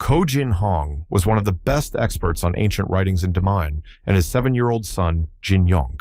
Ko Jin Hong was one of the best experts on ancient writings in Damai, and his 7-year-old son, Jin Young.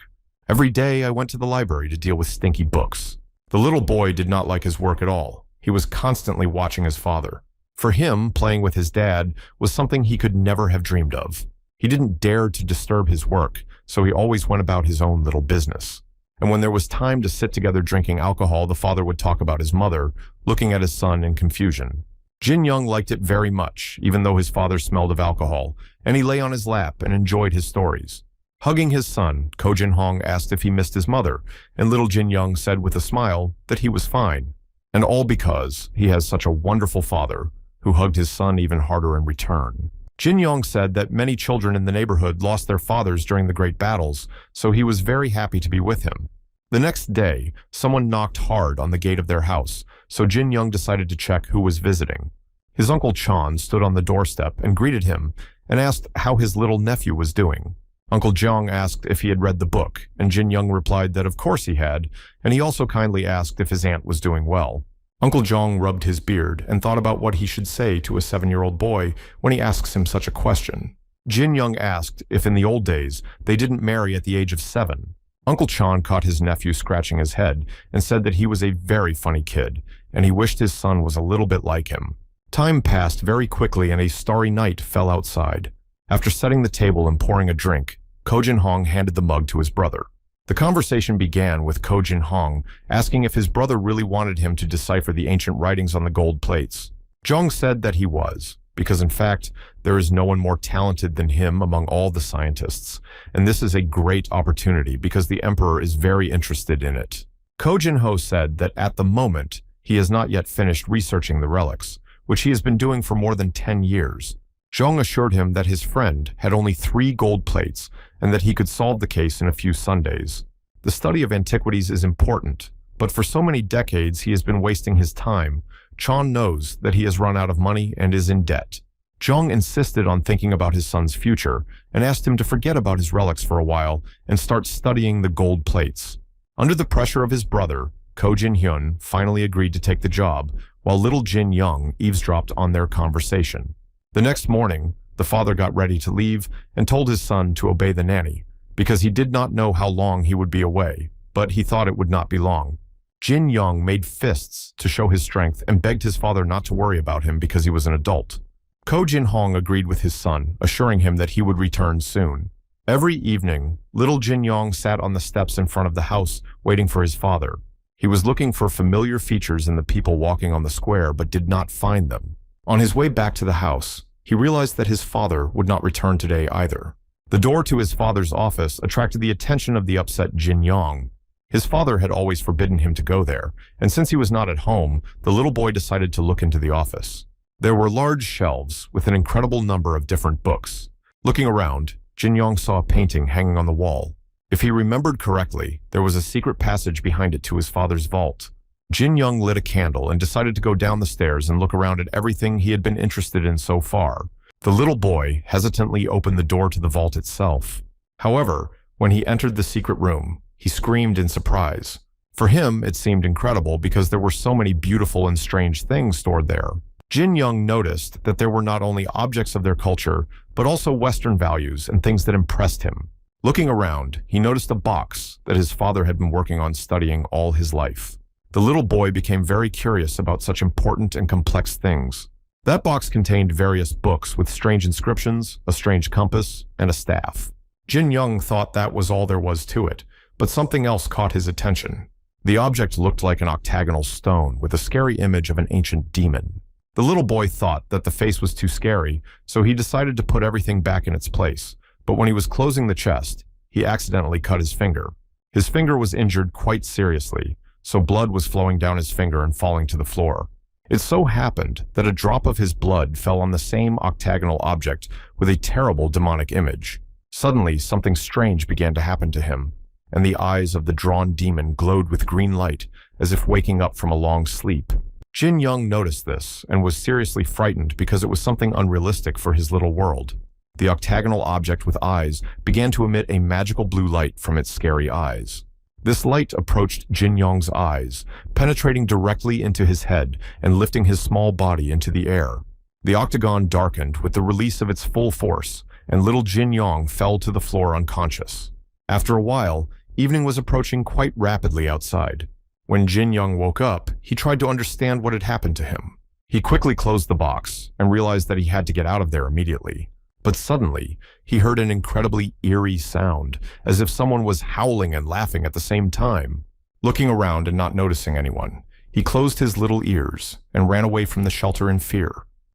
Every day I went to the library to deal with stinky books. The little boy did not like his work at all. He was constantly watching his father. For him, playing with his dad was something he could never have dreamed of. He didn't dare to disturb his work, so he always went about his own little business. And when there was time to sit together drinking alcohol, the father would talk about his mother, looking at his son in confusion. Jin Young liked it very much, even though his father smelled of alcohol, and he lay on his lap and enjoyed his stories. Hugging his son, Ko Jin Hong asked if he missed his mother, and little Jin Young said with a smile that he was fine. And all because he has such a wonderful father who hugged his son even harder in return. Jin Young said that many children in the neighborhood lost their fathers during the great battles, so he was very happy to be with him. The next day, someone knocked hard on the gate of their house, so Jin Young decided to check who was visiting. His uncle Chan stood on the doorstep and greeted him and asked how his little nephew was doing. Uncle Jeong asked if he had read the book, and Jin Young replied that of course he had, and he also kindly asked if his aunt was doing well. Uncle Jeong rubbed his beard and thought about what he should say to a 7-year-old boy when he asks him such a question. Jin Young asked if in the old days they didn't marry at the age of 7. Uncle Chan caught his nephew scratching his head and said that he was a very funny kid, and he wished his son was a little bit like him. Time passed very quickly and a starry night fell outside. After setting the table and pouring a drink, Ko Jin Hong handed the mug to his brother. The conversation began with Ko Jin Hong asking if his brother really wanted him to decipher the ancient writings on the gold plates. Jong said that he was, because in fact, there is no one more talented than him among all the scientists, and this is a great opportunity because the emperor is very interested in it. Ko Jin Ho said that at the moment, he has not yet finished researching the relics, which he has been doing for more than 10 years. Zhong assured him that his friend had only 3 gold plates and that he could solve the case in a few Sundays. The study of antiquities is important, but for so many decades he has been wasting his time. Chan knows that he has run out of money and is in debt. Zhong insisted on thinking about his son's future and asked him to forget about his relics for a while and start studying the gold plates. Under the pressure of his brother, Ko Jin Hyun finally agreed to take the job, while little Jin Young eavesdropped on their conversation. The next morning, the father got ready to leave and told his son to obey the nanny, because he did not know how long he would be away, but he thought it would not be long. Jin Young made fists to show his strength and begged his father not to worry about him because he was an adult. Ko Jin Hong agreed with his son, assuring him that he would return soon. Every evening, little Jin Young sat on the steps in front of the house, waiting for his father. He was looking for familiar features in the people walking on the square, but did not find them. On his way back to the house, he realized that his father would not return today either. The door to his father's office attracted the attention of the upset Jin Young. His father had always forbidden him to go there, and since he was not at home, the little boy decided to look into the office. There were large shelves with an incredible number of different books. Looking around, Jin Young saw a painting hanging on the wall. If he remembered correctly, there was a secret passage behind it to his father's vault. Jin Young lit a candle and decided to go down the stairs and look around at everything he had been interested in so far. The little boy hesitantly opened the door to the vault itself. However, when he entered the secret room, he screamed in surprise. For him, it seemed incredible because there were so many beautiful and strange things stored there. Jin Young noticed that there were not only objects of their culture, but also Western values and things that impressed him. Looking around, he noticed a box that his father had been working on studying all his life. The little boy became very curious about such important and complex things. That box contained various books with strange inscriptions, a strange compass, and a staff. Jin Young thought that was all there was to it, but something else caught his attention. The object looked like an octagonal stone with a scary image of an ancient demon. The little boy thought that the face was too scary, so he decided to put everything back in its place. But when he was closing the chest, he accidentally cut his finger. His finger was injured quite seriously, so blood was flowing down his finger and falling to the floor. It so happened that a drop of his blood fell on the same octagonal object with a terrible demonic image. Suddenly, something strange began to happen to him, and the eyes of the drawn demon glowed with green light, as if waking up from a long sleep. Jin Young noticed this and was seriously frightened because it was something unrealistic for his little world. The octagonal object with eyes began to emit a magical blue light from its scary eyes. This light approached Jin Young's eyes, penetrating directly into his head and lifting his small body into the air. The octagon darkened with the release of its full force, and little Jin Yong fell to the floor unconscious. After a while, evening was approaching quite rapidly outside. When Jin Yong woke up, he tried to understand what had happened to him. He quickly closed the box and realized that he had to get out of there immediately. But suddenly, he heard an incredibly eerie sound, as if someone was howling and laughing at the same time. Looking around and not noticing anyone, he closed his little ears and ran away from the shelter in fear.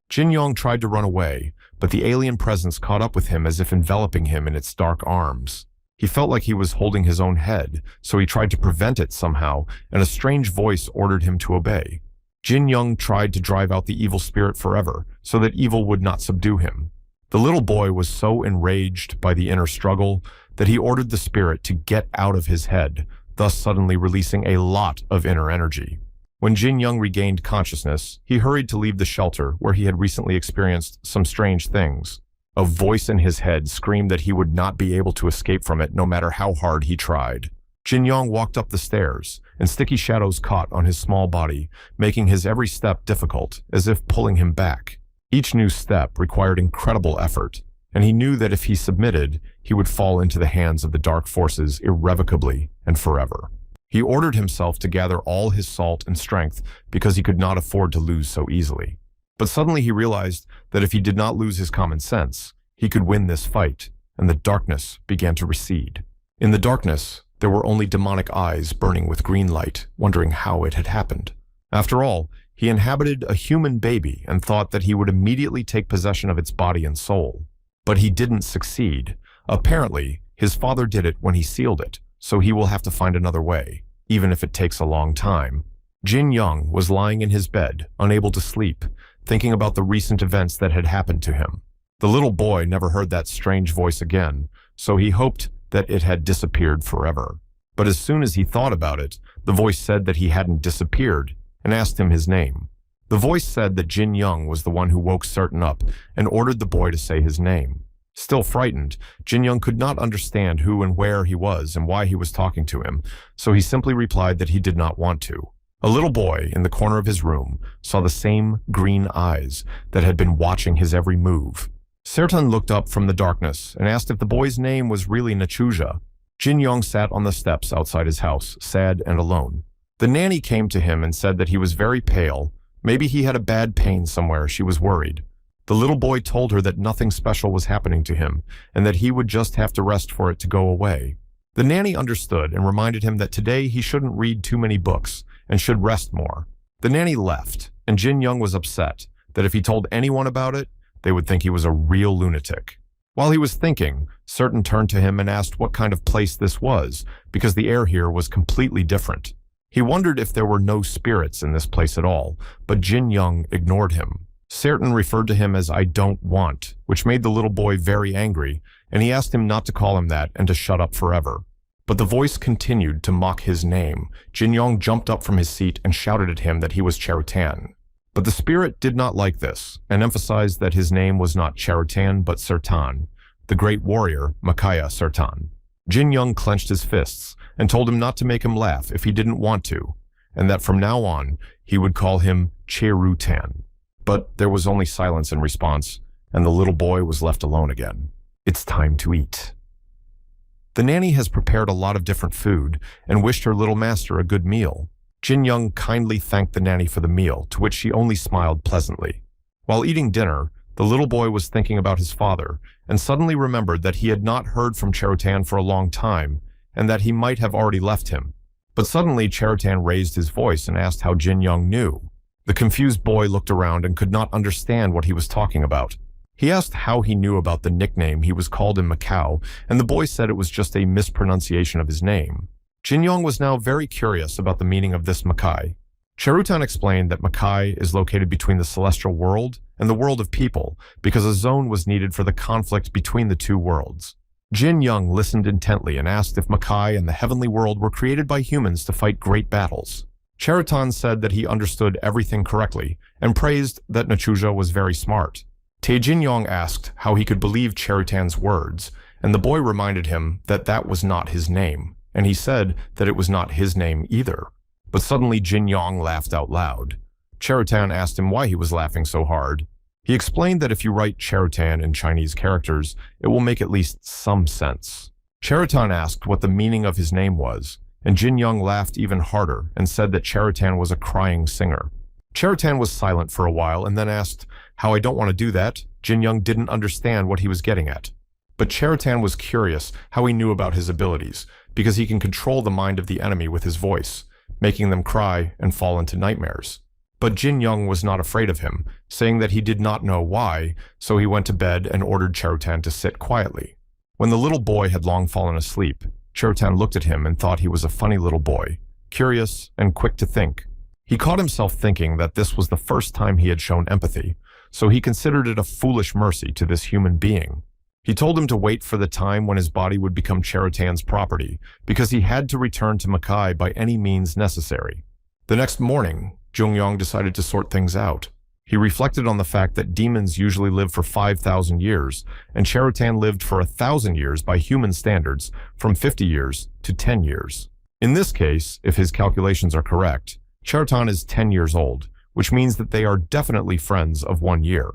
Jin Yong tried to run away, but the alien presence caught up with him as if enveloping him in its dark arms. He felt like he was holding his own head, so he tried to prevent it somehow, and a strange voice ordered him to obey. Jin Yong tried to drive out the evil spirit forever, so that evil would not subdue him. The little boy was so enraged by the inner struggle that he ordered the spirit to get out of his head, thus suddenly releasing a lot of inner energy. When Jin Yong regained consciousness, he hurried to leave the shelter where he had recently experienced some strange things. A voice in his head screamed that he would not be able to escape from it no matter how hard he tried. Jin Yong walked up the stairs, and sticky shadows caught on his small body, making his every step difficult, as if pulling him back. Each new step required incredible effort, and he knew that if he submitted, he would fall into the hands of the dark forces irrevocably and forever. He ordered himself to gather all his salt and strength because he could not afford to lose so easily. But suddenly he realized that if he did not lose his common sense, he could win this fight, and the darkness began to recede. In the darkness, there were only demonic eyes burning with green light, wondering how it had happened. After all, he inhabited a human baby and thought that he would immediately take possession of its body and soul. But he didn't succeed. Apparently, his father did it when he sealed it, so he will have to find another way, even if it takes a long time. Jin Yong was lying in his bed, unable to sleep, thinking about the recent events that had happened to him. The little boy never heard that strange voice again, so he hoped that it had disappeared forever. But as soon as he thought about it, the voice said that he hadn't disappeared, and asked him his name. The voice said that Jin Yong was the one who woke Certain up and ordered the boy to say his name. Still frightened, Jin Yong could not understand who and where he was and why he was talking to him, so he simply replied that he did not want to. A little boy in the corner of his room saw the same green eyes that had been watching his every move. Certain looked up from the darkness and asked if the boy's name was really Nachuja. Jin Yong sat on the steps outside his house, sad and alone. The nanny came to him and said that he was very pale. Maybe he had a bad pain somewhere. She was worried. The little boy told her that nothing special was happening to him and that he would just have to rest for it to go away. The nanny understood and reminded him that today he shouldn't read too many books and should rest more. The nanny left, and Jin Yong was upset that if he told anyone about it, they would think he was a real lunatic. While he was thinking, Certain turned to him and asked what kind of place this was, because the air here was completely different. He wondered if there were no spirits in this place at all, but Jin Yong ignored him. Certain referred to him as "I don't want," which made the little boy very angry, and he asked him not to call him that and to shut up forever. But the voice continued to mock his name. Jin Yong jumped up from his seat and shouted at him that he was Cherutan. But the spirit did not like this, and emphasized that his name was not Cherutan but Sertan, the great warrior Makaya Sertan. Jin Yong clenched his fists and told him not to make him laugh if he didn't want to, and that from now on he would call him Cherutan. But there was only silence in response, and the little boy was left alone again. It's time to eat. The nanny has prepared a lot of different food and wished her little master a good meal. Jin Yong kindly thanked the nanny for the meal, to which she only smiled pleasantly. While eating dinner, the little boy was thinking about his father and suddenly remembered that he had not heard from Cherutan for a long time and that he might have already left him. But suddenly Cherutan raised his voice and asked how Jin Yong knew. The confused boy looked around and could not understand what he was talking about. He asked how he knew about the nickname he was called in Macau, and the boy said it was just a mispronunciation of his name. Jin Yong was now very curious about the meaning of this Makai. Cherutan explained that Makai is located between the celestial world and the world of people because a zone was needed for the conflict between the two worlds. Jin Yong listened intently and asked if Makai and the heavenly world were created by humans to fight great battles. Cherutan said that he understood everything correctly and praised that Nachuja was very smart. Jin Yong asked how he could believe Cherutan's words, and the boy reminded him that that was not his name, and he said that it was not his name either. But suddenly Jin Yong laughed out loud. Cherutan asked him why he was laughing so hard. He explained that if you write Cherutan in Chinese characters, it will make at least some sense. Cherutan asked what the meaning of his name was, and Jin Young laughed even harder and said that Cherutan was a crying singer. Cherutan was silent for a while and then asked how I don't want to do that. Jin Young didn't understand what he was getting at. But Cherutan was curious how he knew about his abilities, because he can control the mind of the enemy with his voice, making them cry and fall into nightmares. But Jin Young was not afraid of him, saying that he did not know why, so he went to bed and ordered Cherutan to sit quietly. When the little boy had long fallen asleep, Cherutan looked at him and thought he was a funny little boy, curious and quick to think. He caught himself thinking that this was the first time he had shown empathy, so he considered it a foolish mercy to this human being. He told him to wait for the time when his body would become Cherutan's property, because he had to return to Makai by any means necessary. The next morning, Jung Yong decided to sort things out. He reflected on the fact that demons usually live for 5,000 years, and Cherutan lived for 1,000 years by human standards, from 50 years to 10 years. In this case, if his calculations are correct, Cherutan is 10 years old, which means that they are definitely friends of 1 year.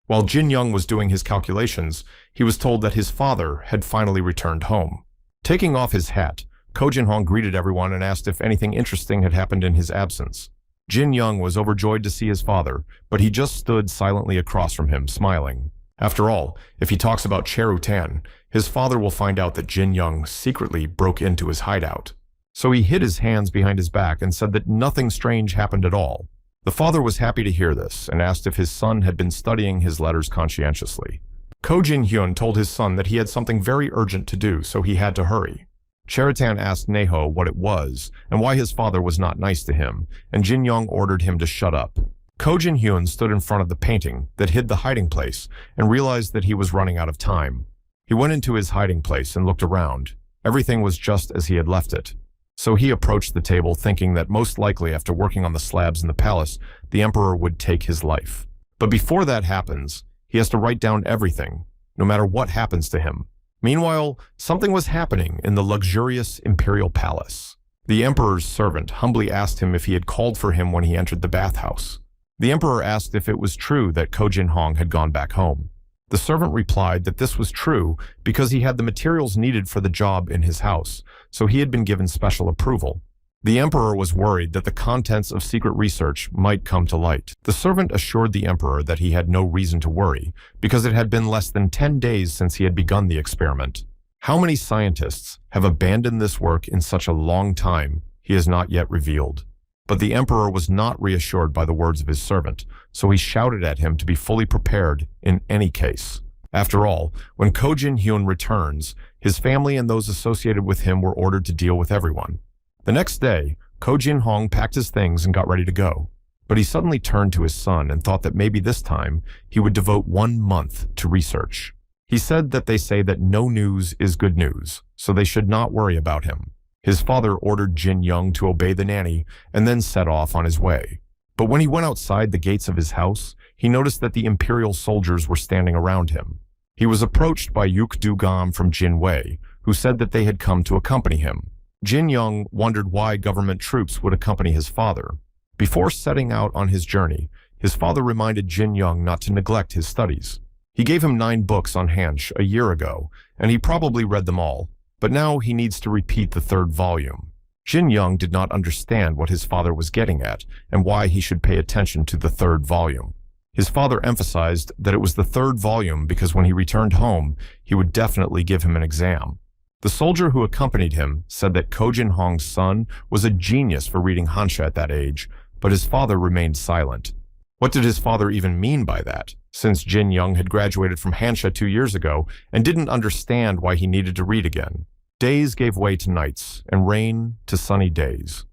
While Jin Young was doing his calculations, he was told that his father had finally returned home. Taking off his hat, Ko Jin Hong greeted everyone and asked if anything interesting had happened in his absence. Jin Young was overjoyed to see his father, but he just stood silently across from him, smiling. After all, if he talks about Cherutan, his father will find out that Jin Young secretly broke into his hideout. So he hid his hands behind his back and said that nothing strange happened at all. The father was happy to hear this and asked if his son had been studying his letters conscientiously. Ko Jin Hyun told his son that he had something very urgent to do, so he had to hurry. Cherutan asked Neho what it was and why his father was not nice to him, and Jin Young ordered him to shut up. Ko Jin Hyun stood in front of the painting that hid the hiding place and realized that he was running out of time. He went into his hiding place and looked around. Everything was just as he had left it. So he approached the table thinking that most likely after working on the slabs in the palace, the emperor would take his life. But before that happens, he has to write down everything, no matter what happens to him. Meanwhile, something was happening in the luxurious imperial palace. The emperor's servant humbly asked him if he had called for him when he entered the bathhouse. The emperor asked if it was true that Ko Jin Hong had gone back home. The servant replied that this was true because he had the materials needed for the job in his house, so he had been given special approval. The emperor was worried that the contents of secret research might come to light. The servant assured the emperor that he had no reason to worry, because it had been less than 10 days since he had begun the experiment. How many scientists have abandoned this work in such a long time, he has not yet revealed. But the emperor was not reassured by the words of his servant, so he shouted at him to be fully prepared in any case. After all, when Ko Jin Hyun returns, his family and those associated with him were ordered to deal with everyone. The next day, Ko Jin Hong packed his things and got ready to go. But he suddenly turned to his son and thought that maybe this time he would devote 1 month to research. He said that they say that no news is good news, so they should not worry about him. His father ordered Jin Young to obey the nanny and then set off on his way. But when he went outside the gates of his house, he noticed that the imperial soldiers were standing around him. He was approached by Yuk Du-gam from Jin Wei, who said that they had come to accompany him. Jin Young wondered why government troops would accompany his father. Before setting out on his journey, his father reminded Jin Young not to neglect his studies. He gave him 9 books on Hansh a year ago, and he probably read them all, but now he needs to repeat the 3rd volume. Jin Young did not understand what his father was getting at and why he should pay attention to the 3rd volume. His father emphasized that it was the 3rd volume because when he returned home, he would definitely give him an exam. The soldier who accompanied him said that Ko Jin Hong's son was a genius for reading Hansha at that age, but his father remained silent. What did his father even mean by that, since Jin Young had graduated from Hansha 2 years ago and didn't understand why he needed to read again? Days gave way to nights, and rain to sunny days.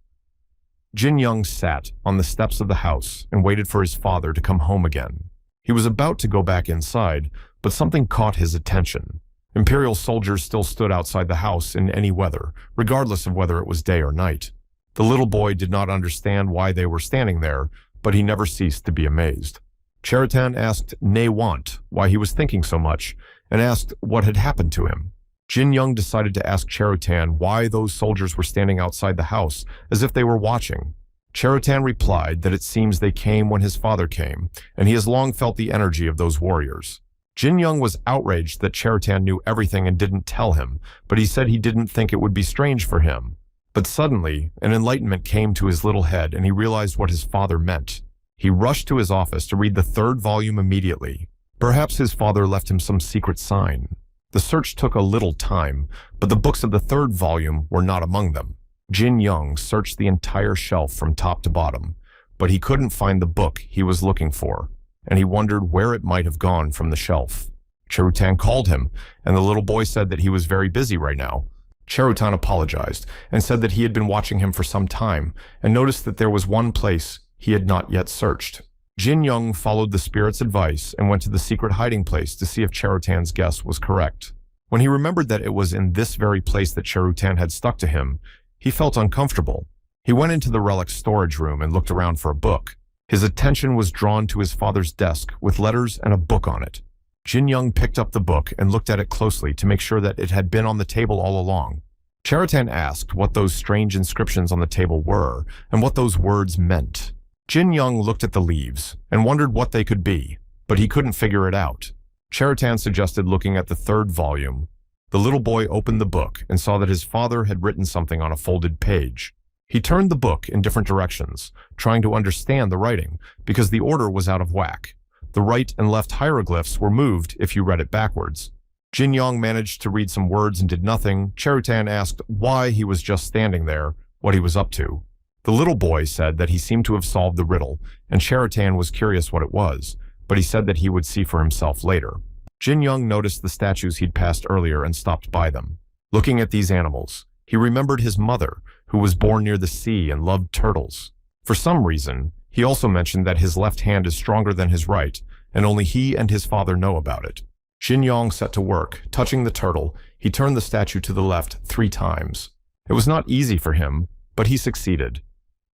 Jin Young sat on the steps of the house and waited for his father to come home again. He was about to go back inside, but something caught his attention. Imperial soldiers still stood outside the house in any weather, regardless of whether it was day or night. The little boy did not understand why they were standing there, but he never ceased to be amazed. Cherutan asked Ne Want why he was thinking so much, and asked what had happened to him. Jin Young decided to ask Cherutan why those soldiers were standing outside the house, as if they were watching. Cherutan replied that it seems they came when his father came, and he has long felt the energy of those warriors. Jin Young was outraged that Cherutan knew everything and didn't tell him, but he said he didn't think it would be strange for him. But suddenly, an enlightenment came to his little head and he realized what his father meant. He rushed to his office to read the 3rd volume immediately. Perhaps his father left him some secret sign. The search took a little time, but the books of the 3rd volume were not among them. Jin Young searched the entire shelf from top to bottom, but he couldn't find the book he was looking for, and he wondered where it might have gone from the shelf. Cherutan called him, and the little boy said that he was very busy right now. Cherutan apologized and said that he had been watching him for some time and noticed that there was one place he had not yet searched. Jin Young followed the spirit's advice and went to the secret hiding place to see if Cherutan's guess was correct. When he remembered that it was in this very place that Cherutan had stuck to him, he felt uncomfortable. He went into the relic storage room and looked around for a book. His attention was drawn to his father's desk with letters and a book on it. Jin Young picked up the book and looked at it closely to make sure that it had been on the table all along. Cherutan asked what those strange inscriptions on the table were and what those words meant. Jin Young looked at the leaves and wondered what they could be, but he couldn't figure it out. Cherutan suggested looking at the 3rd volume. The little boy opened the book and saw that his father had written something on a folded page. He turned the book in different directions, trying to understand the writing, because the order was out of whack. The right and left hieroglyphs were moved if you read it backwards. Jin Young managed to read some words and did nothing. Cherutan asked why he was just standing there, what he was up to. The little boy said that he seemed to have solved the riddle, and Cherutan was curious what it was, but he said that he would see for himself later. Jin Young noticed the statues he'd passed earlier and stopped by them. Looking at these animals, he remembered his mother, who was born near the sea and loved turtles. For some reason, he also mentioned that his left hand is stronger than his right, and only he and his father know about it. Jin Young set to work. Touching the turtle, he turned the statue to the left 3 times. It was not easy for him, but he succeeded.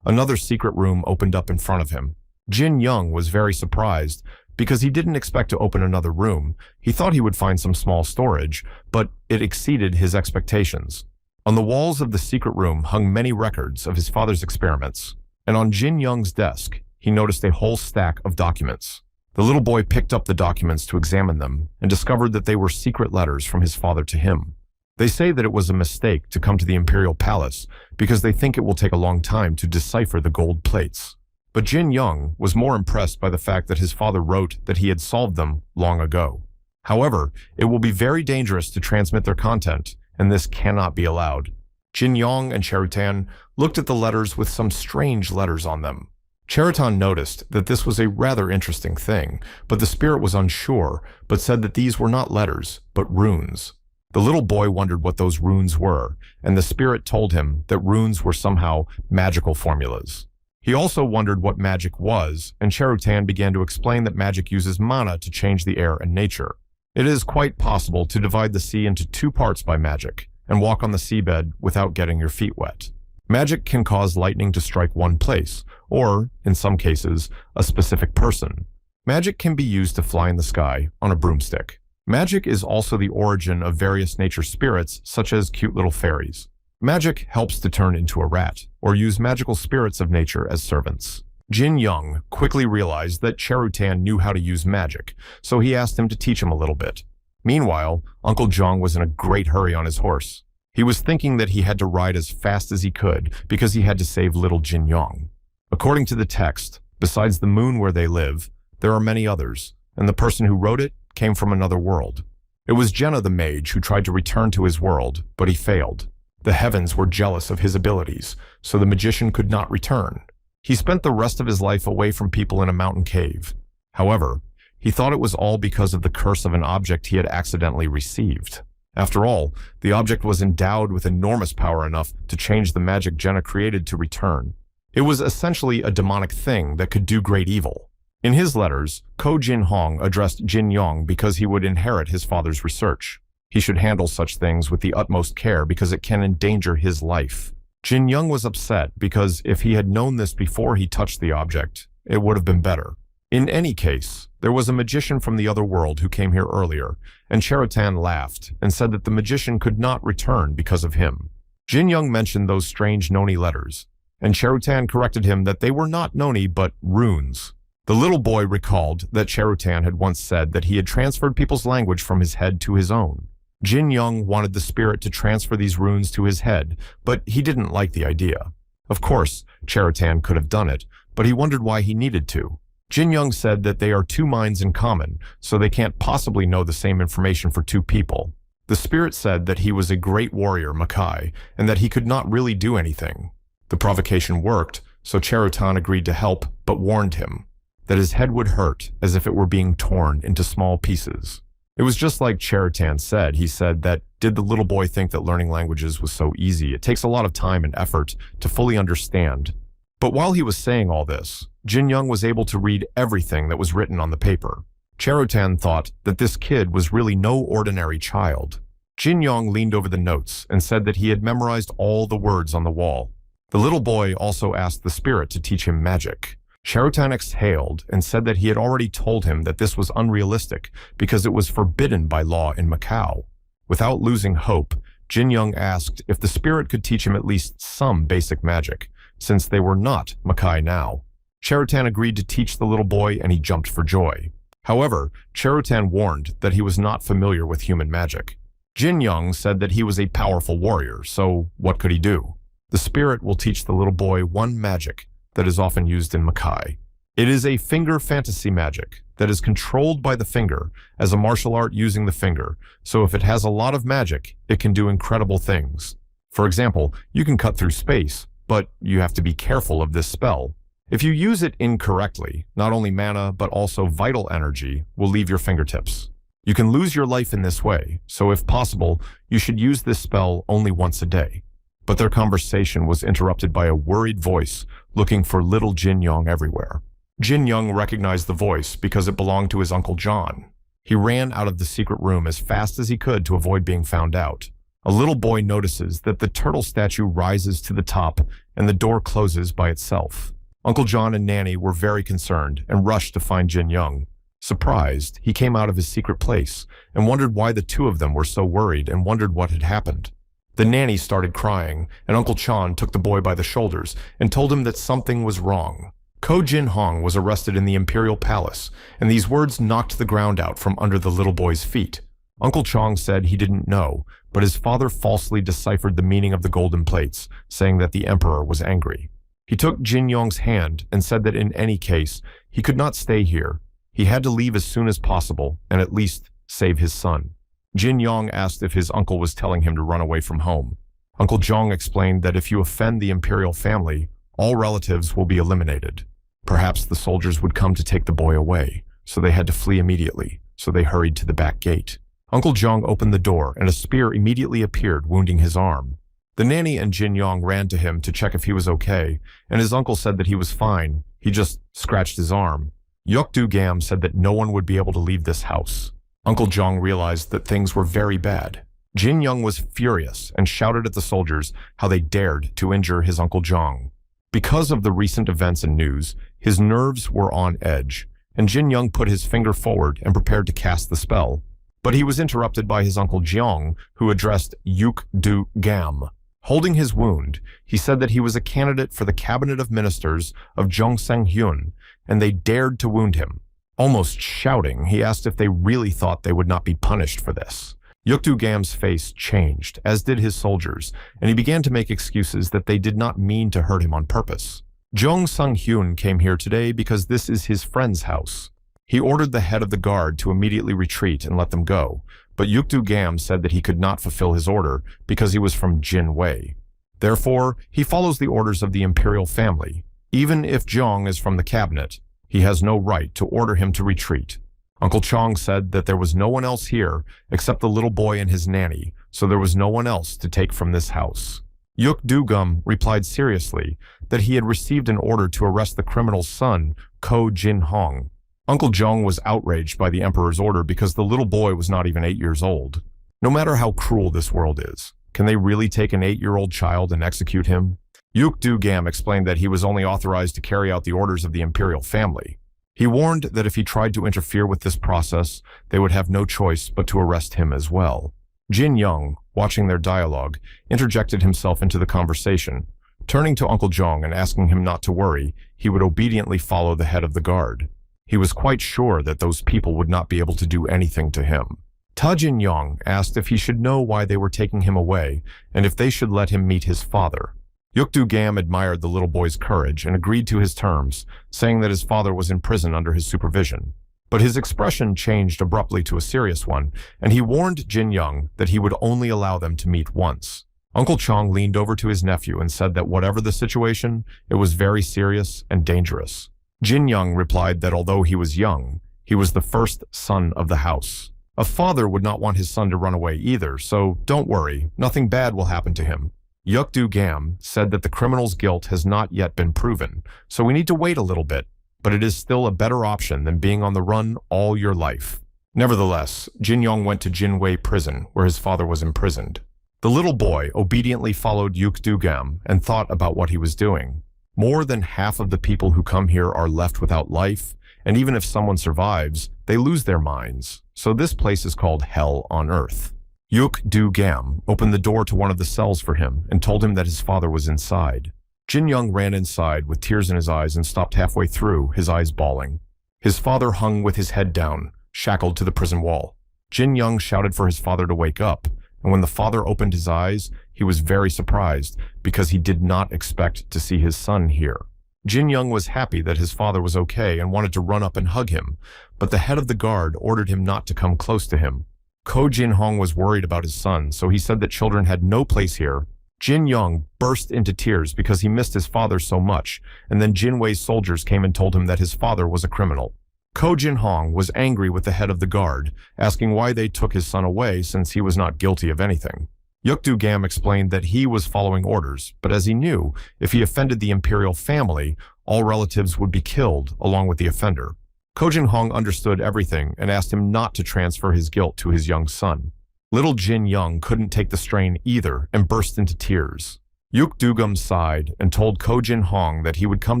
Another secret room opened up in front of him. Jin Young was very surprised because he didn't expect to open another room. He thought he would find some small storage, but it exceeded his expectations. On the walls of the secret room hung many records of his father's experiments, and on Jin Young's desk, he noticed a whole stack of documents. The little boy picked up the documents to examine them and discovered that they were secret letters from his father to him. They say that it was a mistake to come to the Imperial Palace because they think it will take a long time to decipher the gold plates. But Jin Young was more impressed by the fact that his father wrote that he had solved them long ago. However, it will be very dangerous to transmit their content, and this cannot be allowed. Jin Young and Cherutan looked at the letters with some strange letters on them. Cherutan noticed that this was a rather interesting thing, but the spirit was unsure, but said that these were not letters, but runes. The little boy wondered what those runes were, and the spirit told him that runes were somehow magical formulas. He also wondered what magic was, and Cherutan began to explain that magic uses mana to change the air and nature. It is quite possible to divide the sea into 2 parts by magic, and walk on the seabed without getting your feet wet. Magic can cause lightning to strike one place, or, in some cases, a specific person. Magic can be used to fly in the sky on a broomstick. Magic is also the origin of various nature spirits, such as cute little fairies. Magic helps to turn into a rat, or use magical spirits of nature as servants. Jin Young quickly realized that Cherutan knew how to use magic, so he asked him to teach him a little bit. Meanwhile, Uncle Zhang was in a great hurry on his horse. He was thinking that he had to ride as fast as he could because he had to save little Jin Young. According to the text, besides the moon where they live, there are many others, and the person who wrote it came from another world. It was Jenna the mage who tried to return to his world, but he failed. The heavens were jealous of his abilities, so the magician could not return. He spent the rest of his life away from people in a mountain cave. However, he thought it was all because of the curse of an object he had accidentally received. After all, the object was endowed with enormous power enough to change the magic Jenna created to return. It was essentially a demonic thing that could do great evil. In his letters, Ko Jin Hong addressed Jin Young because he would inherit his father's research. He should handle such things with the utmost care because it can endanger his life. Jin Young was upset because if he had known this before he touched the object, it would have been better. In any case, there was a magician from the other world who came here earlier, and Cherutan laughed and said that the magician could not return because of him. Jin Young mentioned those strange Noni letters. and Cherutan corrected him that they were not noni but runes. The little boy recalled that Cherutan had once said that he had transferred people's language from his head to his own. Jin Young wanted the spirit to transfer these runes to his head, but he didn't like the idea. Of course, Cherutan could have done it, but he wondered why he needed to. Jin Young said that they are two minds in common, so they can't possibly know the same information for two people. The spirit said that he was a great warrior, Makai, and that he could not really do anything. The provocation worked, so Cherutan agreed to help, but warned him that his head would hurt as if it were being torn into small pieces. It was just like Cherutan said. He said that, did the little boy think that learning languages was so easy? It takes a lot of time and effort to fully understand. But while he was saying all this, Jin Young was able to read everything that was written on the paper. Cherutan thought that this kid was really no ordinary child. Jin Young leaned over the notes and said that he had memorized all the words on the wall. The little boy also asked the spirit to teach him magic. Cherutan exhaled and said that he had already told him that this was unrealistic because it was forbidden by law in Macau. Without losing hope, Jin Young asked if the spirit could teach him at least some basic magic, since they were not Makai now. Cherutan agreed to teach the little boy, and he jumped for joy. However, Cherutan warned that he was not familiar with human magic. Jin Young said that he was a powerful warrior, so what could he do? The spirit will teach the little boy one magic that is often used in Makai. It is a finger fantasy magic that is controlled by the finger as a martial art using the finger, so if it has a lot of magic, it can do incredible things. For example, you can cut through space, but you have to be careful of this spell. If you use it incorrectly, not only mana but also vital energy will leave your fingertips. You can lose your life in this way, so if possible, you should use this spell only once a day. But their conversation was interrupted by a worried voice looking for little Jin Young everywhere. Jin Young recognized the voice because it belonged to his Uncle John. He ran out of the secret room as fast as he could to avoid being found out. A little boy notices that the turtle statue rises to the top and the door closes by itself. Uncle John and Nanny were very concerned and rushed to find Jin Young. Surprised, he came out of his secret place and wondered why the two of them were so worried and wondered what had happened. The nanny started crying, and Uncle Chan took the boy by the shoulders and told him that something was wrong. Ko Jin Hong was arrested in the Imperial Palace, and these words knocked the ground out from under the little boy's feet. Uncle Chong said he didn't know, but his father falsely deciphered the meaning of the golden plates, saying that the emperor was angry. He took Jin Yong's hand and said that in any case, he could not stay here. He had to leave as soon as possible and at least save his son. Jin Yong asked if his uncle was telling him to run away from home. Uncle Zhong explained that if you offend the imperial family, all relatives will be eliminated. Perhaps the soldiers would come to take the boy away, so they had to flee immediately, so they hurried to the back gate. Uncle Zhong opened the door, and a spear immediately appeared, wounding his arm. The nanny and Jin Yong ran to him to check if he was okay, and his uncle said that he was fine. He just scratched his arm. Yukdu Gam said that no one would be able to leave this house. Uncle Zhong realized that things were very bad. Jin Young was furious and shouted at the soldiers how they dared to injure his Uncle Zhong. Because of the recent events and news, his nerves were on edge, and Jin Young put his finger forward and prepared to cast the spell. But he was interrupted by his Uncle Jiang, who addressed Yukdu Gam. Holding his wound, he said that he was a candidate for the cabinet of ministers of Zhongseng-hyun, and they dared to wound him. Almost shouting, he asked if they really thought they would not be punished for this. Yukdu Gam's face changed, as did his soldiers, and he began to make excuses that they did not mean to hurt him on purpose. Jong Sung-hyun came here today because this is his friend's house. He ordered the head of the guard to immediately retreat and let them go, but Yukdu Gam said that he could not fulfill his order because he was from Jin Wei. Therefore, he follows the orders of the imperial family. Even if Jong is from the cabinet, he has no right to order him to retreat. Uncle Chong said that there was no one else here except the little boy and his nanny, so there was no one else to take from this house. Yuk Dugum replied seriously that he had received an order to arrest the criminal's son, Ko Jin Hong. Uncle Zhong was outraged by the emperor's order because the little boy was not even 8 years old. No matter how cruel this world is, can they really take an 8-year-old child and execute him? Yuk Du-gam explained that he was only authorized to carry out the orders of the imperial family. He warned that if he tried to interfere with this process, they would have no choice but to arrest him as well. Jin Young, watching their dialogue, interjected himself into the conversation. Turning to Uncle Jong and asking him not to worry, he would obediently follow the head of the guard. He was quite sure that those people would not be able to do anything to him. Ta Jin-young asked if he should know why they were taking him away and if they should let him meet his father. Yukdu-gam admired the little boy's courage and agreed to his terms, saying that his father was in prison under his supervision. But his expression changed abruptly to a serious one, and he warned Jin-young that he would only allow them to meet once. Uncle Chong leaned over to his nephew and said that whatever the situation, it was very serious and dangerous. Jin-young replied that although he was young, he was the first son of the house. A father would not want his son to run away either, so don't worry, nothing bad will happen to him. Yukdu-gam said that the criminal's guilt has not yet been proven, so we need to wait a little bit, but it is still a better option than being on the run all your life. Nevertheless, Jin-young went to Jinwei prison, where his father was imprisoned. The little boy obediently followed Yukdu-gam and thought about what he was doing. More than half of the people who come here are left without life, and even if someone survives, they lose their minds, so this place is called Hell on Earth. Yukdu-gam opened the door to one of the cells for him and told him that his father was inside. Jin-young ran inside with tears in his eyes and stopped halfway through, his eyes bawling. His father hung with his head down, shackled to the prison wall. Jin-young shouted for his father to wake up, and when the father opened his eyes, he was very surprised because he did not expect to see his son here. Jin-young was happy that his father was okay and wanted to run up and hug him, but the head of the guard ordered him not to come close to him. Ko Jin-hong was worried about his son, so he said that children had no place here. Jin-young burst into tears because he missed his father so much, and then Jinwei's soldiers came and told him that his father was a criminal. Ko Jin-hong was angry with the head of the guard, asking why they took his son away since he was not guilty of anything. Yukdu-gam explained that he was following orders, but as he knew, if he offended the imperial family, all relatives would be killed along with the offender. Ko Jin-hong understood everything and asked him not to transfer his guilt to his young son. Little Jin-young couldn't take the strain either and burst into tears. Yukdu-gam sighed and told Ko Jin-hong that he would come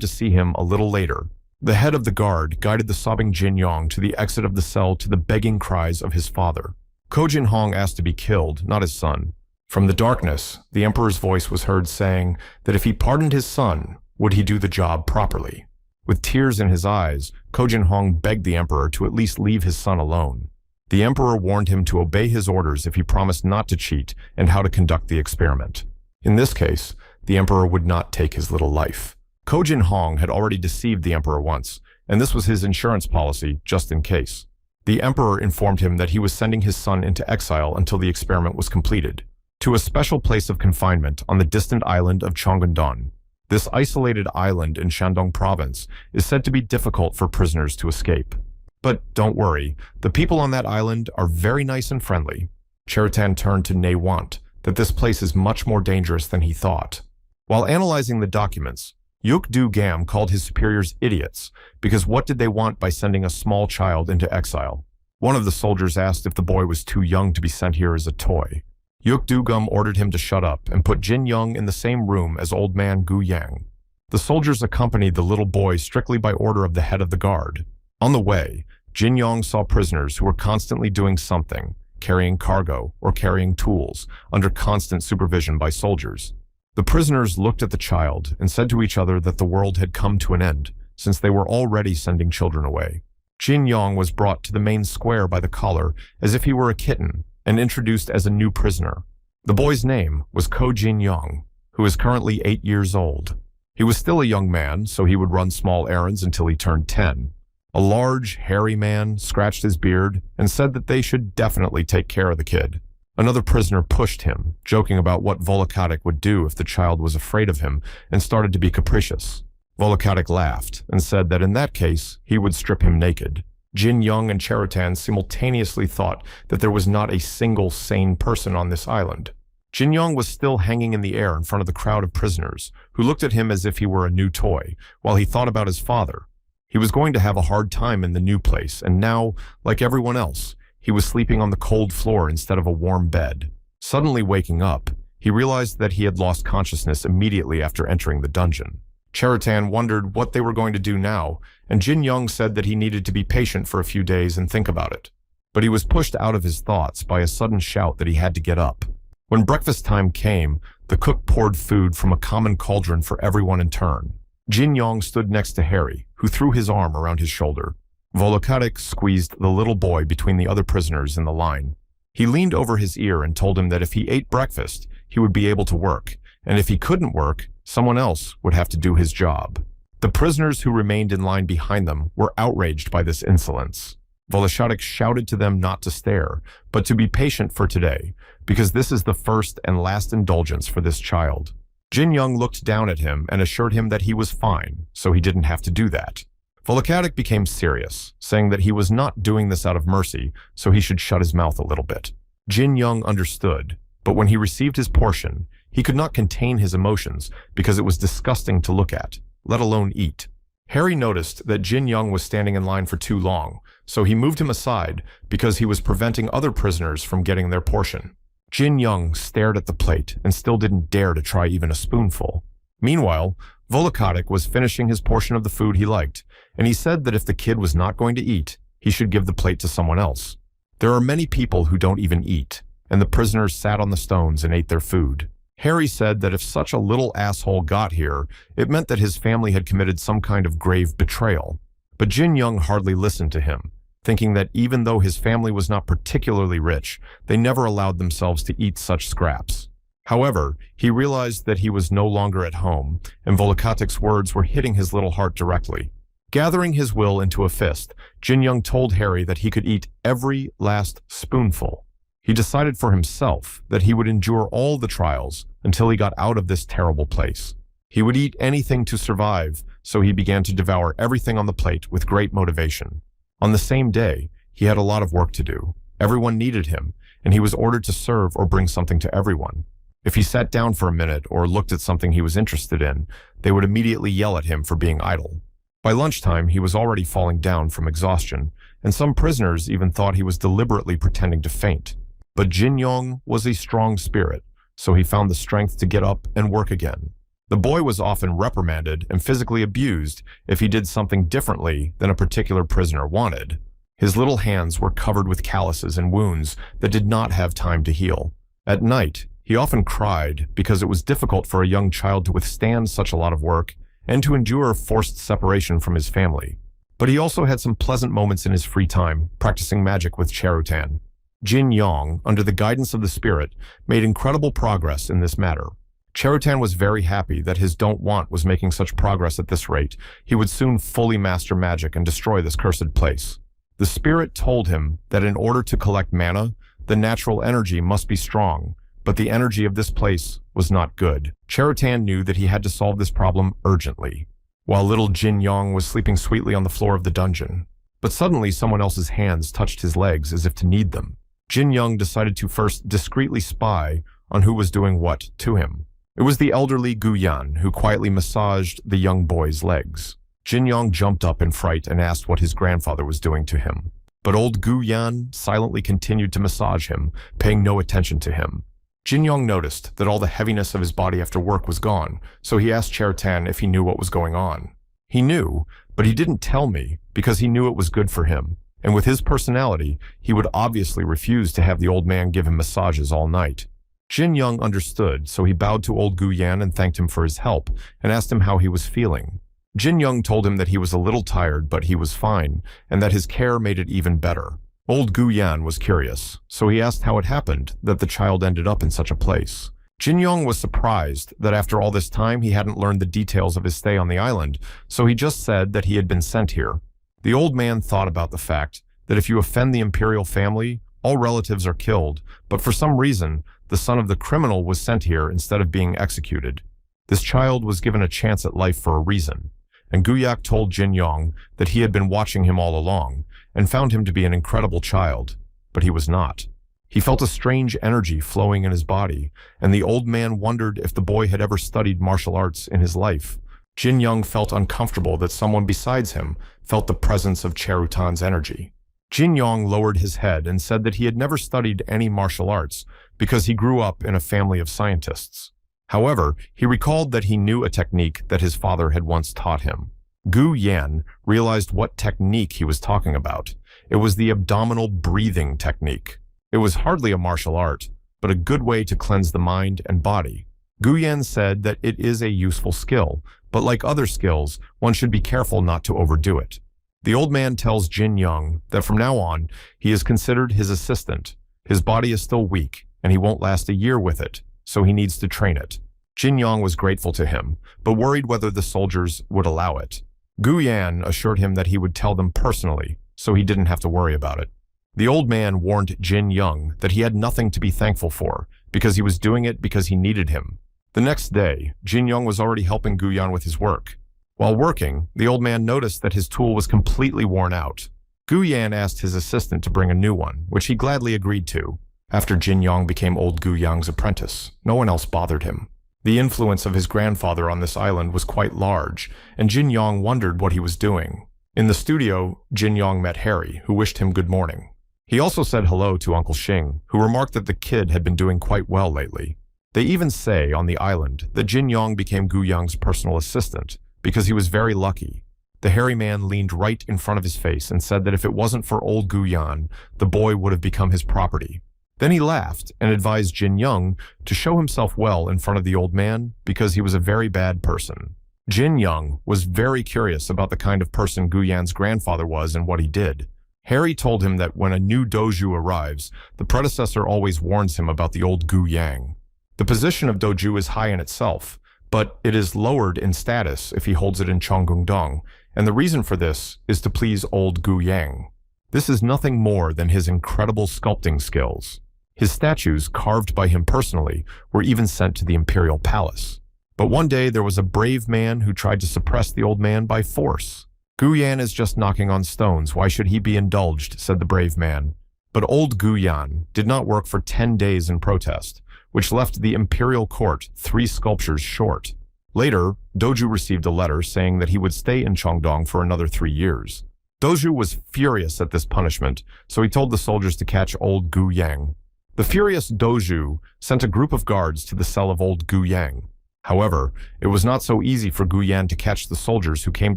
to see him a little later. The head of the guard guided the sobbing Jin-young to the exit of the cell to the begging cries of his father. Ko Jin-hong asked to be killed, not his son. From the darkness, the emperor's voice was heard saying that if he pardoned his son, would he do the job properly? With tears in his eyes, Ko Jin-hong begged the emperor to at least leave his son alone. The emperor warned him to obey his orders if he promised not to cheat and how to conduct the experiment. In this case, the emperor would not take his little life. Ko Jin-hong had already deceived the emperor once, and this was his insurance policy, just in case. The emperor informed him that he was sending his son into exile until the experiment was completed, to a special place of confinement on the distant island of Cheonggan-don. This isolated island in Shandong province is said to be difficult for prisoners to escape. But don't worry, the people on that island are very nice and friendly. Cheritan turned to Ne Want that this place is much more dangerous than he thought. While analyzing the documents, Yukdu-gam called his superiors idiots because what did they want by sending a small child into exile? One of the soldiers asked if the boy was too young to be sent here as a toy. Yukdu-gam ordered him to shut up and put Jin-young in the same room as old man Gu-yang. The soldiers accompanied the little boy strictly by order of the head of the guard. On the way, Jin-young saw prisoners who were constantly doing something, carrying cargo or carrying tools, under constant supervision by soldiers. The prisoners looked at the child and said to each other that the world had come to an end, since they were already sending children away. Jin-young was brought to the main square by the collar as if he were a kitten, and introduced as a new prisoner. The boy's name was Ko Jin-young, who is currently 8 years old. He was still a young man, so he would run small errands until he turned 10. A large, hairy man scratched his beard and said that they should definitely take care of the kid. Another prisoner pushed him, joking about what Volakatic would do if the child was afraid of him and started to be capricious. Volakatic laughed and said that in that case, he would strip him naked. Jin-young and Cheritan simultaneously thought that there was not a single sane person on this island. Jin-young was still hanging in the air in front of the crowd of prisoners, who looked at him as if he were a new toy, while he thought about his father. He was going to have a hard time in the new place, and now, like everyone else, he was sleeping on the cold floor instead of a warm bed. Suddenly waking up, he realized that he had lost consciousness immediately after entering the dungeon. Cheritan wondered what they were going to do now, and Jin-young said that he needed to be patient for a few days and think about it. But he was pushed out of his thoughts by a sudden shout that he had to get up. When breakfast time came, the cook poured food from a common cauldron for everyone in turn. Jin Yong stood next to Harry, who threw his arm around his shoulder. Volocadic squeezed the little boy between the other prisoners in the line. He leaned over his ear and told him that if he ate breakfast, he would be able to work, and if he couldn't work, someone else would have to do his job. The prisoners who remained in line behind them were outraged by this insolence. Voloshadik shouted to them not to stare, but to be patient for today, because this is the first and last indulgence for this child. Jin Young looked down at him and assured him that he was fine, so he didn't have to do that. Volocadic became serious, saying that he was not doing this out of mercy, so he should shut his mouth a little bit. Jin Young understood, but when he received his portion, he could not contain his emotions because it was disgusting to look at, let alone eat. Harry noticed that Jin Young was standing in line for too long, so he moved him aside because he was preventing other prisoners from getting their portion. Jin Young stared at the plate and still didn't dare to try even a spoonful. Meanwhile, Volocadic was finishing his portion of the food he liked, and he said that if the kid was not going to eat, he should give the plate to someone else. There are many people who don't even eat, and the prisoners sat on the stones and ate their food. Harry said that if such a little asshole got here, it meant that his family had committed some kind of grave betrayal. But Jin Young hardly listened to him, thinking that even though his family was not particularly rich, they never allowed themselves to eat such scraps. However, he realized that he was no longer at home, and Volocadic's words were hitting his little heart directly. Gathering his will into a fist, Jin Young told Harry that he could eat every last spoonful. He decided for himself that he would endure all the trials until he got out of this terrible place. He would eat anything to survive, so he began to devour everything on the plate with great motivation. On the same day, he had a lot of work to do. Everyone needed him, and he was ordered to serve or bring something to everyone. If he sat down for a minute or looked at something he was interested in, they would immediately yell at him for being idle. By lunchtime, he was already falling down from exhaustion, and some prisoners even thought he was deliberately pretending to faint. But Jin Yong was a strong spirit, so he found the strength to get up and work again. The boy was often reprimanded and physically abused if he did something differently than a particular prisoner wanted. His little hands were covered with calluses and wounds that did not have time to heal. At night, he often cried because it was difficult for a young child to withstand such a lot of work and to endure forced separation from his family. But he also had some pleasant moments in his free time, practicing magic with Cherutan. Jin Yong, under the guidance of the spirit, made incredible progress in this matter. Cherutan was very happy that his don't want was making such progress at this rate. He would soon fully master magic and destroy this cursed place. The spirit told him that in order to collect mana, the natural energy must be strong, but the energy of this place was not good. Cherutan knew that he had to solve this problem urgently, while little Jin Yong was sleeping sweetly on the floor of the dungeon. But suddenly someone else's hands touched his legs as if to knead them. Jin Young decided to first discreetly spy on who was doing what to him. It was the elderly Gu Yan who quietly massaged the young boy's legs. Jin Young jumped up in fright and asked what his grandfather was doing to him. But old Gu Yan silently continued to massage him, paying no attention to him. Jin Young noticed that all the heaviness of his body after work was gone, so he asked Cherutan if he knew what was going on. He knew, but he didn't tell me because he knew it was good for him. And with his personality, he would obviously refuse to have the old man give him massages all night. Jin Young understood, so he bowed to old Gu Yan and thanked him for his help, and asked him how he was feeling. Jin Young told him that he was a little tired, but he was fine, and that his care made it even better. Old Gu Yan was curious, so he asked how it happened that the child ended up in such a place. Jin Young was surprised that after all this time he hadn't learned the details of his stay on the island, so he just said that he had been sent here. The old man thought about the fact that if you offend the imperial family, all relatives are killed, but for some reason, the son of the criminal was sent here instead of being executed. This child was given a chance at life for a reason, and Guyak told Jin Yong that he had been watching him all along and found him to be an incredible child, but he was not. He felt a strange energy flowing in his body, and the old man wondered if the boy had ever studied martial arts in his life. Jin Young felt uncomfortable that someone besides him felt the presence of Cherutan's energy. Jin Yong lowered his head and said that he had never studied any martial arts because he grew up in a family of scientists. However, he recalled that he knew a technique that his father had once taught him. Gu Yan realized what technique he was talking about. It was the abdominal breathing technique. It was hardly a martial art, but a good way to cleanse the mind and body. Guyan said that it is a useful skill, but like other skills, one should be careful not to overdo it. The old man tells Jin Young that from now on, he is considered his assistant. His body is still weak, and he won't last a year with it, so he needs to train it. Jin Young was grateful to him, but worried whether the soldiers would allow it. Guyan assured him that he would tell them personally, so he didn't have to worry about it. The old man warned Jin Young that he had nothing to be thankful for, because he was doing it because he needed him. The next day, Jin Young was already helping Guyan with his work. While working, the old man noticed that his tool was completely worn out. Guyan asked his assistant to bring a new one, which he gladly agreed to. After Jin Young became old Guyang's apprentice, no one else bothered him. The influence of his grandfather on this island was quite large, and Jin Young wondered what he was doing. In the studio, Jin Young met Harry, who wished him good morning. He also said hello to Uncle Xing, who remarked that the kid had been doing quite well lately. They even say on the island that Jin Young became Guyang's personal assistant because he was very lucky. The hairy man leaned right in front of his face and said that if it wasn't for old Guyan, the boy would have become his property. Then he laughed and advised Jin Young to show himself well in front of the old man because he was a very bad person. Jin Young was very curious about the kind of person Guyan's grandfather was and what he did. Harry told him that when a new doju arrives, the predecessor always warns him about the old Guyang. The position of doju is high in itself, but it is lowered in status if he holds it in Cheonggyeongdong, and the reason for this is to please old Guyang. This is nothing more than his incredible sculpting skills. His statues, carved by him personally, were even sent to the imperial palace. But one day there was a brave man who tried to suppress the old man by force. Guyan is just knocking on stones, why should he be indulged, said the brave man. But old Guyan did not work for 10 days in protest, which left the imperial court 3 sculptures short. Later, Doju received a letter saying that he would stay in Cheongdong for another 3 years. Doju was furious at this punishment, so he told the soldiers to catch old Guyang. The furious Doju sent a group of guards to the cell of old Guyang. However, it was not so easy for Guyan to catch the soldiers who came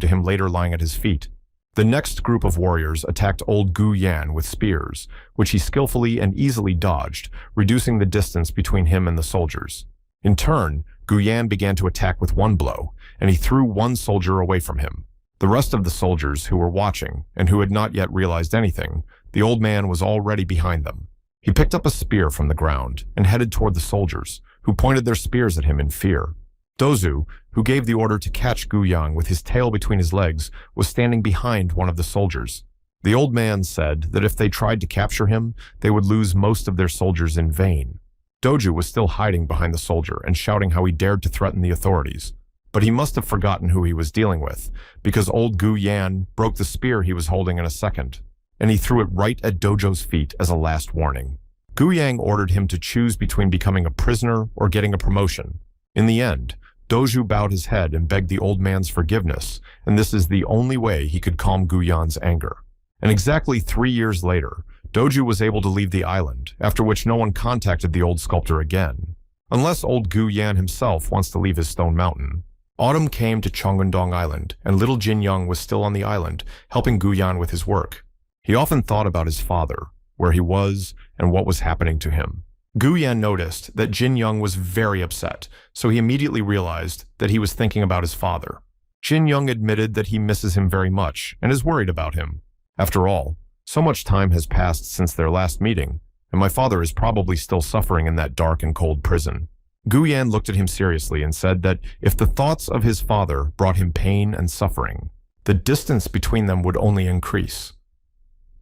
to him later lying at his feet. The next group of warriors attacked old Guyan with spears, which he skillfully and easily dodged, reducing the distance between him and the soldiers. In turn, Guyan began to attack with one blow, and he threw one soldier away from him. The rest of the soldiers who were watching, and who had not yet realized anything, the old man was already behind them. He picked up a spear from the ground and headed toward the soldiers, who pointed their spears at him in fear. Dozu, who gave the order to catch Guyang with his tail between his legs, was standing behind one of the soldiers. The old man said that if they tried to capture him, they would lose most of their soldiers in vain. Doju was still hiding behind the soldier and shouting how he dared to threaten the authorities. But he must have forgotten who he was dealing with, because old Guyan broke the spear he was holding in a second, and he threw it right at Dojo's feet as a last warning. Guyang ordered him to choose between becoming a prisoner or getting a promotion. In the end, Doju bowed his head and begged the old man's forgiveness, and this is the only way he could calm Guyan's anger. And exactly 3 years later, Doju was able to leave the island, after which no one contacted the old sculptor again. Unless old Guyan himself wants to leave his stone mountain. Autumn came to Cheonggyeongdong Island, and little Jin Young was still on the island, helping Guyan with his work. He often thought about his father, where he was, and what was happening to him. Guyan noticed that Jin Young was very upset, so he immediately realized that he was thinking about his father. Jin Young admitted that he misses him very much and is worried about him. After all, so much time has passed since their last meeting, and my father is probably still suffering in that dark and cold prison. Guyan looked at him seriously and said that if the thoughts of his father brought him pain and suffering, the distance between them would only increase.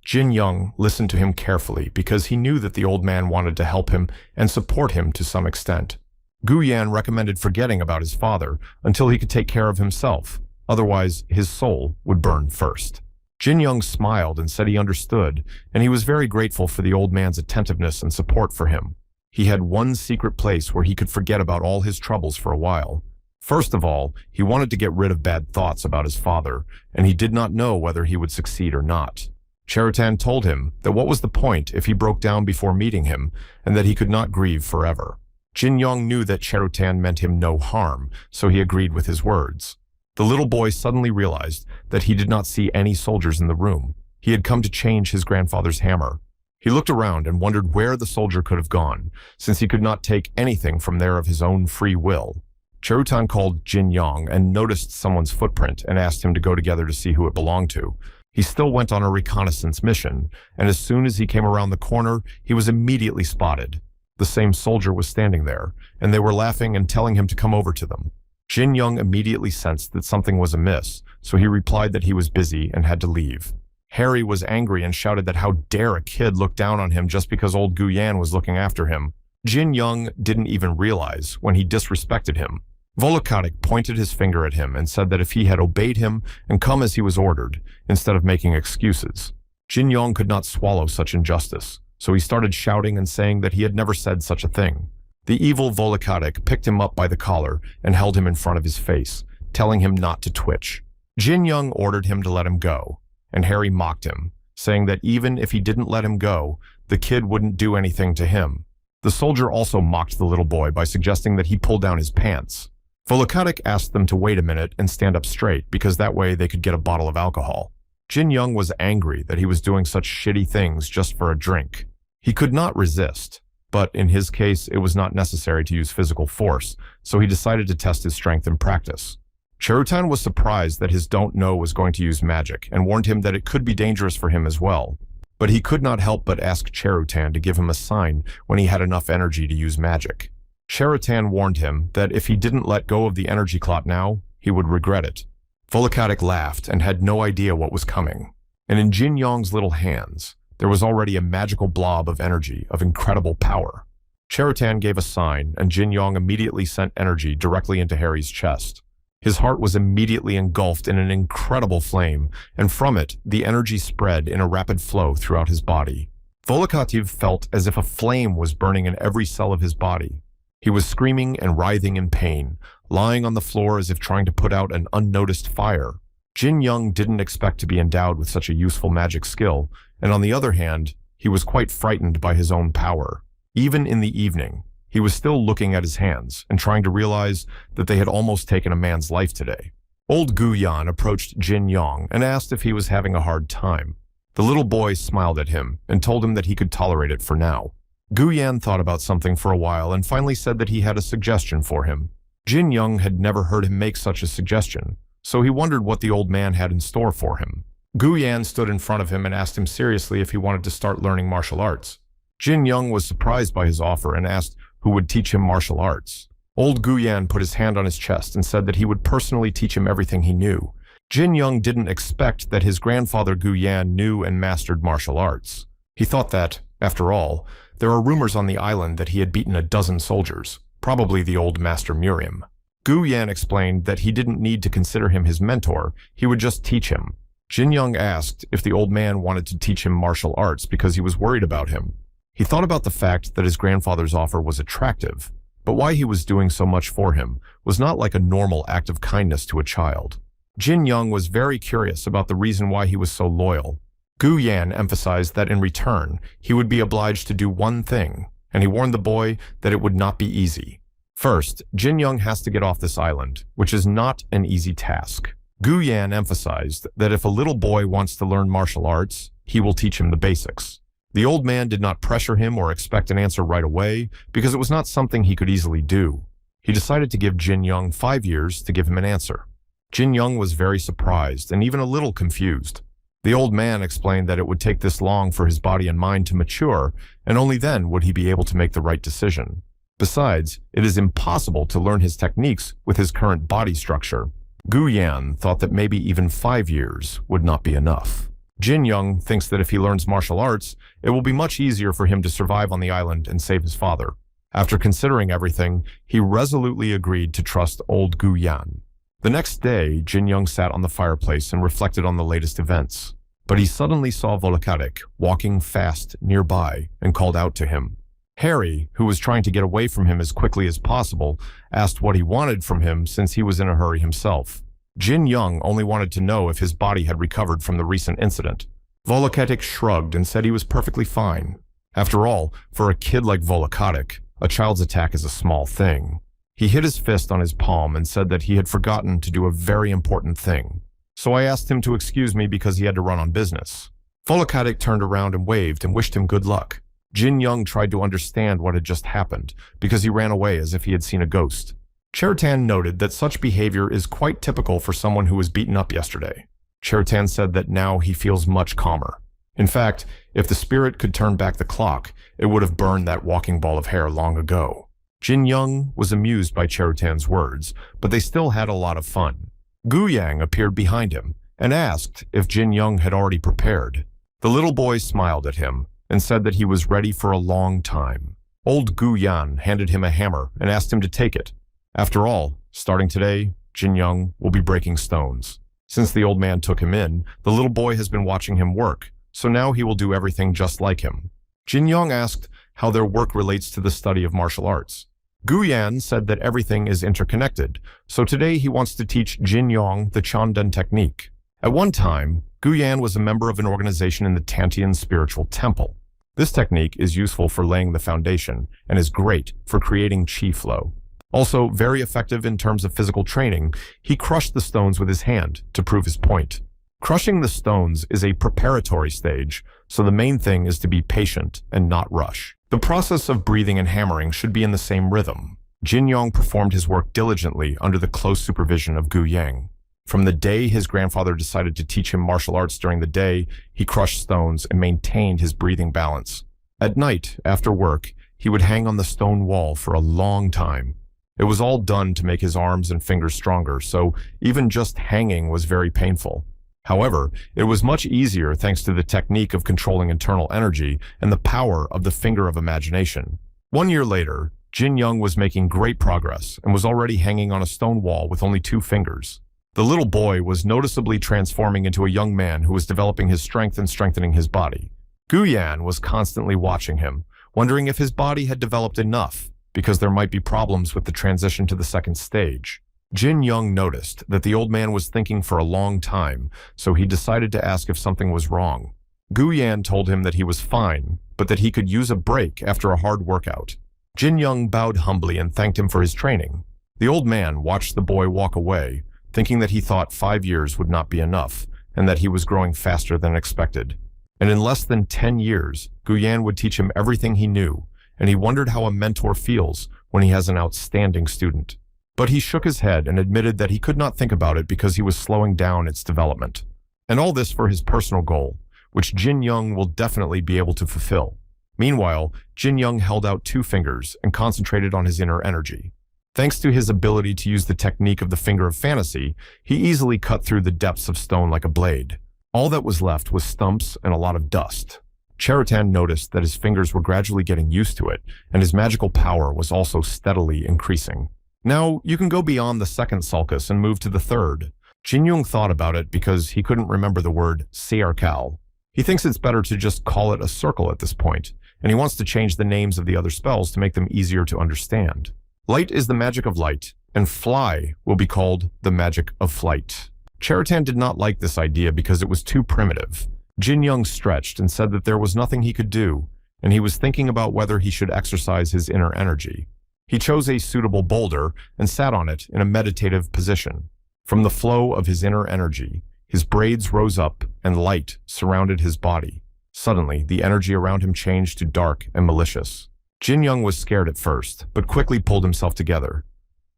Jin Young listened to him carefully because he knew that the old man wanted to help him and support him to some extent. Guyan recommended forgetting about his father until he could take care of himself, otherwise his soul would burn first. Jin Young smiled and said he understood, and he was very grateful for the old man's attentiveness and support for him. He had one secret place where he could forget about all his troubles for a while. First of all, he wanted to get rid of bad thoughts about his father, and he did not know whether he would succeed or not. Cherutan told him that what was the point if he broke down before meeting him, and that he could not grieve forever. Jin Young knew that Cherutan meant him no harm, so he agreed with his words. The little boy suddenly realized that he did not see any soldiers in the room. He had come to change his grandfather's hammer. He looked around and wondered where the soldier could have gone, since he could not take anything from there of his own free will. Cherutan called Jin Yong and noticed someone's footprint and asked him to go together to see who it belonged to. He still went on a reconnaissance mission, and as soon as he came around the corner, he was immediately spotted. The same soldier was standing there, and they were laughing and telling him to come over to them. Jin Yong immediately sensed that something was amiss, so he replied that he was busy and had to leave. Harry was angry and shouted that how dare a kid look down on him just because old Gu Yan was looking after him. Jin Yong didn't even realize when he disrespected him. Volocadic pointed his finger at him and said that if he had obeyed him and come as he was ordered, instead of making excuses. Jin Yong could not swallow such injustice, so he started shouting and saying that he had never said such a thing. The evil Volocadic picked him up by the collar and held him in front of his face, telling him not to twitch. Jin Yong ordered him to let him go, and Harry mocked him, saying that even if he didn't let him go, the kid wouldn't do anything to him. The soldier also mocked the little boy by suggesting that he pull down his pants. Volocadic asked them to wait a minute and stand up straight because that way they could get a bottle of alcohol. Jin Yong was angry that he was doing such shitty things just for a drink. He could not resist, but in his case it was not necessary to use physical force, so he decided to test his strength in practice. Cherutan was surprised that his don't know was going to use magic and warned him that it could be dangerous for him as well. But he could not help but ask Cherutan to give him a sign when he had enough energy to use magic. Cherutan warned him that if he didn't let go of the energy clot now, he would regret it. Volocadic laughed and had no idea what was coming. And in Jin Yong's little hands, there was already a magical blob of energy of incredible power. Cherutan gave a sign, and Jin Yong immediately sent energy directly into Harry's chest. His heart was immediately engulfed in an incredible flame, and from it, the energy spread in a rapid flow throughout his body. Volocadic felt as if a flame was burning in every cell of his body. He was screaming and writhing in pain, lying on the floor as if trying to put out an unnoticed fire. Jin Yong didn't expect to be endowed with such a useful magic skill, and on the other hand, he was quite frightened by his own power. Even in the evening, he was still looking at his hands and trying to realize that they had almost taken a man's life today. Old Gu Yan approached Jin Yong and asked if he was having a hard time. The little boy smiled at him and told him that he could tolerate it for now. Gu Yan thought about something for a while and finally said that he had a suggestion for him. Jin Yong had never heard him make such a suggestion, so he wondered what the old man had in store for him. Gu Yan stood in front of him and asked him seriously if he wanted to start learning martial arts. Jin Yong was surprised by his offer and asked who would teach him martial arts. Old Gu Yan put his hand on his chest and said that he would personally teach him everything he knew. Jin Yong didn't expect that his grandfather Gu Yan knew and mastered martial arts. He thought that, after all, there are rumors on the island that he had beaten a dozen soldiers, probably the old Master Muriam. Gu Yan explained that he didn't need to consider him his mentor, he would just teach him. Jin Yong asked if the old man wanted to teach him martial arts because he was worried about him. He thought about the fact that his grandfather's offer was attractive, but why he was doing so much for him was not like a normal act of kindness to a child. Jin Yong was very curious about the reason why he was so loyal. Gu Yan emphasized that in return, he would be obliged to do one thing, and he warned the boy that it would not be easy. First, Jin Yong has to get off this island, which is not an easy task. Gu Yan emphasized that if a little boy wants to learn martial arts, he will teach him the basics. The old man did not pressure him or expect an answer right away because it was not something he could easily do. He decided to give Jin Yong 5 years to give him an answer. Jin Yong was very surprised and even a little confused. The old man explained that it would take this long for his body and mind to mature, and only then would he be able to make the right decision. Besides, it is impossible to learn his techniques with his current body structure. Gu Yan thought that maybe even 5 years would not be enough. Jin Yong thinks that if he learns martial arts, it will be much easier for him to survive on the island and save his father. After considering everything, he resolutely agreed to trust old Gu Yan. The next day, Jin Yong sat on the fireplace and reflected on the latest events. But he suddenly saw Volocadic walking fast nearby and called out to him. Harry, who was trying to get away from him as quickly as possible, asked what he wanted from him since he was in a hurry himself. Jin Yong only wanted to know if his body had recovered from the recent incident. Volocadic shrugged and said he was perfectly fine. After all, for a kid like Volocadic, a child's attack is a small thing. He hit his fist on his palm and said that he had forgotten to do a very important thing. So I asked him to excuse me because he had to run on business. Volakadik turned around and waved and wished him good luck. Jin Young tried to understand what had just happened, because he ran away as if he had seen a ghost. Chertan noted that such behavior is quite typical for someone who was beaten up yesterday. Chertan said that now he feels much calmer. In fact, if the spirit could turn back the clock, it would have burned that walking ball of hair long ago. Jin Young was amused by Cherutan's words, but they still had a lot of fun. Gu Yang appeared behind him and asked if Jin Young had already prepared. The little boy smiled at him and said that he was ready for a long time. Old Gu Yan handed him a hammer and asked him to take it. After all, starting today, Jin Young will be breaking stones. Since the old man took him in, the little boy has been watching him work, so now he will do everything just like him. Jin Young asked how their work relates to the study of martial arts. Gu Yan said that everything is interconnected, so today he wants to teach Jin Young the Chandan technique. At one time, Gu Yan was a member of an organization in the Tantian spiritual temple. This technique is useful for laying the foundation and is great for creating chi flow. Also very effective in terms of physical training, he crushed the stones with his hand to prove his point. Crushing the stones is a preparatory stage, so the main thing is to be patient and not rush. The process of breathing and hammering should be in the same rhythm. Jin Young performed his work diligently under the close supervision of Gu Yang. From the day his grandfather decided to teach him martial arts during the day, he crushed stones and maintained his breathing balance. At night, after work, he would hang on the stone wall for a long time. It was all done to make his arms and fingers stronger, so even just hanging was very painful. However, it was much easier thanks to the technique of controlling internal energy and the power of the finger of imagination. 1 year later, Jin Young was making great progress and was already hanging on a stone wall with only 2 fingers. The little boy was noticeably transforming into a young man who was developing his strength and strengthening his body. Gu Yan was constantly watching him, wondering if his body had developed enough, because there might be problems with the transition to the second stage. Jin Young noticed that the old man was thinking for a long time, so he decided to ask if something was wrong. Gu Yan told him that he was fine, but that he could use a break after a hard workout. Jin Young bowed humbly and thanked him for his training. The old man watched the boy walk away, thinking that he thought 5 years would not be enough, and that he was growing faster than expected. And in less than 10 years, Gu Yan would teach him everything he knew, and he wondered how a mentor feels when he has an outstanding student. But he shook his head and admitted that he could not think about it because he was slowing down its development. And all this for his personal goal, which Jin Young will definitely be able to fulfill. Meanwhile, Jin Young held out 2 fingers and concentrated on his inner energy. Thanks to his ability to use the technique of the finger of fantasy, he easily cut through the depths of stone like a blade. All that was left was stumps and a lot of dust. Cherutan noticed that his fingers were gradually getting used to it, and his magical power was also steadily increasing. Now, you can go beyond the second sulcus and move to the third. Jin Young thought about it because he couldn't remember the word searkal. He thinks it's better to just call it a circle at this point, and he wants to change the names of the other spells to make them easier to understand. Light is the magic of light, and fly will be called the magic of flight. Cherutan did not like this idea because it was too primitive. Jin Young stretched and said that there was nothing he could do, and he was thinking about whether he should exercise his inner energy. He chose a suitable boulder and sat on it in a meditative position. From the flow of his inner energy, his braids rose up and light surrounded his body. Suddenly, the energy around him changed to dark and malicious. Jin Young was scared at first, but quickly pulled himself together.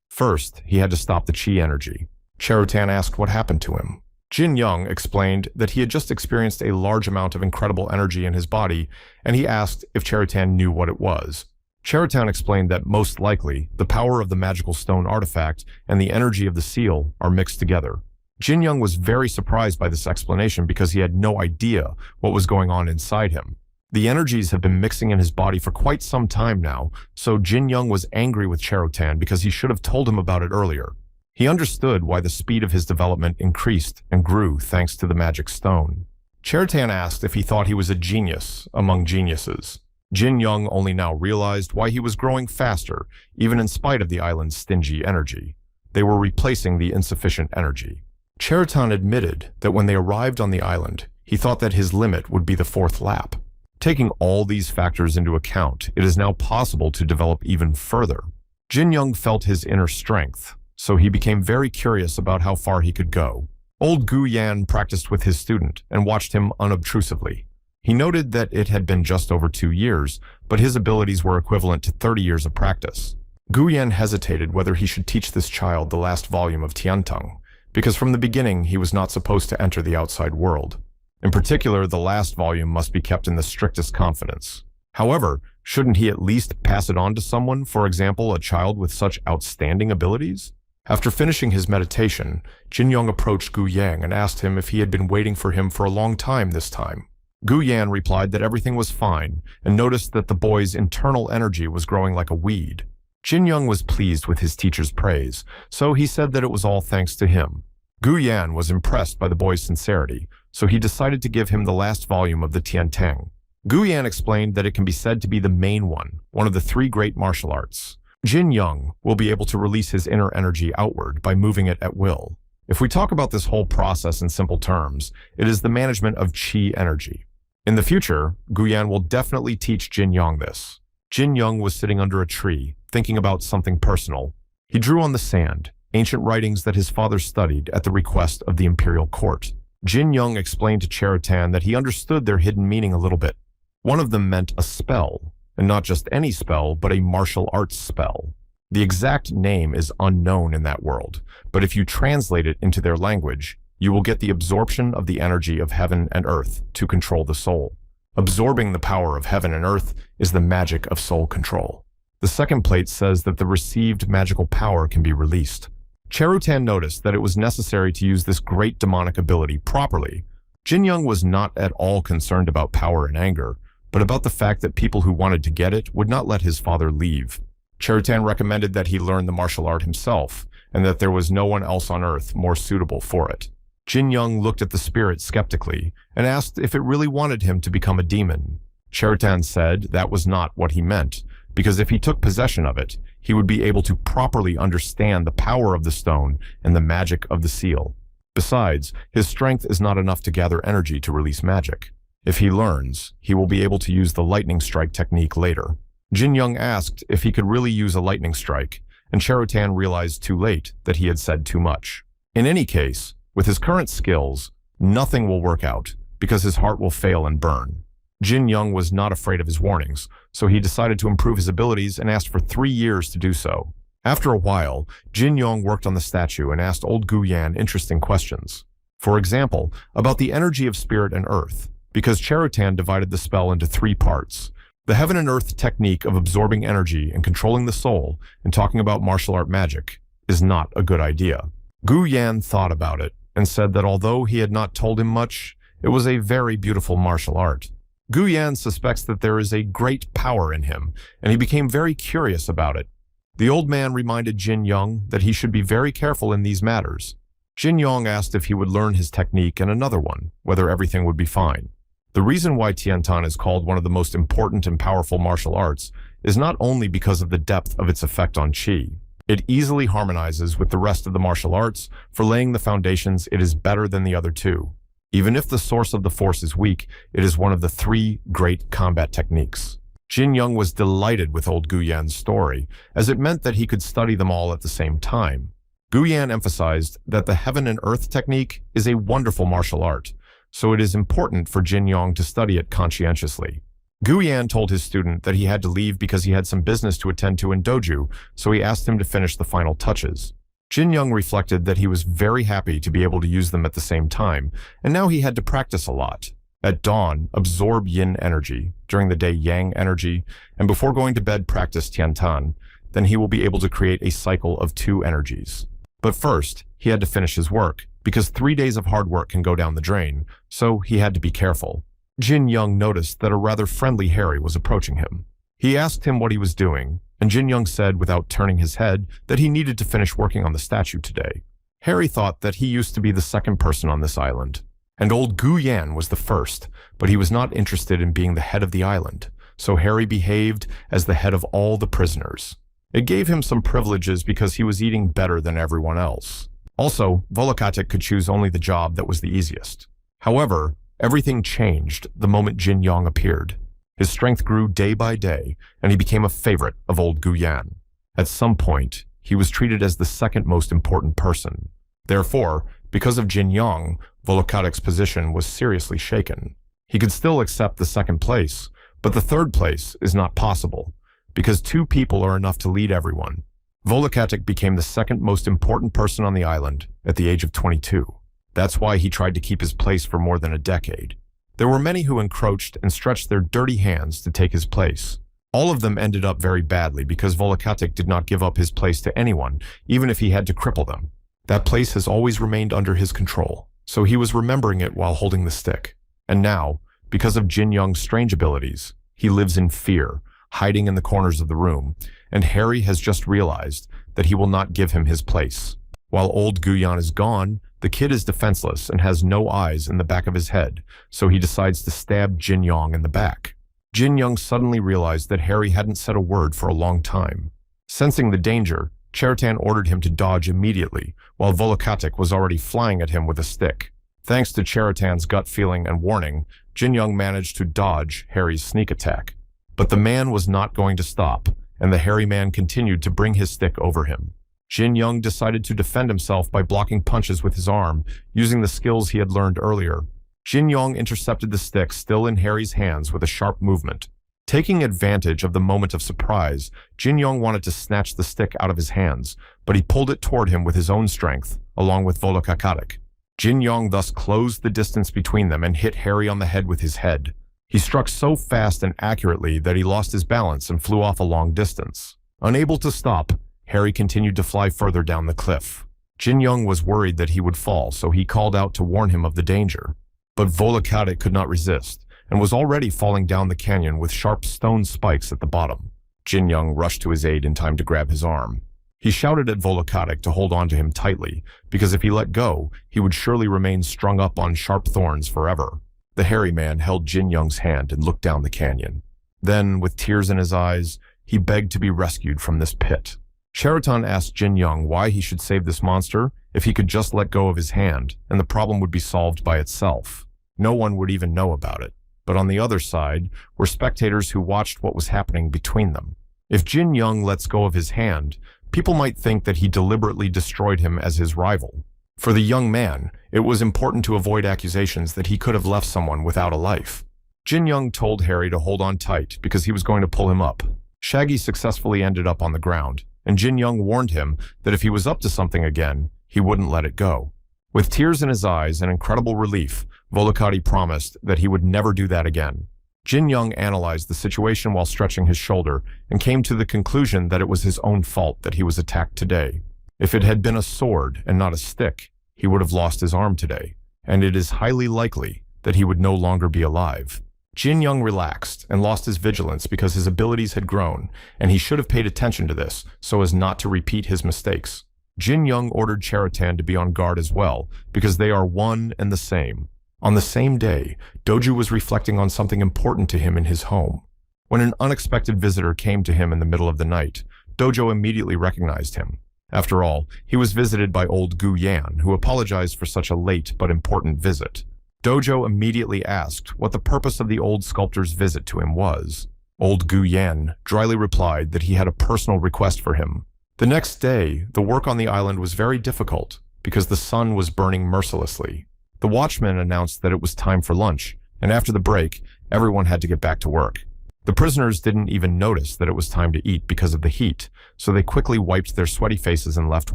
First, he had to stop the chi energy. Cherutan asked what happened to him. Jin Young explained that he had just experienced a large amount of incredible energy in his body, and he asked if Cherutan knew what it was. Cherutan explained that most likely, the power of the magical stone artifact and the energy of the seal are mixed together. Jin Young was very surprised by this explanation because he had no idea what was going on inside him. The energies have been mixing in his body for quite some time now, so Jin Young was angry with Cherutan because he should have told him about it earlier. He understood why the speed of his development increased and grew thanks to the magic stone. Cherutan asked if he thought he was a genius among geniuses. Jin Young only now realized why he was growing faster, even in spite of the island's stingy energy. They were replacing the insufficient energy. Cherutan admitted that when they arrived on the island, he thought that his limit would be the 4th lap. Taking all these factors into account, it is now possible to develop even further. Jin Young felt his inner strength, so he became very curious about how far he could go. Old Gu Yan practiced with his student and watched him unobtrusively. He noted that it had been just over 2 years, but his abilities were equivalent to 30 years of practice. Gu Yan hesitated whether he should teach this child the last volume of Tiantong, because from the beginning he was not supposed to enter the outside world. In particular, the last volume must be kept in the strictest confidence. However, shouldn't he at least pass it on to someone, for example, a child with such outstanding abilities? After finishing his meditation, Jin Yong approached Gu Yang and asked him if he had been waiting for him for a long time this time. Gu Yan replied that everything was fine and noticed that the boy's internal energy was growing like a weed. Jin Yong was pleased with his teacher's praise, so he said that it was all thanks to him. Gu Yan was impressed by the boy's sincerity, so he decided to give him the last volume of the Tiantang. Gu Yan explained that it can be said to be the main one of the 3 great martial arts. Jin Young will be able to release his inner energy outward by moving it at will. If we talk about this whole process in simple terms, it is the management of qi energy. In the future, Gu Yan will definitely teach Jin Young this. Jin Young was sitting under a tree, thinking about something personal. He drew on the sand ancient writings that his father studied at the request of the imperial court. Jin Young explained to Cherutan that he understood their hidden meaning a little bit. One of them meant a spell, and not just any spell, but a martial arts spell. The exact name is unknown in that world, but if you translate it into their language, you will get the absorption of the energy of heaven and earth to control the soul. Absorbing the power of heaven and earth is the magic of soul control. The second plate says that the received magical power can be released. Cherutan noticed that it was necessary to use this great demonic ability properly. Jin Young was not at all concerned about power and anger, but about the fact that people who wanted to get it would not let his father leave. Cherutan recommended that he learn the martial art himself, and that there was no one else on earth more suitable for it. Jin Young looked at the spirit skeptically and asked if it really wanted him to become a demon. Cherutan said that was not what he meant, because if he took possession of it, he would be able to properly understand the power of the stone and the magic of the seal. Besides, his strength is not enough to gather energy to release magic. If he learns, he will be able to use the lightning strike technique later. Jin Young asked if he could really use a lightning strike, and Cherutan realized too late that he had said too much. In any case, with his current skills, nothing will work out, because his heart will fail and burn. Jin Young was not afraid of his warnings, so he decided to improve his abilities and asked for 3 years to do so. After a while, Jin Young worked on the statue and asked old Gu Yan interesting questions. For example, about the energy of spirit and earth, because Cherutan divided the spell into 3 parts. The heaven and earth technique of absorbing energy and controlling the soul and talking about martial art magic is not a good idea. Gu Yan thought about it and said that although he had not told him much, it was a very beautiful martial art. Gu Yan suspects that there is a great power in him, and he became very curious about it. The old man reminded Jin Young that he should be very careful in these matters. Jin Young asked if he would learn his technique and another one, whether everything would be fine. The reason why Tiantan is called one of the most important and powerful martial arts is not only because of the depth of its effect on qi. It easily harmonizes with the rest of the martial arts. For laying the foundations, it is better than the other 2. Even if the source of the force is weak, it is one of the 3 great combat techniques. Jin Young was delighted with old Gu Yan's story, as it meant that he could study them all at the same time. Gu Yan emphasized that the heaven and earth technique is a wonderful martial art, so it is important for Jin Young to study it conscientiously. Gu Yan told his student that he had to leave because he had some business to attend to in doju, so he asked him to finish the final touches. Jin Young reflected that he was very happy to be able to use them at the same time, and now he had to practice a lot. At dawn, absorb yin energy, during the day yang energy, and before going to bed practice Tiantan. Then he will be able to create a cycle of 2 energies. But first, he had to finish his work, because 3 days of hard work can go down the drain, so he had to be careful. Jin Young noticed that a rather friendly Harry was approaching him. He asked him what he was doing, and Jin Young said without turning his head that he needed to finish working on the statue today. Harry thought that he used to be the second person on this island, and old Gu Yan was the first, but he was not interested in being the head of the island, so Harry behaved as the head of all the prisoners. It gave him some privileges because he was eating better than everyone else. Also, Volokatic could choose only the job that was the easiest. However, everything changed the moment Jin Young appeared. His strength grew day by day, and he became a favorite of old Gu Yan. At some point, he was treated as the second most important person. Therefore, Because of Jin Yong, Volokatik's position was seriously shaken. He could still accept the second place, but the third place is not possible, because two people are enough to lead everyone. Volokatik became the second most important person on the island at the age of 22. That's why he tried to keep his place for more than a decade. There were many who encroached and stretched their dirty hands to take his place. All of them ended up very badly because Volokatik did not give up his place to anyone, even if he had to cripple them. That place has always remained under his control, so he was remembering it while holding the stick. And now, because of Jin Young's strange abilities, he lives in fear, hiding in the corners of the room, and Harry has just realized that he will not give him his place. While old Guyan is gone, the kid is defenseless and has no eyes in the back of his head, so he decides to stab Jin Yong in the back. Jin Young suddenly realized that Harry hadn't said a word for a long time. Sensing the danger, Chertan ordered him to dodge immediately, while Volokatik was already flying at him with a stick. Thanks to Cheratan's gut feeling and warning, Jin Young managed to dodge Harry's sneak attack. But the man was not going to stop, and the hairy man continued to bring his stick over him. Jin Young decided to defend himself by blocking punches with his arm, using the skills he had learned earlier. Jin Young intercepted the stick still in Harry's hands with a sharp movement. Taking advantage of the moment of surprise, Jin Young wanted to snatch the stick out of his hands, but he pulled it toward him with his own strength, along with Volokatik. Jin Young thus closed the distance between them and hit Harry on the head with his head. He struck so fast and accurately that he lost his balance and flew off a long distance. Unable to stop, Harry continued to fly further down the cliff. Jin Young was worried that he would fall, so he called out to warn him of the danger. But Volokatik could not resist, and was already falling down the canyon with sharp stone spikes at the bottom. Jin Young rushed to his aid in time to grab his arm. He shouted at Volokatik to hold on to him tightly, because if he let go, he would surely remain strung up on sharp thorns forever. The hairy man held Jin Young's hand and looked down the canyon. Then, with tears in his eyes, he begged to be rescued from this pit. Chertan asked Jin Young why he should save this monster if he could just let go of his hand, and the problem would be solved by itself. No one would even know about it. But on the other side were spectators who watched what was happening between them. If Jin Young lets go of his hand, people might think that he deliberately destroyed him as his rival. For the young man, it was important to avoid accusations that he could have left someone without a life. Jin Young told Harry to hold on tight because he was going to pull him up. Shaggy successfully ended up on the ground, and Jin Young warned him that if he was up to something again, he wouldn't let it go. With tears in his eyes and incredible relief, Volokati promised that he would never do that again. Jin Young analyzed the situation while stretching his shoulder and came to the conclusion that it was his own fault that he was attacked today. If it had been a sword and not a stick, he would have lost his arm today, and it is highly likely that he would no longer be alive. Jin Young relaxed and lost his vigilance because his abilities had grown, and he should have paid attention to this so as not to repeat his mistakes. Jin Young ordered Chertan to be on guard as well, because they are one and the same. On the same day, Doju was reflecting on something important to him in his home. When an unexpected visitor came to him in the middle of the night, Dojo immediately recognized him. After all, he was visited by old Gu Yan, who apologized for such a late but important visit. Dojo immediately asked what the purpose of the old sculptor's visit to him was. Old Gu Yan dryly replied that he had a personal request for him. The next day, the work on the island was very difficult because the sun was burning mercilessly. The watchman announced that it was time for lunch, and after the break, everyone had to get back to work. The prisoners didn't even notice that it was time to eat because of the heat, so they quickly wiped their sweaty faces and left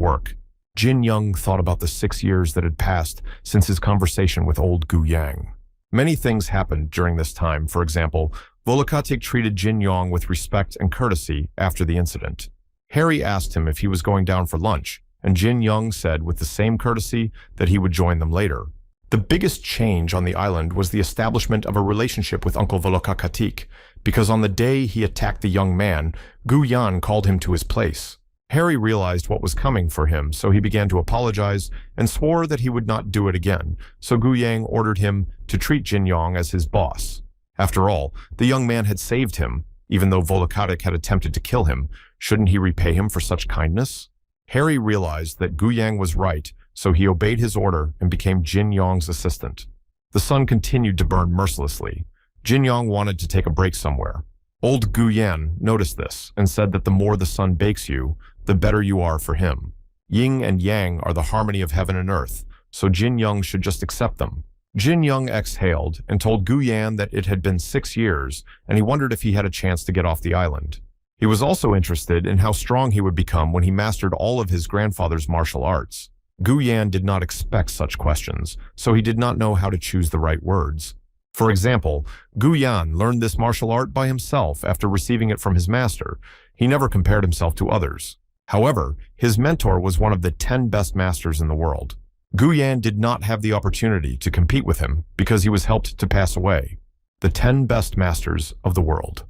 work. Jin Young thought about the 6 years that had passed since his conversation with old Gu Yang. Many things happened during this time. For example, Volokatik treated Jin Young with respect and courtesy after the incident. Harry asked him if he was going down for lunch, and Jin Young said with the same courtesy that he would join them later. The biggest change on the island was the establishment of a relationship with Uncle Volokatik, because on the day he attacked the young man, Gu Yan called him to his place. Harry realized what was coming for him, so he began to apologize and swore that he would not do it again, so Gu Yang ordered him to treat Jin Young as his boss. After all, the young man had saved him. Even though Volokatik had attempted to kill him, shouldn't he repay him for such kindness? Harry realized that Gu Yang was right, so he obeyed his order and became Jin Yong's assistant. The sun continued to burn mercilessly. Jin Yong wanted to take a break somewhere. Old Gu Yan noticed this and said that the more the sun bakes you, the better you are for him. Yin and Yang are the harmony of heaven and earth, so Jin Young should just accept them. Jin Young exhaled and told Gu Yan that it had been 6 years, and he wondered if he had a chance to get off the island. He was also interested in how strong he would become when he mastered all of his grandfather's martial arts. Gu Yan did not expect such questions, so he did not know how to choose the right words. For example, Gu Yan learned this martial art by himself after receiving it from his master. He never compared himself to others. However, his mentor was one of the 10 best masters in the world. Gu Yan did not have the opportunity to compete with him because he was helped to pass away. The 10 best masters of the world.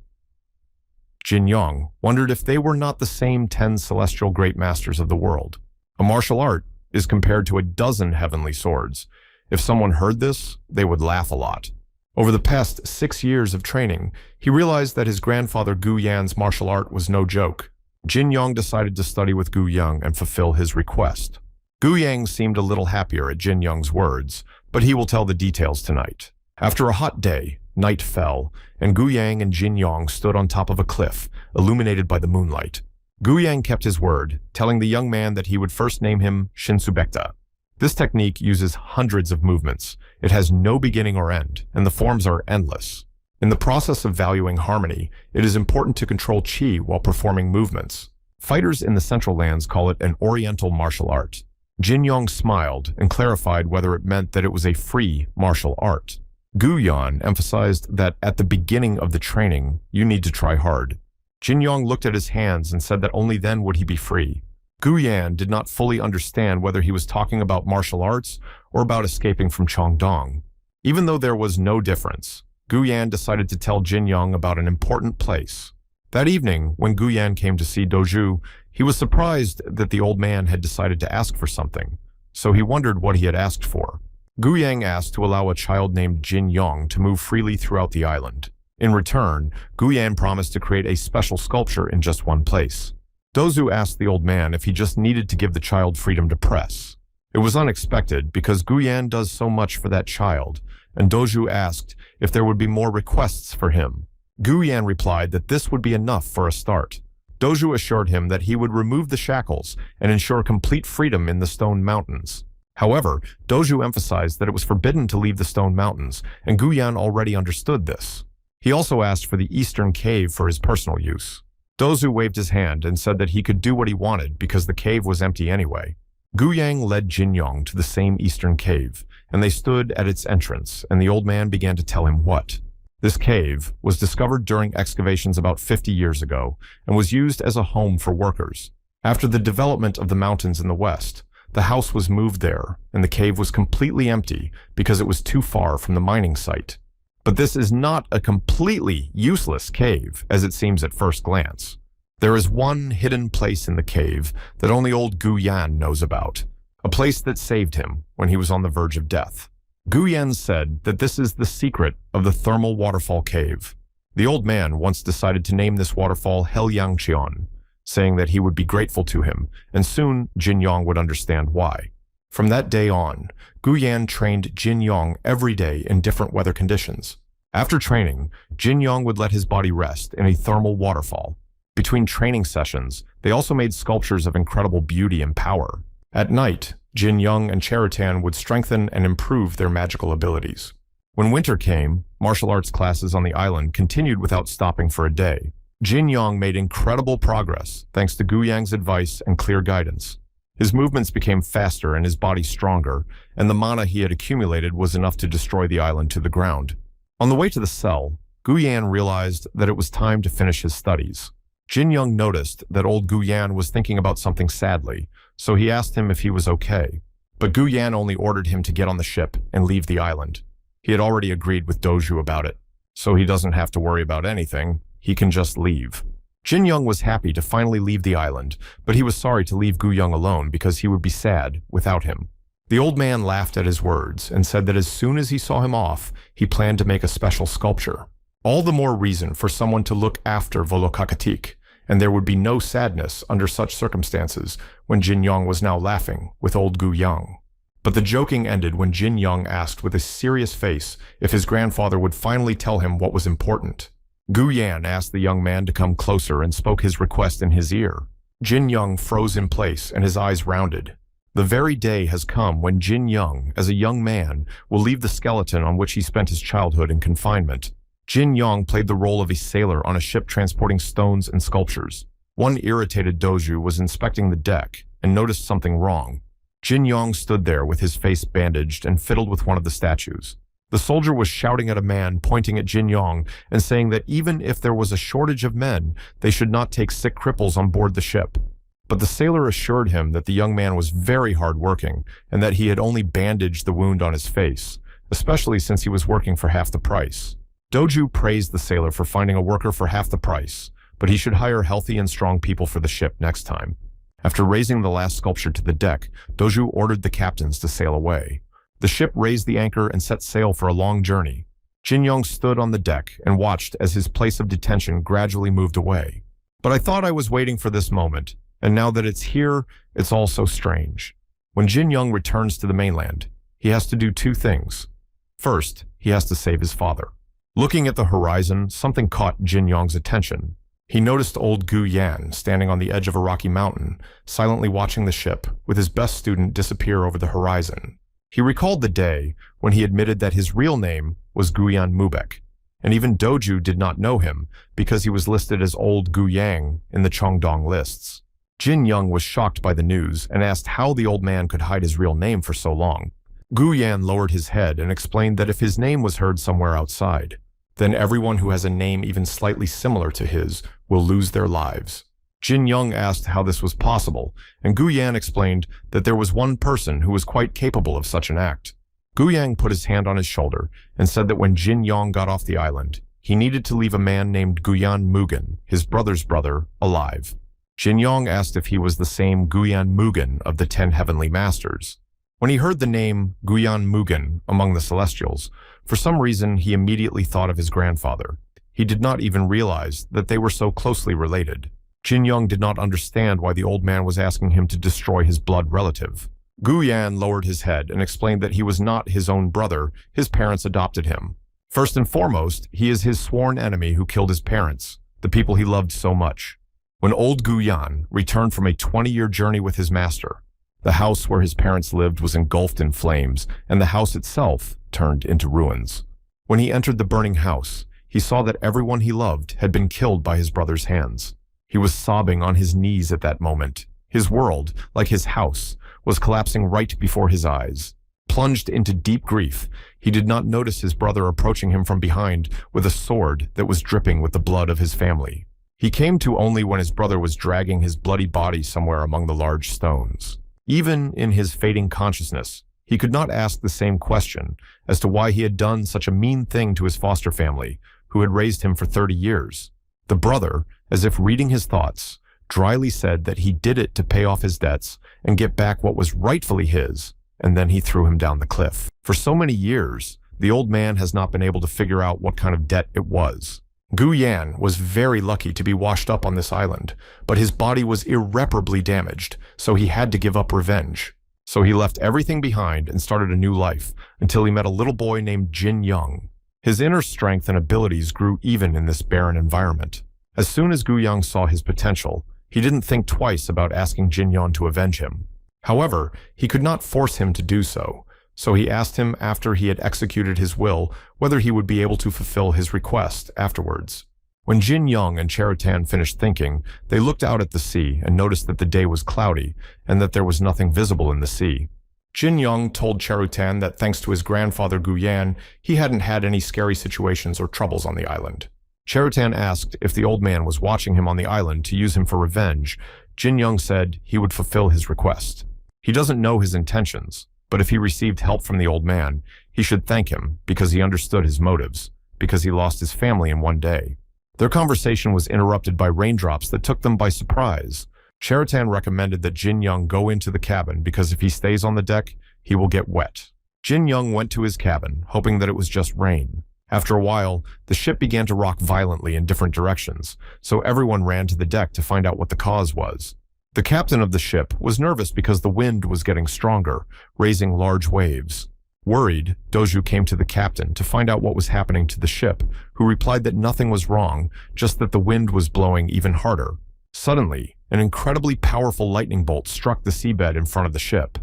Jin Young wondered if they were not the same 10 celestial great masters of the world. A martial art is compared to a dozen heavenly swords. If someone heard this, they would laugh a lot. Over the past 6 years of training, he realized that his grandfather Gu Yan's martial art was no joke. Jin Young decided to study with Gu Yang and fulfill his request. Gu Yang seemed a little happier at Jin Young's words, but he will tell the details tonight. After a hot day, night fell, and Gu Yang and Jin Young stood on top of a cliff, illuminated by the moonlight. Gu Yang kept his word, telling the young man that he would first name him Shinsubekta. This technique uses hundreds of movements. It has no beginning or end, and the forms are endless. In the process of valuing harmony, it is important to control qi while performing movements. Fighters in the Central Lands call it an Oriental martial art. Jin Young smiled and clarified whether it meant that it was a free martial art. Gu Yan emphasized that at the beginning of the training, you need to try hard. Jin Young looked at his hands and said that only then would he be free. Gu Yan did not fully understand whether he was talking about martial arts or about escaping from Chongdong. Even though there was no difference, Gu Yan decided to tell Jin Young about an important place. That evening, when Gu Yan came to see Doju, he was surprised that the old man had decided to ask for something, so he wondered what he had asked for. Gu Yang asked to allow a child named Jin Young to move freely throughout the island. In return, Gu Yan promised to create a special sculpture in just one place. Dozu asked the old man if he just needed to give the child freedom to press. It was unexpected because Gu Yan does so much for that child, and Doju asked if there would be more requests for him. Gu Yan replied that this would be enough for a start. Doju assured him that he would remove the shackles and ensure complete freedom in the Stone Mountains. However, Doju emphasized that it was forbidden to leave the Stone Mountains, and Gu Yan already understood this. He also asked for the Eastern Cave for his personal use. Dozu waved his hand and said that he could do what he wanted because the cave was empty anyway. Gu Yang led Jin Young to the same Eastern Cave, and they stood at its entrance, and the old man began to tell him what. This cave was discovered during excavations about 50 years ago and was used as a home for workers. After the development of the mountains in the west, the house was moved there, and the cave was completely empty because it was too far from the mining site. But this is not a completely useless cave, as it seems at first glance. There is one hidden place in the cave that only old Gu Yan knows about, a place that saved him when he was on the verge of death. Gu Yan said that this is the secret of the thermal waterfall cave. The old man once decided to name this waterfall Helyangcheon, saying that he would be grateful to him, and soon Jin Young would understand why. From that day on, Gu Yan trained Jin Young every day in different weather conditions. After training, Jin Young would let his body rest in a thermal waterfall. Between training sessions, they also made sculptures of incredible beauty and power. At night, Jin Young and Cheritan would strengthen and improve their magical abilities. When winter came, martial arts classes on the island continued without stopping for a day. Jin Young made incredible progress thanks to Gu Yang's advice and clear guidance. His movements became faster and his body stronger, and the mana he had accumulated was enough to destroy the island to the ground. On the way to the cell, Gu Yan realized that it was time to finish his studies. Jin Young noticed that old Gu Yan was thinking about something sadly, so he asked him if he was okay. But Gu Yan only ordered him to get on the ship and leave the island. He had already agreed with Doju about it, so he doesn't have to worry about anything. He can just leave. Jin Young was happy to finally leave the island, but he was sorry to leave Gu Young alone because he would be sad without him. The old man laughed at his words and said that as soon as he saw him off, he planned to make a special sculpture. All the more reason for someone to look after Volokakatik, and there would be no sadness under such circumstances when Jin Young was now laughing with old Gu Young. But the joking ended when Jin Young asked with a serious face if his grandfather would finally tell him what was important. Gu Yan asked the young man to come closer and spoke his request in his ear. Jin Young froze in place and his eyes rounded. The very day has come when Jin Young, as a young man, will leave the skeleton on which he spent his childhood in confinement. Jin Young played the role of a sailor on a ship transporting stones and sculptures. One irritated Doju was inspecting the deck and noticed something wrong. Jin Young stood there with his face bandaged and fiddled with one of the statues. The soldier was shouting at a man, pointing at Jin Young and saying that even if there was a shortage of men, they should not take sick cripples on board the ship. But the sailor assured him that the young man was very hard-working and that he had only bandaged the wound on his face, especially since he was working for half the price. Doju praised the sailor for finding a worker for half the price, but he should hire healthy and strong people for the ship next time. After raising the last sculpture to the deck, Doju ordered the captains to sail away. The ship raised the anchor and set sail for a long journey. Jin Young stood on the deck and watched as his place of detention gradually moved away. But I thought I was waiting for this moment, and now that it's here, it's all so strange. When Jin Young returns to the mainland, he has to do two things. First, he has to save his father. Looking at the horizon, something caught Jin Young's attention. He noticed old Gu Yan standing on the edge of a rocky mountain, silently watching the ship, with his best student disappear over the horizon. He recalled the day when he admitted that his real name was Guyan Mubek, and even Doju did not know him because he was listed as old Gu Yang in the Chongdong lists. Jin Young was shocked by the news and asked how the old man could hide his real name for so long. Gu Yan lowered his head and explained that if his name was heard somewhere outside, then everyone who has a name even slightly similar to his will lose their lives. Jin Young asked how this was possible, and Gu Yan explained that there was one person who was quite capable of such an act. Gu Yang put his hand on his shoulder and said that when Jin Young got off the island, he needed to leave a man named Guyan Mugen, his brother's brother, alive. Jin Young asked if he was the same Guyan Mugen of the 10 Heavenly Masters. When he heard the name Guyan Mugen among the Celestials, for some reason he immediately thought of his grandfather. He did not even realize that they were so closely related. Jin Young did not understand why the old man was asking him to destroy his blood relative. Gu Yan lowered his head and explained that he was not his own brother, his parents adopted him. First and foremost, he is his sworn enemy who killed his parents, the people he loved so much. When old Gu Yan returned from a 20-year journey with his master, the house where his parents lived was engulfed in flames, and the house itself turned into ruins. When he entered the burning house, he saw that everyone he loved had been killed by his brother's hands. He was sobbing on his knees at that moment. His world, like his house, was collapsing right before his eyes. Plunged into deep grief, he did not notice his brother approaching him from behind with a sword that was dripping with the blood of his family. He came to only when his brother was dragging his bloody body somewhere among the large stones. Even in his fading consciousness, he could not ask the same question as to why he had done such a mean thing to his foster family, who had raised him for 30 years. The brother, as if reading his thoughts, dryly said that he did it to pay off his debts and get back what was rightfully his, and then he threw him down the cliff. For so many years, the old man has not been able to figure out what kind of debt it was. Gu Yan was very lucky to be washed up on this island, but his body was irreparably damaged, so he had to give up revenge. So he left everything behind and started a new life until he met a little boy named Jin Young. His inner strength and abilities grew even in this barren environment. As soon as Gu Yang saw his potential, he didn't think twice about asking Jin Young to avenge him. However, he could not force him to do so, so he asked him after he had executed his will whether he would be able to fulfill his request afterwards. When Jin Young and Cherutan finished thinking, they looked out at the sea and noticed that the day was cloudy and that there was nothing visible in the sea. Jin Young told Cherutan that thanks to his grandfather Gu Yan, he hadn't had any scary situations or troubles on the island. Cherutan asked if the old man was watching him on the island to use him for revenge. Jin Young said he would fulfill his request. He doesn't know his intentions, but if he received help from the old man, he should thank him because he understood his motives, because he lost his family in one day. Their conversation was interrupted by raindrops that took them by surprise. Cherutan recommended that Jin Young go into the cabin because if he stays on the deck, he will get wet. Jin Young went to his cabin, hoping that it was just rain. After a while, the ship began to rock violently in different directions, so everyone ran to the deck to find out what the cause was. The captain of the ship was nervous because the wind was getting stronger, raising large waves. Worried, Doju came to the captain to find out what was happening to the ship, who replied that nothing was wrong, just that the wind was blowing even harder. Suddenly, an incredibly powerful lightning bolt struck the seabed in front of the ship.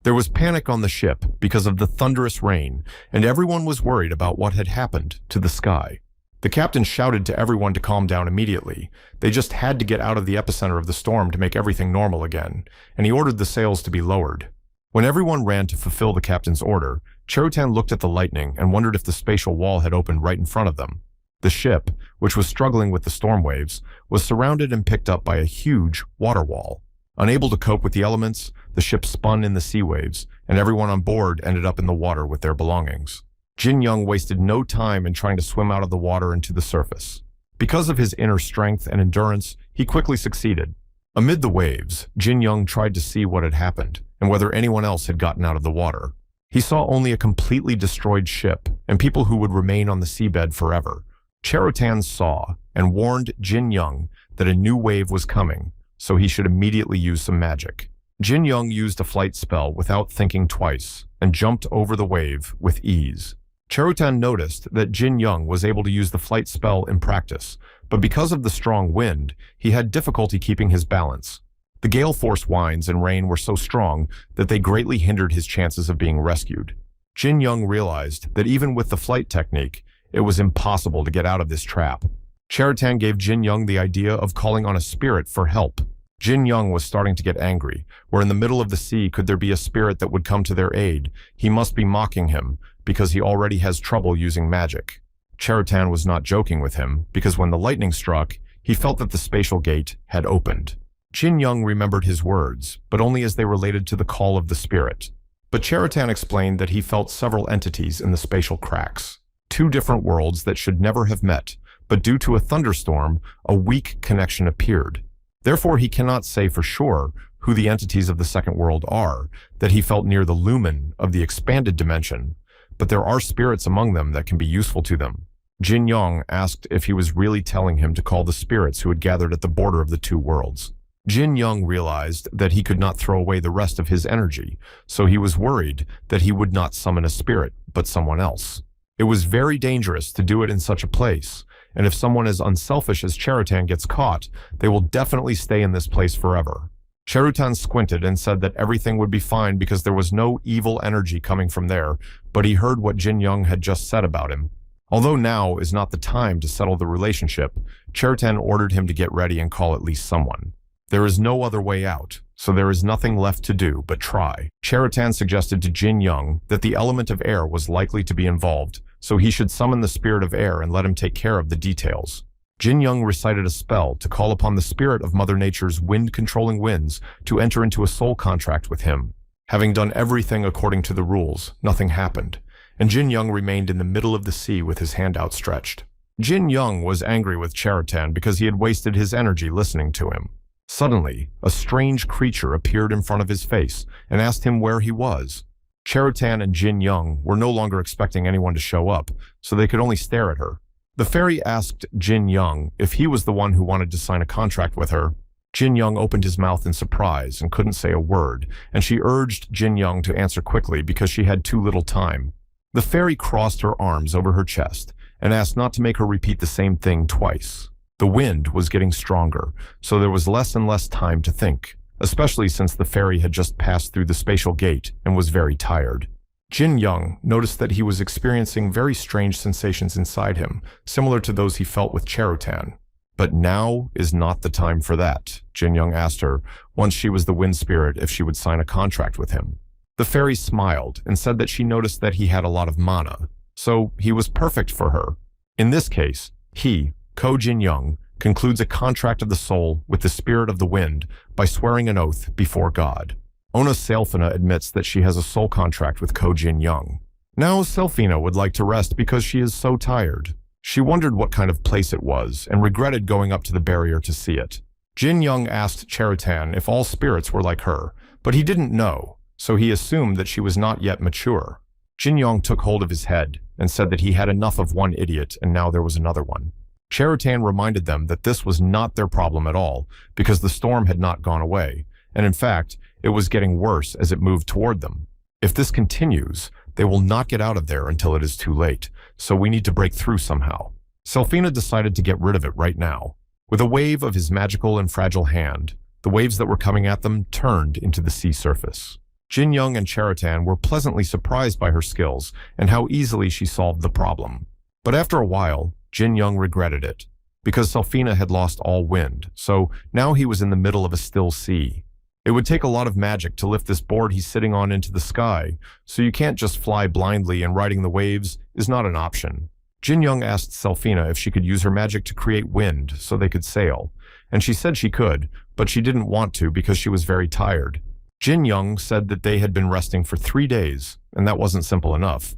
There was panic on the ship because of the thunderous rain, and everyone was worried about what had happened to the sky. The captain shouted to everyone to calm down immediately. They just had to get out of the epicenter of the storm to make everything normal again, and he ordered the sails to be lowered. When everyone ran to fulfill the captain's order, Cherutan looked at the lightning and wondered if the spatial wall had opened right in front of them. The ship, which was struggling with the storm waves, was surrounded and picked up by a huge water wall. Unable to cope with the elements, the ship spun in the sea waves, and everyone on board ended up in the water with their belongings. Jin Young wasted no time in trying to swim out of the water and to the surface. Because of his inner strength and endurance, he quickly succeeded. Amid the waves, Jin Young tried to see what had happened and whether anyone else had gotten out of the water. He saw only a completely destroyed ship and people who would remain on the seabed forever. Cherutan saw and warned Jin Young that a new wave was coming, so he should immediately use some magic. Jin Young used a flight spell without thinking twice and jumped over the wave with ease. Cherutan noticed that Jin Young was able to use the flight spell in practice, but because of the strong wind, he had difficulty keeping his balance. The gale force winds and rain were so strong that they greatly hindered his chances of being rescued. Jin Young realized that even with the flight technique, it was impossible to get out of this trap. Cherutan gave Jin Young the idea of calling on a spirit for help. Jin Young was starting to get angry. Where in the middle of the sea could there be a spirit that would come to their aid? He must be mocking him, because he already has trouble using magic. Cherutan was not joking with him, because when the lightning struck, he felt that the spatial gate had opened. Jin Young remembered his words, but only as they related to the call of the spirit. But Cherutan explained that he felt several entities in the spatial cracks. Two different worlds that should never have met, but due to a thunderstorm, a weak connection appeared. Therefore, he cannot say for sure who the entities of the second world are, that he felt near the lumen of the expanded dimension, but there are spirits among them that can be useful to them. Jin Young asked if he was really telling him to call the spirits who had gathered at the border of the two worlds. Jin Young realized that he could not throw away the rest of his energy, so he was worried that he would not summon a spirit, but someone else. It was very dangerous to do it in such a place, and if someone as unselfish as Cherutan gets caught, they will definitely stay in this place forever. Cherutan squinted and said that everything would be fine because there was no evil energy coming from there, but he heard what Jin Young had just said about him. Although now is not the time to settle the relationship, Cherutan ordered him to get ready and call at least someone. There is no other way out, so there is nothing left to do but try. Cherutan suggested to Jin Young that the element of air was likely to be involved, so he should summon the spirit of air and let him take care of the details. Jin Young recited a spell to call upon the spirit of Mother Nature's wind-controlling winds to enter into a soul contract with him. Having done everything according to the rules, nothing happened, and Jin Young remained in the middle of the sea with his hand outstretched. Jin Young was angry with Cherutan because he had wasted his energy listening to him. Suddenly, a strange creature appeared in front of his face and asked him where he was. Cherutan and Jin Young were no longer expecting anyone to show up, so they could only stare at her. The fairy asked Jin Young if he was the one who wanted to sign a contract with her. Jin Young opened his mouth in surprise and couldn't say a word, and she urged Jin Young to answer quickly because she had too little time. The fairy crossed her arms over her chest and asked not to make her repeat the same thing twice. The wind was getting stronger, so there was less and less time to think, especially since the fairy had just passed through the spatial gate and was very tired. Jin Young noticed that he was experiencing very strange sensations inside him, similar to those he felt with Cherutan. But now is not the time for that, Jin Young asked her, once she was the wind spirit, if she would sign a contract with him. The fairy smiled and said that she noticed that he had a lot of mana, so he was perfect for her. In this case, he, Ko Jin Young, concludes a contract of the soul with the spirit of the wind by swearing an oath before God. Ona Selfina admits that she has a soul contract with Ko Jin Young. Now Selfina would like to rest because she is so tired. She wondered what kind of place it was and regretted going up to the barrier to see it. Jin Young asked Cherutan if all spirits were like her, but he didn't know, so he assumed that she was not yet mature. Jin Young took hold of his head and said that he had enough of one idiot and now there was another one. Cherutan reminded them that this was not their problem at all, because the storm had not gone away, and in fact, it was getting worse as it moved toward them. If this continues, they will not get out of there until it is too late, so we need to break through somehow. Selfina decided to get rid of it right now. With a wave of his magical and fragile hand, the waves that were coming at them turned into the sea surface. Jin Young and Cheritan were pleasantly surprised by her skills and how easily she solved the problem. But after a while, Jin Young regretted it, because Selfina had lost all wind, so now he was in the middle of a still sea. It would take a lot of magic to lift this board he's sitting on into the sky, so you can't just fly blindly, and riding the waves is not an option. Jin Young asked Selfina if she could use her magic to create wind so they could sail, and she said she could, but she didn't want to because she was very tired. Jin Young said that they had been resting for 3 days, and that wasn't simple enough.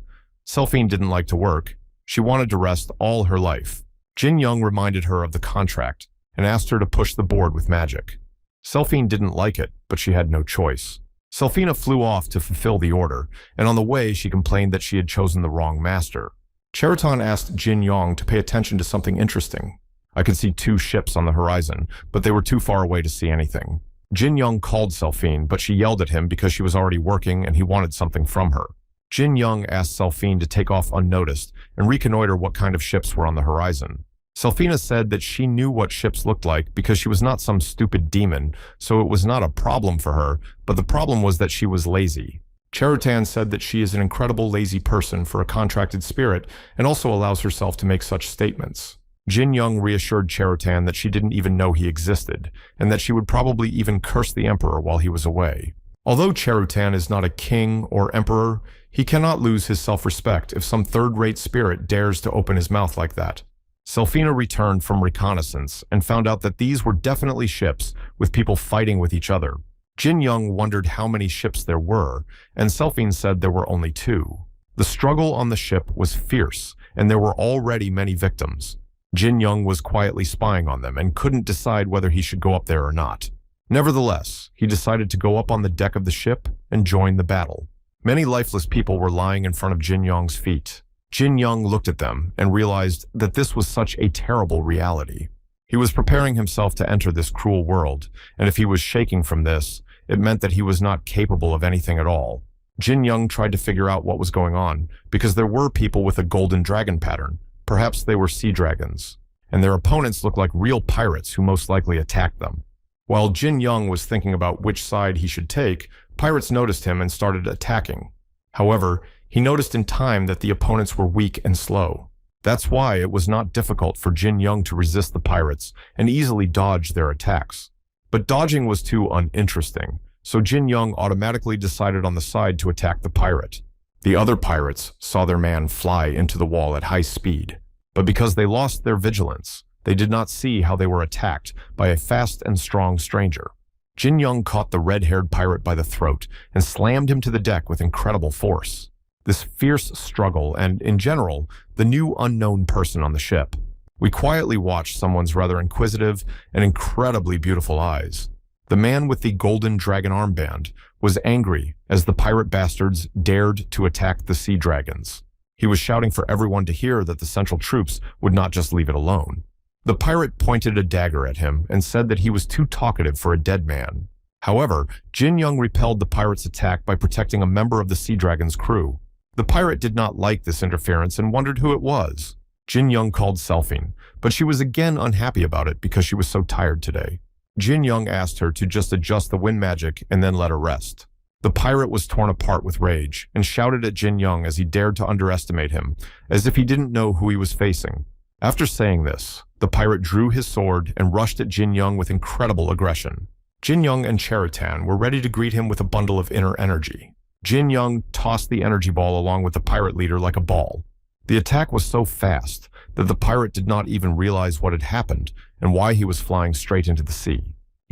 Selfine didn't like to work. She wanted to rest all her life. Jin Young reminded her of the contract and asked her to push the board with magic. Selfine didn't like it, but she had no choice. Selfina flew off to fulfill the order, and on the way she complained that she had chosen the wrong master. Cheriton asked Jin Young to pay attention to something interesting. I could see 2 ships on the horizon, but they were too far away to see anything. Jin Young called Selfine, but she yelled at him because she was already working and he wanted something from her. Jin Young asked Selfine to take off unnoticed and reconnoiter what kind of ships were on the horizon. Selfina said that she knew what ships looked like because she was not some stupid demon, so it was not a problem for her, but the problem was that she was lazy. Cheritan said that she is an incredible lazy person for a contracted spirit and also allows herself to make such statements. Jin Young reassured Cheritan that she didn't even know he existed, and that she would probably even curse the emperor while he was away. Although Cheritan is not a king or emperor, he cannot lose his self-respect if some third-rate spirit dares to open his mouth like that. Selfina returned from reconnaissance and found out that these were definitely ships with people fighting with each other. Jin Young wondered how many ships there were, and Selfine said there were only 2. The struggle on the ship was fierce, and there were already many victims. Jin Young was quietly spying on them and couldn't decide whether he should go up there or not. Nevertheless, he decided to go up on the deck of the ship and join the battle. Many lifeless people were lying in front of Jin Young's feet. Jin Young looked at them and realized that this was such a terrible reality. He was preparing himself to enter this cruel world, and if he was shaking from this, it meant that he was not capable of anything at all. Jin Young tried to figure out what was going on, because there were people with a golden dragon pattern. Perhaps they were sea dragons, and their opponents looked like real pirates who most likely attacked them. While Jin Young was thinking about which side he should take, pirates noticed him and started attacking. However, he noticed in time that the opponents were weak and slow. That's why it was not difficult for Jin Young to resist the pirates and easily dodge their attacks. But dodging was too uninteresting, so Jin Young automatically decided on the side to attack the pirate. The other pirates saw their man fly into the wall at high speed, but because they lost their vigilance, they did not see how they were attacked by a fast and strong stranger. Jin Young caught the red-haired pirate by the throat and slammed him to the deck with incredible force. This fierce struggle and, in general, the new unknown person on the ship. We quietly watched someone's rather inquisitive and incredibly beautiful eyes. The man with the golden dragon armband was angry as the pirate bastards dared to attack the sea dragons. He was shouting for everyone to hear that the central troops would not just leave it alone. The pirate pointed a dagger at him and said that he was too talkative for a dead man. However, Jin Young repelled the pirate's attack by protecting a member of the sea dragon's crew. The pirate did not like this interference and wondered who it was. Jin Young called Selfine, but she was again unhappy about it because she was so tired today. Jin Young asked her to just adjust the wind magic and then let her rest. The pirate was torn apart with rage and shouted at Jin Young as he dared to underestimate him, as if he didn't know who he was facing. After saying this, the pirate drew his sword and rushed at Jin Young with incredible aggression. Jin Young and Cheritan were ready to greet him with a bundle of inner energy. Jin Young tossed the energy ball along with the pirate leader like a ball. The attack was so fast that the pirate did not even realize what had happened and why he was flying straight into the sea.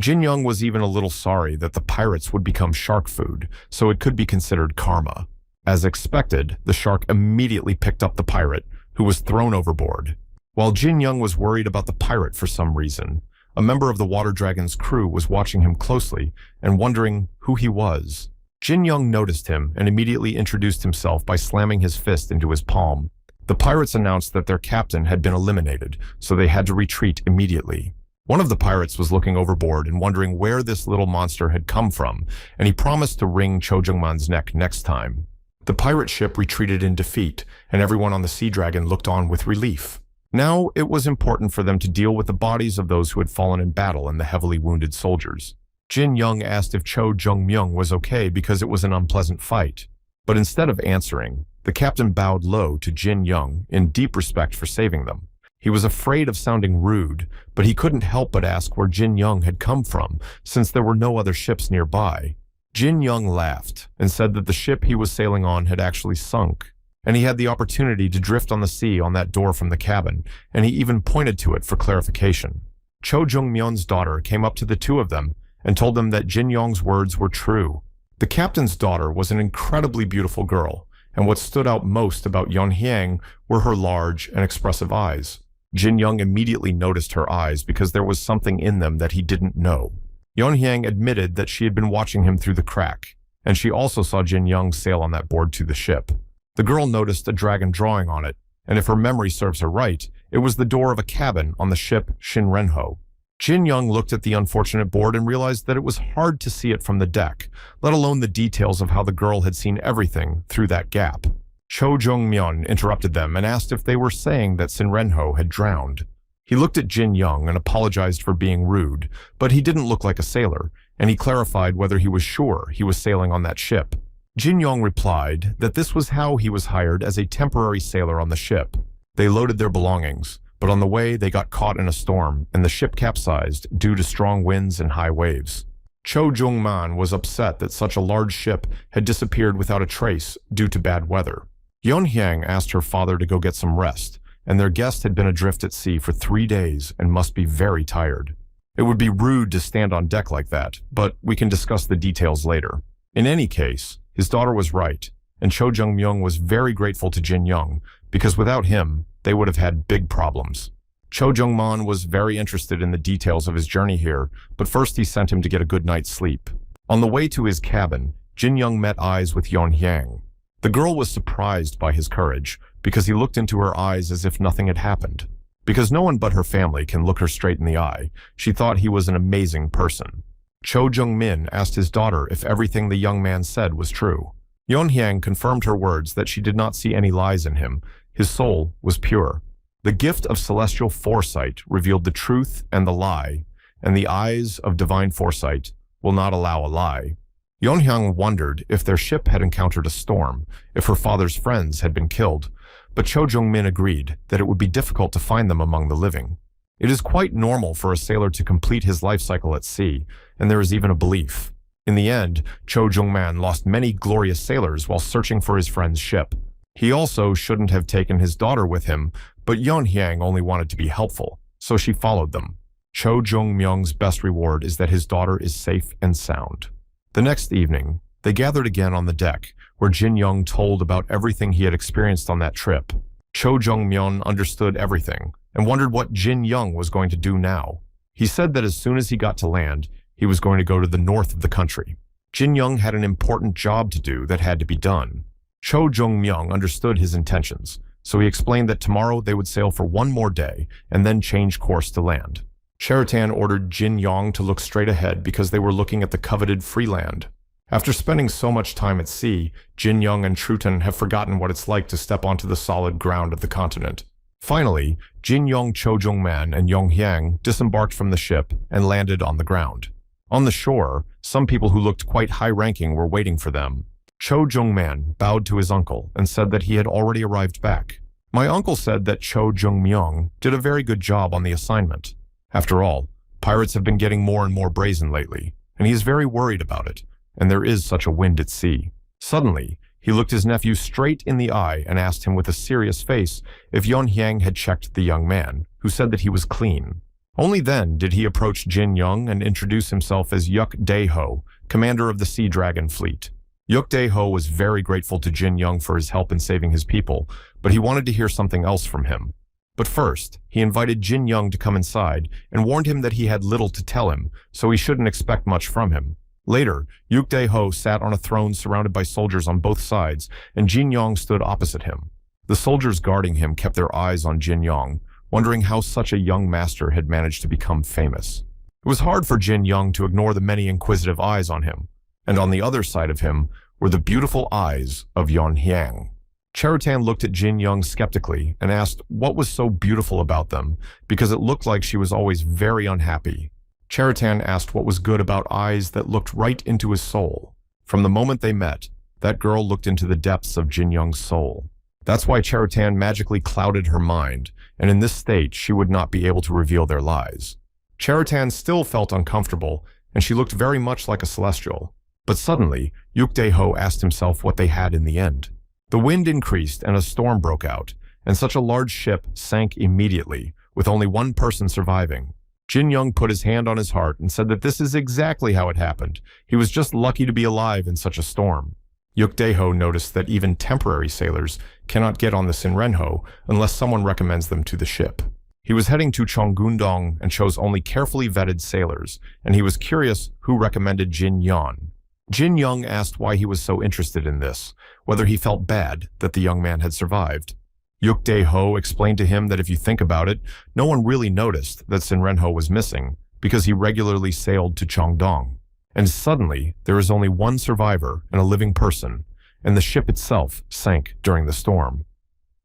Jin Young was even a little sorry that the pirates would become shark food, so it could be considered karma. As expected, the shark immediately picked up the pirate, who was thrown overboard. While Jin Young was worried about the pirate for some reason, a member of the water dragon's crew was watching him closely and wondering who he was. Jin Young noticed him and immediately introduced himself by slamming his fist into his palm. The pirates announced that their captain had been eliminated, so they had to retreat immediately. One of the pirates was looking overboard and wondering where this little monster had come from, and he promised to wring Cho Jung-man's neck next time. The pirate ship retreated in defeat, and everyone on the Sea Dragon looked on with relief. Now it was important for them to deal with the bodies of those who had fallen in battle and the heavily wounded soldiers. Jin Young asked if Cho Jung-myung was okay because it was an unpleasant fight. But instead of answering, the captain bowed low to Jin Young in deep respect for saving them. He was afraid of sounding rude, but he couldn't help but ask where Jin Young had come from, since there were no other ships nearby. Jin Young laughed and said that the ship he was sailing on had actually sunk, and he had the opportunity to drift on the sea on that door from the cabin, and he even pointed to it for clarification. Cho Jung-myun's daughter came up to the two of them and told them that Jin Young's words were true. The captain's daughter was an incredibly beautiful girl, and what stood out most about Yeon Hyang were her large and expressive eyes. Jin Young immediately noticed her eyes because there was something in them that he didn't know. Yeon Hyang admitted that she had been watching him through the crack, and she also saw Jin Young sail on that board to the ship. The girl noticed a dragon drawing on it, and if her memory serves her right, it was the door of a cabin on the ship Shinrenho. Jin Young looked at the unfortunate board and realized that it was hard to see it from the deck, let alone the details of how the girl had seen everything through that gap. Cho Jung-myun interrupted them and asked if they were saying that Shinrenho had drowned. He looked at Jin Young and apologized for being rude, but he didn't look like a sailor, and he clarified whether he was sure he was sailing on that ship. Jin Young replied that this was how he was hired as a temporary sailor on the ship. They loaded their belongings, but on the way they got caught in a storm, and the ship capsized due to strong winds and high waves. Cho Jung-man was upset that such a large ship had disappeared without a trace due to bad weather. Yeon Hyang asked her father to go get some rest, and their guest had been adrift at sea for 3 days and must be very tired. It would be rude to stand on deck like that, but we can discuss the details later. In any case, his daughter was right, and Cho Jung-myung was very grateful to Jin Young, because without him, they would have had big problems. Cho Jung-man was very interested in the details of his journey here, but first he sent him to get a good night's sleep. On the way to his cabin, Jin Young met eyes with Yeon Hyang. The girl was surprised by his courage because he looked into her eyes as if nothing had happened. Because no one but her family can look her straight in the eye, she thought he was an amazing person. Cho Jung-min asked his daughter if everything the young man said was true. Yeon Hyang confirmed her words that she did not see any lies in him. His soul was pure. The gift of celestial foresight revealed the truth and the lie, and the eyes of divine foresight will not allow a lie. Yeon Hyang wondered if their ship had encountered a storm, if her father's friends had been killed, but Cho Jung-min agreed that it would be difficult to find them among the living. It is quite normal for a sailor to complete his life cycle at sea, and there is even a belief. In the end, Cho Jung-man lost many glorious sailors while searching for his friend's ship. He also shouldn't have taken his daughter with him, but Yeon Hyang only wanted to be helpful, so she followed them. Cho Jung-myung's best reward is that his daughter is safe and sound. The next evening, they gathered again on the deck, where Jin Young told about everything he had experienced on that trip. Cho Jung-myun understood everything and wondered what Jin Young was going to do now. He said that as soon as he got to land, he was going to go to the north of the country. Jin Young had an important job to do that had to be done. Cho Jung-myung understood his intentions, so he explained that tomorrow they would sail for 1 more day and then change course to land. Cheritan ordered Jin Young to look straight ahead because they were looking at the coveted free land. After spending so much time at sea, Jin Young and Truton have forgotten what it's like to step onto the solid ground of the continent. Finally, Jin Young, Cho Jung-man, and Yeon Hyang disembarked from the ship and landed on the ground. On the shore, some people who looked quite high-ranking were waiting for them. Cho Jung-man bowed to his uncle and said that he had already arrived back. My uncle said that Cho Jung-myung did a very good job on the assignment. After all, pirates have been getting more and more brazen lately, and he is very worried about it, and there is such a wind at sea. Suddenly, he looked his nephew straight in the eye and asked him with a serious face if Yeon Hyang had checked the young man, who said that he was clean. Only then did he approach Jin Young and introduce himself as Yuk Dae-ho, commander of the Sea Dragon fleet. Yuk Dae-ho was very grateful to Jin Young for his help in saving his people, but he wanted to hear something else from him. But first, he invited Jin Young to come inside and warned him that he had little to tell him, so he shouldn't expect much from him. Later, Yuk Dae-ho sat on a throne surrounded by soldiers on both sides, and Jin Young stood opposite him. The soldiers guarding him kept their eyes on Jin Young, wondering how such a young master had managed to become famous. It was hard for Jin Young to ignore the many inquisitive eyes on him, and on the other side of him were the beautiful eyes of Yeon Hyang. Cheritan looked at Jin Young skeptically and asked what was so beautiful about them, because it looked like she was always very unhappy. Cheritan asked what was good about eyes that looked right into his soul. From the moment they met, that girl looked into the depths of Jin Young's soul. That's why Cheritan magically clouded her mind, and in this state she would not be able to reveal their lies. Cheritan still felt uncomfortable, and she looked very much like a celestial. But suddenly, Yukdae-ho asked himself what they had in the end. The wind increased and a storm broke out, and such a large ship sank immediately, with only one person surviving. Jin Young put his hand on his heart and said that this is exactly how it happened. He was just lucky to be alive in such a storm. Yukdae-ho noticed that even temporary sailors cannot get on the Shinrenho unless someone recommends them to the ship. He was heading to Cheonggundong and chose only carefully vetted sailors, and he was curious who recommended Jin Young. Jin Young asked why he was so interested in this, whether he felt bad that the young man had survived. Yukdae-ho explained to him that if you think about it, no one really noticed that Shinrenho was missing because he regularly sailed to Cheongdong. And suddenly, there is only one survivor and a living person, and the ship itself sank during the storm.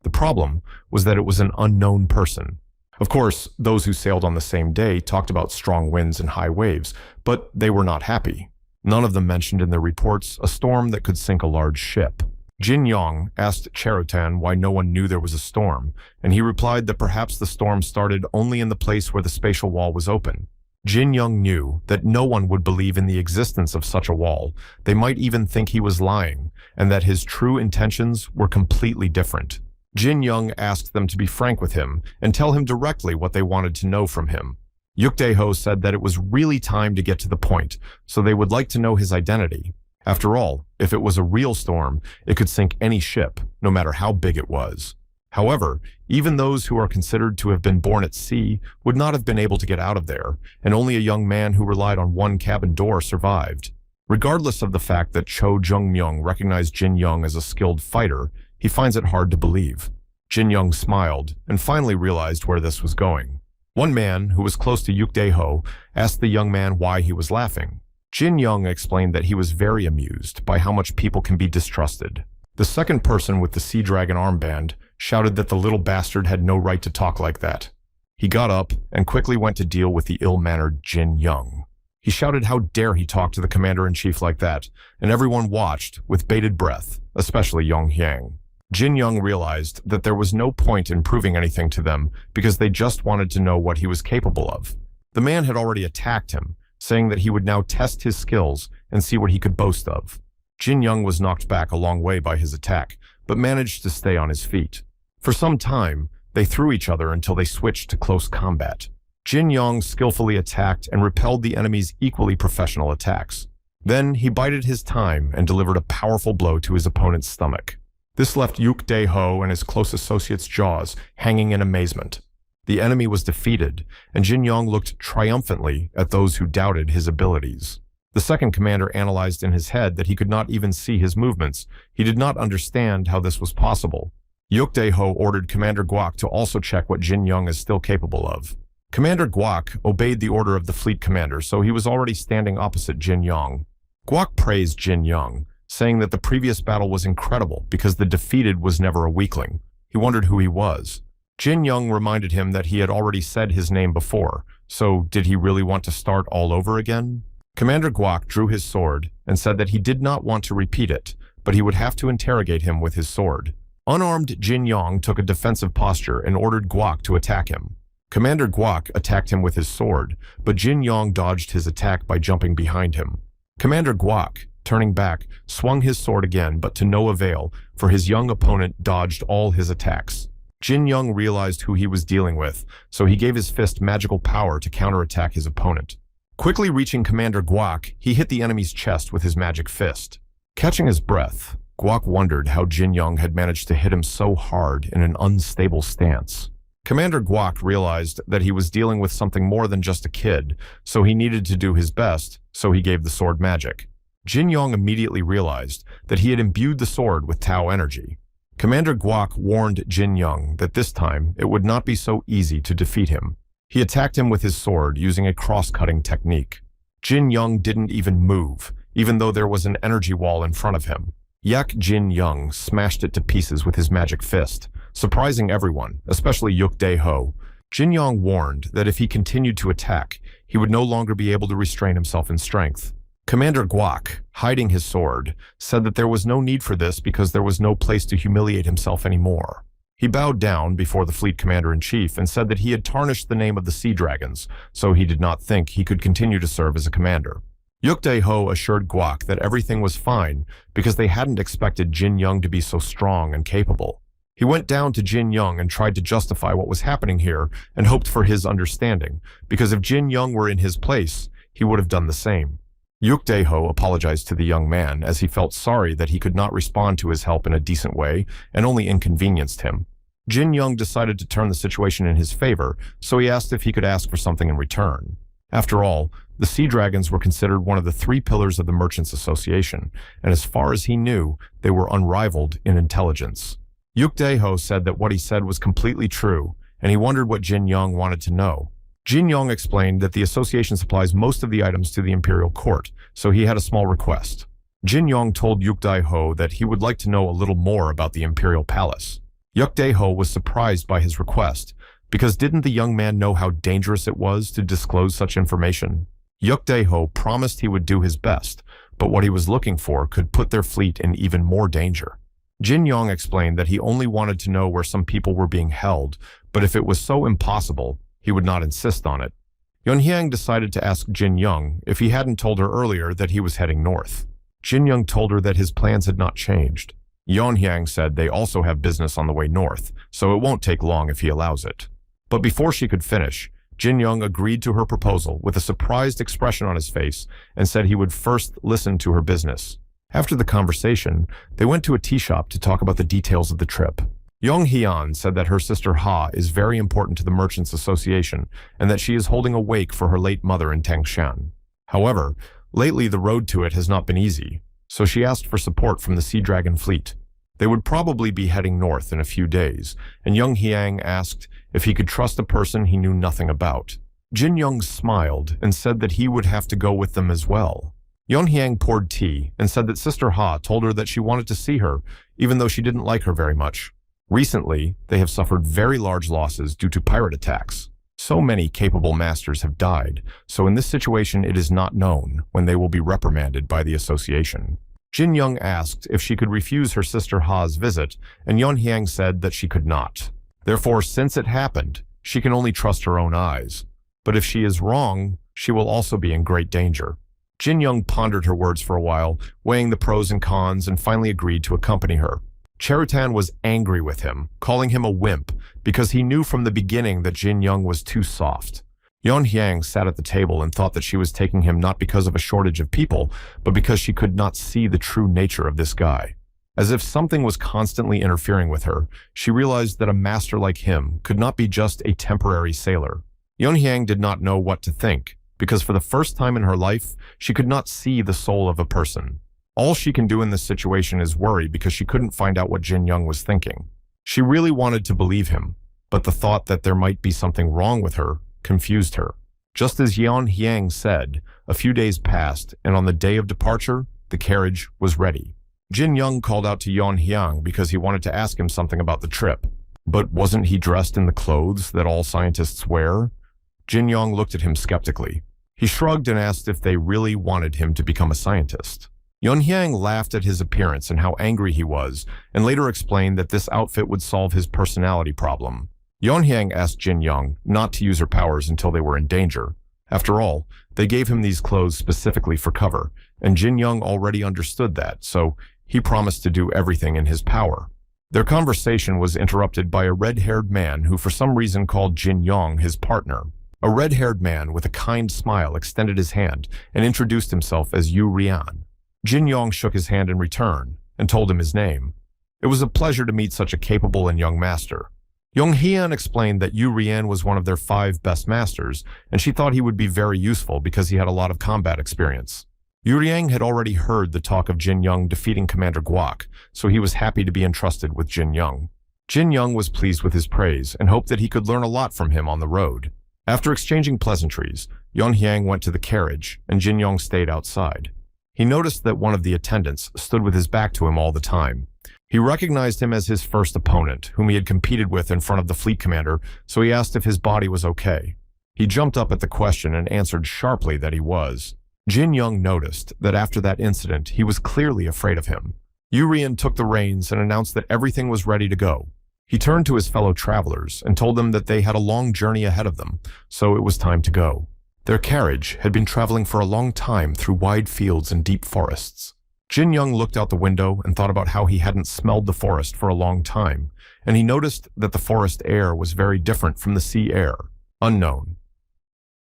The problem was that it was an unknown person. Of course, those who sailed on the same day talked about strong winds and high waves, but they were not happy. None of them mentioned in their reports a storm that could sink a large ship. Jin Young asked Cheritan why no one knew there was a storm, and he replied that perhaps the storm started only in the place where the spatial wall was open. Jin Young knew that no one would believe in the existence of such a wall. They might even think he was lying, and that his true intentions were completely different. Jin Young asked them to be frank with him and tell him directly what they wanted to know from him. Yukdae-ho said that it was really time to get to the point, so they would like to know his identity. After all, if it was a real storm, it could sink any ship, no matter how big it was. However, even those who are considered to have been born at sea would not have been able to get out of there, and only a young man who relied on one cabin door survived. Regardless of the fact that Cho Jung-myung recognized Jin Young as a skilled fighter, he finds it hard to believe. Jin Young smiled and finally realized where this was going. One man, who was close to Yukdae-ho, asked the young man why he was laughing. Jin Young explained that he was very amused by how much people can be distrusted. The second person with the Sea Dragon armband shouted that the little bastard had no right to talk like that. He got up and quickly went to deal with the ill-mannered Jin Young. He shouted how dare he talk to the commander-in-chief like that, and everyone watched with bated breath, especially Yong Hyang. Jin Young realized that there was no point in proving anything to them because they just wanted to know what he was capable of. The man had already attacked him, saying that he would now test his skills and see what he could boast of. Jin Young was knocked back a long way by his attack, but managed to stay on his feet. For some time, they threw each other until they switched to close combat. Jin Young skillfully attacked and repelled the enemy's equally professional attacks. Then he bided his time and delivered a powerful blow to his opponent's stomach. This left Yukdae-ho and his close associate's jaws hanging in amazement. The enemy was defeated, and Jin Young looked triumphantly at those who doubted his abilities. The second commander analyzed in his head that he could not even see his movements. He did not understand how this was possible. Yukdae-ho ordered Commander Guak to also check what Jin Young is still capable of. Commander Guak obeyed the order of the fleet commander, so he was already standing opposite Jin Young. Guak praised Jin Young, saying that the previous battle was incredible because the defeated was never a weakling. He wondered who he was. Jin Young reminded him that he had already said his name before, so did he really want to start all over again? Commander Guak drew his sword and said that he did not want to repeat it, but he would have to interrogate him with his sword. Unarmed Jin Young took a defensive posture and ordered Guak to attack him. Commander Guak attacked him with his sword, but Jin Young dodged his attack by jumping behind him. Commander Guak, turning back, swung his sword again, but to no avail, for his young opponent dodged all his attacks. Jin Young realized who he was dealing with, so he gave his fist magical power to counterattack his opponent. Quickly reaching Commander Guak, he hit the enemy's chest with his magic fist. Catching his breath, Guak wondered how Jin Young had managed to hit him so hard in an unstable stance. Commander Guak realized that he was dealing with something more than just a kid, so he needed to do his best, so he gave the sword magic. Jin Young immediately realized that he had imbued the sword with Tao energy. Commander Guak warned Jin Young that this time it would not be so easy to defeat him. He attacked him with his sword using a cross-cutting technique. Jin Young didn't even move, even though there was an energy wall in front of him. Yak Jin Young smashed it to pieces with his magic fist, surprising everyone, especially Yukdae-ho. Jin Young warned that if he continued to attack, he would no longer be able to restrain himself in strength. Commander Guak, hiding his sword, said that there was no need for this because there was no place to humiliate himself anymore. He bowed down before the fleet commander-in-chief and said that he had tarnished the name of the sea dragons, so he did not think he could continue to serve as a commander. Yukdae-ho assured Guak that everything was fine because they hadn't expected Jin Young to be so strong and capable. He went down to Jin Young and tried to justify what was happening here and hoped for his understanding, because if Jin Young were in his place, he would have done the same. Yukdae-ho apologized to the young man as he felt sorry that he could not respond to his help in a decent way and only inconvenienced him. Jin Young decided to turn the situation in his favor, so he asked if he could ask for something in return. After all, the sea dragons were considered one of the 3 pillars of the Merchants Association, and as far as he knew, they were unrivaled in intelligence. Yukdae-ho said that what he said was completely true, and he wondered what Jin Young wanted to know. Jin Young explained that the association supplies most of the items to the imperial court, so he had a small request. Jin Young told Yukdae-ho that he would like to know a little more about the imperial palace. Yukdae-ho was surprised by his request, because didn't the young man know how dangerous it was to disclose such information? Yukdae-ho promised he would do his best, but what he was looking for could put their fleet in even more danger. Jin Young explained that he only wanted to know where some people were being held, but if it was so impossible, he would not insist on it. Yeonhyang decided to ask Jin Young if he hadn't told her earlier that he was heading north. Jin Young told her that his plans had not changed. Yeonhyang said they also have business on the way north, so it won't take long if he allows it. But before she could finish, Jin Young agreed to her proposal with a surprised expression on his face and said he would first listen to her business. After the conversation, they went to a tea shop to talk about the details of the trip. Yong Hyun said that her sister Ha is very important to the Merchants Association and that she is holding a wake for her late mother in Tangshan. However, lately the road to it has not been easy, so she asked for support from the Sea Dragon fleet. They would probably be heading north in a few days, and Young Hyang asked if he could trust a person he knew nothing about. Jin Young smiled and said that he would have to go with them as well. Yeon Hyang poured tea and said that Sister Ha told her that she wanted to see her, even though she didn't like her very much. Recently, they have suffered very large losses due to pirate attacks. So many capable masters have died, so in this situation it is not known when they will be reprimanded by the association. Jin Young asked if she could refuse her sister Ha's visit, and Yeon Hyang said that she could not. Therefore, since it happened, she can only trust her own eyes. But if she is wrong, she will also be in great danger. Jin Young pondered her words for a while, weighing the pros and cons, and finally agreed to accompany her. Cherutan was angry with him, calling him a wimp, because he knew from the beginning that Jin Young was too soft. Yeon Hyang sat at the table and thought that she was taking him not because of a shortage of people, but because she could not see the true nature of this guy. As if something was constantly interfering with her, she realized that a master like him could not be just a temporary sailor. Yeon Hyang did not know what to think, because for the first time in her life, she could not see the soul of a person. All she can do in this situation is worry because she couldn't find out what Jin Young was thinking. She really wanted to believe him, but the thought that there might be something wrong with her confused her. Just as Yeon Hyang said, a few days passed, and on the day of departure, the carriage was ready. Jin Young called out to Yeon Hyang because he wanted to ask him something about the trip. But wasn't he dressed in the clothes that all scientists wear? Jin Young looked at him skeptically. He shrugged and asked if they really wanted him to become a scientist. Yeon Hyang laughed at his appearance and how angry he was, and later explained that this outfit would solve his personality problem. Yeon Hyang asked Jin Young not to use her powers until they were in danger. After all, they gave him these clothes specifically for cover, and Jin Young already understood that, so he promised to do everything in his power. Their conversation was interrupted by a red-haired man who for some reason called Jin Young his partner. A red-haired man with a kind smile extended his hand and introduced himself as Yu Rian. Jin Young shook his hand in return and told him his name. It was a pleasure to meet such a capable and young master. Yong Hyun explained that Yu Rian was one of their 5 best masters, and she thought he would be very useful because he had a lot of combat experience. Yu Rian had already heard the talk of Jin Young defeating Commander Guak, so he was happy to be entrusted with Jin Young. Jin Young was pleased with his praise and hoped that he could learn a lot from him on the road. After exchanging pleasantries, Yeon Hyang went to the carriage, and Jin Young stayed outside. He noticed that one of the attendants stood with his back to him all the time. He recognized him as his first opponent, whom he had competed with in front of the fleet commander, so he asked if his body was okay. He jumped up at the question and answered sharply that he was. Jin Young noticed that after that incident, he was clearly afraid of him. Urian took the reins and announced that everything was ready to go. He turned to his fellow travelers and told them that they had a long journey ahead of them, so it was time to go. Their carriage had been traveling for a long time through wide fields and deep forests. Jin Young looked out the window and thought about how he hadn't smelled the forest for a long time, and he noticed that the forest air was very different from the sea air, unknown.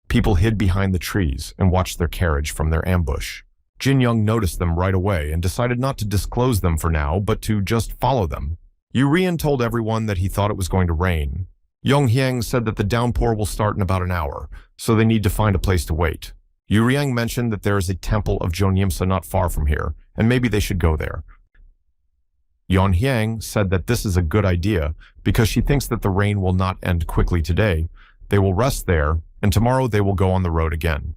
People hid behind the trees and watched their carriage from their ambush. Jin Young noticed them right away and decided not to disclose them for now, but to just follow them. Urian told everyone that he thought it was going to rain. Yonghyang said that the downpour will start in about an hour, so they need to find a place to wait. Uriang mentioned that there is a temple of Jonyimsa not far from here, and maybe they should go there. Yonhyang said that this is a good idea because she thinks that the rain will not end quickly today. They will rest there, and tomorrow they will go on the road again.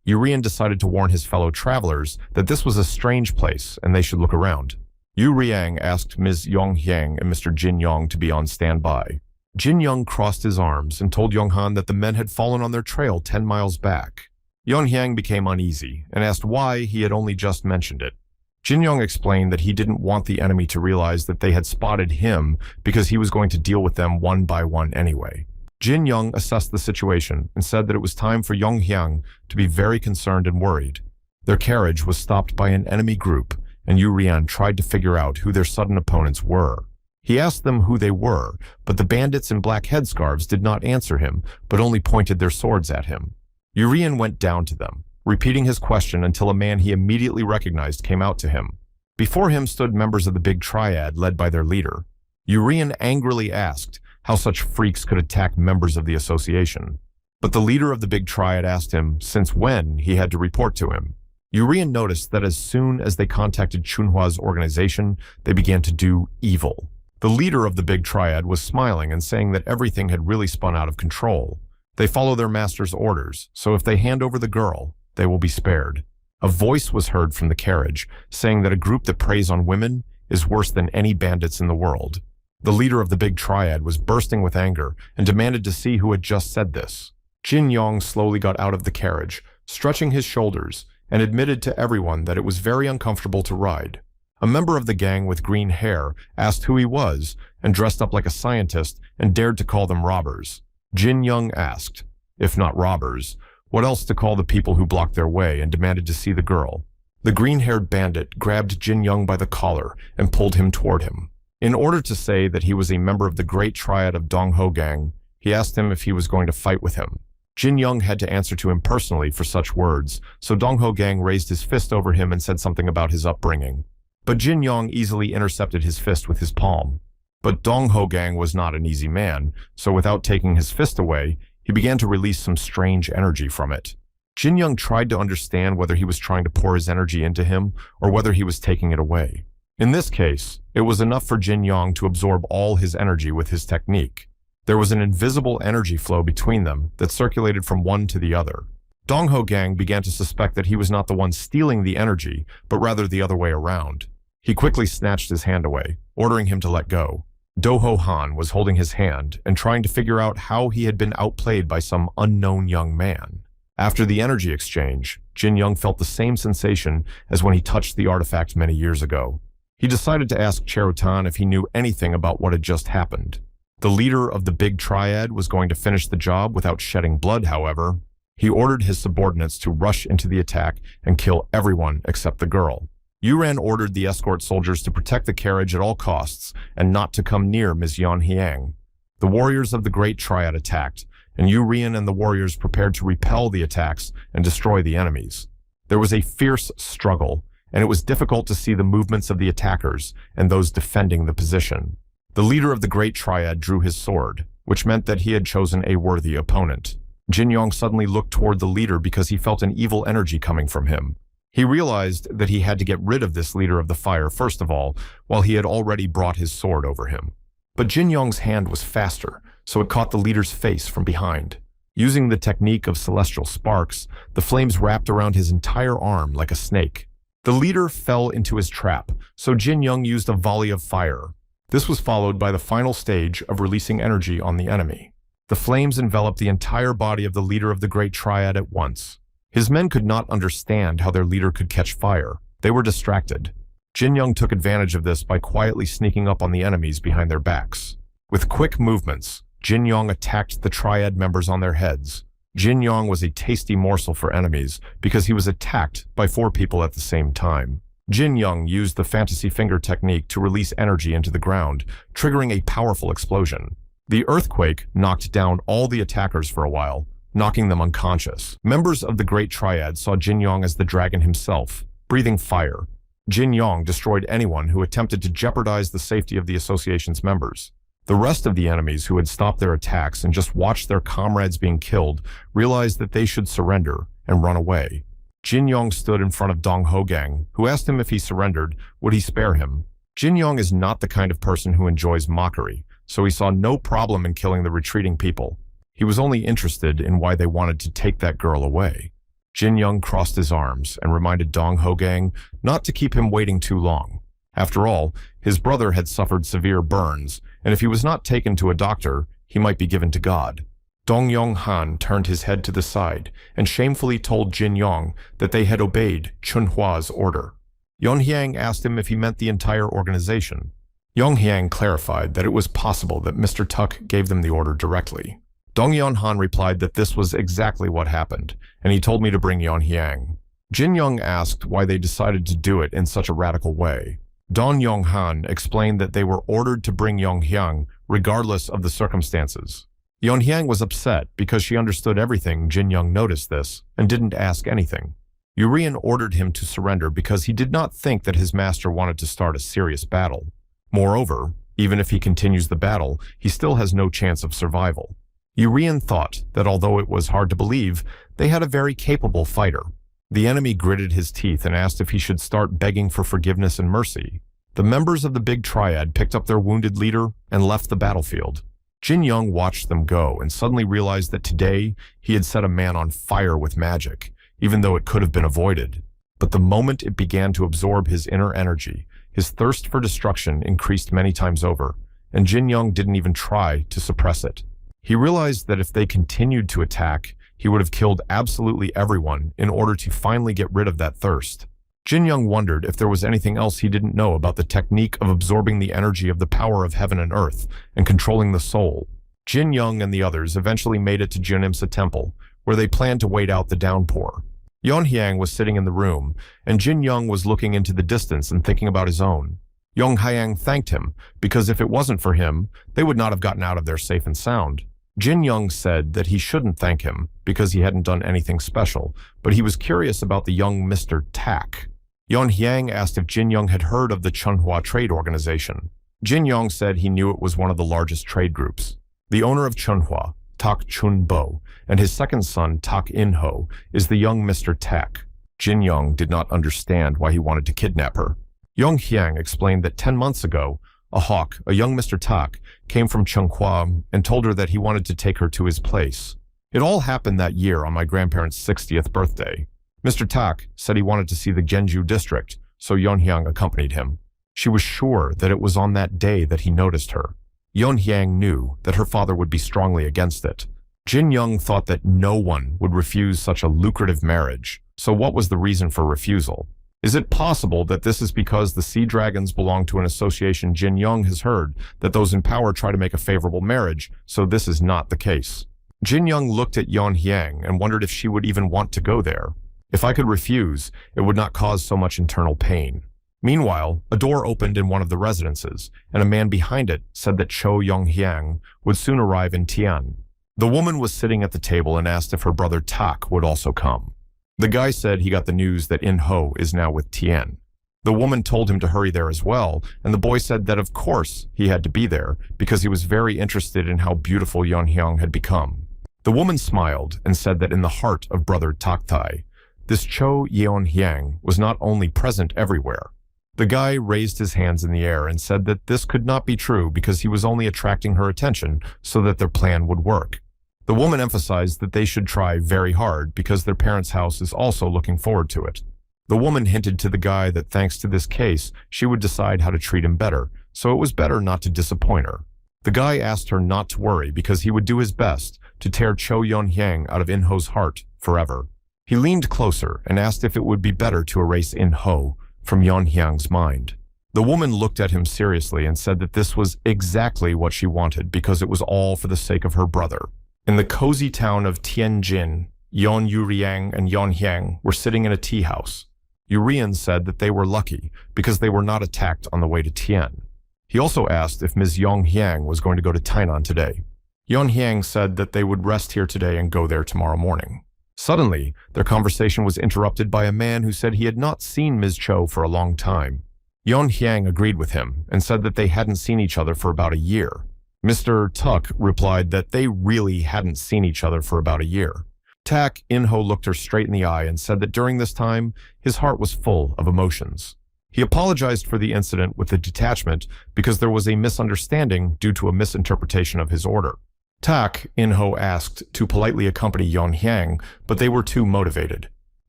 Urian decided to warn his fellow travelers that this was a strange place and they should look around. Yu Riang asked Ms. Yonghyang and Mr. Jin Yong to be on standby. Jin Young crossed his arms and told Yonghan that the men had fallen on their trail 10 miles back. Yonghyang became uneasy and asked why he had only just mentioned it. Jin Young explained that he didn't want the enemy to realize that they had spotted him because he was going to deal with them one by one anyway. Jin Young assessed the situation and said that it was time for Yonghyang to be very concerned and worried. Their carriage was stopped by an enemy group, and Yu Rian tried to figure out who their sudden opponents were. He asked them who they were, but the bandits in black headscarves did not answer him, but only pointed their swords at him. Urian went down to them, repeating his question until a man he immediately recognized came out to him. Before him stood members of the big triad led by their leader. Urian angrily asked how such freaks could attack members of the association. But the leader of the big triad asked him since when he had to report to him. Urian noticed that as soon as they contacted Chunhua's organization, they began to do evil. The leader of the big triad was smiling and saying that everything had really spun out of control. They follow their master's orders, so if they hand over the girl, they will be spared. A voice was heard from the carriage, saying that a group that preys on women is worse than any bandits in the world. The leader of the big triad was bursting with anger and demanded to see who had just said this. Jin Yong slowly got out of the carriage, stretching his shoulders, and admitted to everyone that it was very uncomfortable to ride. A member of the gang with green hair asked who he was and dressed up like a scientist and dared to call them robbers. Jin Young asked, if not robbers, what else to call the people who blocked their way and demanded to see the girl. The green-haired bandit grabbed Jin Young by the collar and pulled him toward him. In order to say that he was a member of the great triad of Dong Ho Gang, he asked him if he was going to fight with him. Jin Young had to answer to him personally for such words, so Dong Ho Gang raised his fist over him and said something about his upbringing. But Jin Young easily intercepted his fist with his palm. But Dong Ho Gang was not an easy man, so without taking his fist away, he began to release some strange energy from it. Jin Young tried to understand whether he was trying to pour his energy into him or whether he was taking it away. In this case, it was enough for Jin Young to absorb all his energy with his technique. There was an invisible energy flow between them that circulated from one to the other. Dong Ho Gang began to suspect that he was not the one stealing the energy, but rather the other way around. He quickly snatched his hand away, ordering him to let go. Do Ho Han was holding his hand and trying to figure out how he had been outplayed by some unknown young man. After the energy exchange, Jin Young felt the same sensation as when he touched the artifact many years ago. He decided to ask Cherutan if he knew anything about what had just happened. The leader of the big triad was going to finish the job without shedding blood, however. He ordered his subordinates to rush into the attack and kill everyone except the girl. Yuran ordered the escort soldiers to protect the carriage at all costs and not to come near Ms. Yan Hiang. The warriors of the great triad attacked, and Yu Rian and the warriors prepared to repel the attacks and destroy the enemies. There was a fierce struggle, and it was difficult to see the movements of the attackers and those defending the position. The leader of the great triad drew his sword, which meant that he had chosen a worthy opponent. Jin Yong suddenly looked toward the leader because he felt an evil energy coming from him. He realized that he had to get rid of this leader of the fire first of all, while he had already brought his sword over him. But Jin Yong's hand was faster, so it caught the leader's face from behind. Using the technique of celestial sparks, the flames wrapped around his entire arm like a snake. The leader fell into his trap, so Jin Yong used a volley of fire. This was followed by the final stage of releasing energy on the enemy. The flames enveloped the entire body of the leader of the Great Triad at once. His men could not understand how their leader could catch fire. They were distracted. Jin Young took advantage of this by quietly sneaking up on the enemies behind their backs. With quick movements, Jin Young attacked the Triad members on their heads. Jin Young was a tasty morsel for enemies because he was attacked by 4 people at the same time. Jin Young used the fantasy finger technique to release energy into the ground, triggering a powerful explosion. The earthquake knocked down all the attackers for a while, knocking them unconscious. Members of the Great Triad saw Jin Young as the dragon himself, breathing fire. Jin Young destroyed anyone who attempted to jeopardize the safety of the association's members. The rest of the enemies who had stopped their attacks and just watched their comrades being killed realized that they should surrender and run away. Jin Young stood in front of Dong Hogang, who asked him if he surrendered, would he spare him. Jin Young is not the kind of person who enjoys mockery, so he saw no problem in killing the retreating people. He was only interested in why they wanted to take that girl away. Jin Young crossed his arms and reminded Dong Hogang not to keep him waiting too long. After all, his brother had suffered severe burns, and if he was not taken to a doctor, he might be given to God. Dong Yong Han turned his head to the side and shamefully told Jin Young that they had obeyed Chunhua's order. Yon Hyang asked him if he meant the entire organization. Yong Hyang clarified that it was possible that Mr. Tuck gave them the order directly. Dong Yon Han replied that this was exactly what happened, and he told me to bring Yon Hyang. Jin Young asked why they decided to do it in such a radical way. Dong Yong Han explained that they were ordered to bring Yong Hyang regardless of the circumstances. Yon Hyang was upset because she understood everything. Jin Young noticed this and didn't ask anything. Urian ordered him to surrender because he did not think that his master wanted to start a serious battle. Moreover, even if he continues the battle, he still has no chance of survival. Urian thought that although it was hard to believe, they had a very capable fighter. The enemy gritted his teeth and asked if he should start begging for forgiveness and mercy. The members of the Big Triad picked up their wounded leader and left the battlefield. Jin Young watched them go and suddenly realized that today he had set a man on fire with magic, even though it could have been avoided. But the moment it began to absorb his inner energy, his thirst for destruction increased many times over, and Jin Young didn't even try to suppress it. He realized that if they continued to attack, he would have killed absolutely everyone in order to finally get rid of that thirst. Jin Young wondered if there was anything else he didn't know about the technique of absorbing the energy of the power of heaven and earth and controlling the soul. Jin Young and the others eventually made it to Junimsa Temple, where they planned to wait out the downpour. Yon Hyang was sitting in the room, and Jin Young was looking into the distance and thinking about his own. Yong Hyang thanked him, because if it wasn't for him, they would not have gotten out of there safe and sound. Jin Young said that he shouldn't thank him because he hadn't done anything special, but he was curious about the young Mr. Tak. Yon Hyang asked if Jin Young had heard of the Chunhua Trade Organization. Jin Young said he knew it was one of the largest trade groups. The owner of Chunhua, Tak Chun Bo, and his second son, Tak In Ho, is the young Mr. Tak. Jin Young did not understand why he wanted to kidnap her. Yong Hyang explained that 10 months ago, a hawk, a young Mr. Tak, came from Chunghua and told her that he wanted to take her to his place. It all happened that year on my grandparents' 60th birthday. Mr. Tak said he wanted to see the Genju district, so Yon Hyang accompanied him. She was sure that it was on that day that he noticed her. Yon Hyang knew that her father would be strongly against it. Jin Young thought that no one would refuse such a lucrative marriage, so what was the reason for refusal? Is it possible that this is because the Sea Dragons belong to an association? Jin Young has heard that those in power try to make a favorable marriage, so this is not the case. Jin Young looked at Yon Hyang and wondered if she would even want to go there. If I could refuse, it would not cause so much internal pain. Meanwhile, a door opened in one of the residences, and a man behind it said that Cho Yong Hyang would soon arrive in Tian. The woman was sitting at the table and asked if her brother Tak would also come. The guy said he got the news that In Ho is now with Tian. The woman told him to hurry there as well, and the boy said that of course he had to be there because he was very interested in how beautiful Yon Hyang had become. The woman smiled and said that in the heart of brother Tak Tai, this Cho Yeon Hyang was not only present everywhere. The guy raised his hands in the air and said that this could not be true because he was only attracting her attention so that their plan would work. The woman emphasized that they should try very hard because their parents' house is also looking forward to it. The woman hinted to the guy that thanks to this case, she would decide how to treat him better, so it was better not to disappoint her. The guy asked her not to worry because he would do his best to tear Cho Yun-hyang out of In-ho's heart forever. He leaned closer and asked if it would be better to erase In-ho from Yun-hyang's mind. The woman looked at him seriously and said that this was exactly what she wanted because it was all for the sake of her brother. In the cozy town of Tianjin, Yon Yuriang and Yun-hyang were sitting in a tea house. Urian said that they were lucky because they were not attacked on the way to Tian. He also asked if Ms. Yun-hyang was going to go to Tainan today. Yun-hyang said that they would rest here today and go there tomorrow morning. Suddenly, their conversation was interrupted by a man who said he had not seen Ms. Cho for a long time. Yun-hyang agreed with him and said that they hadn't seen each other for about a year. Mr. Tuck replied that they really hadn't seen each other for about a year. Tak In-ho looked her straight in the eye and said that during this time, his heart was full of emotions. He apologized for the incident with the detachment because there was a misunderstanding due to a misinterpretation of his order. Tak In-ho asked to politely accompany Yun-hyang, but they were too motivated.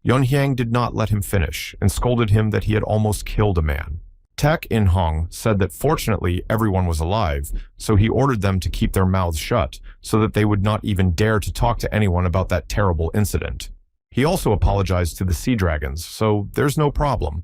Yun-hyang did not let him finish and scolded him that he had almost killed a man. Tak In-hong said that fortunately everyone was alive, so he ordered them to keep their mouths shut so that they would not even dare to talk to anyone about that terrible incident. He also apologized to the sea dragons, so there's no problem.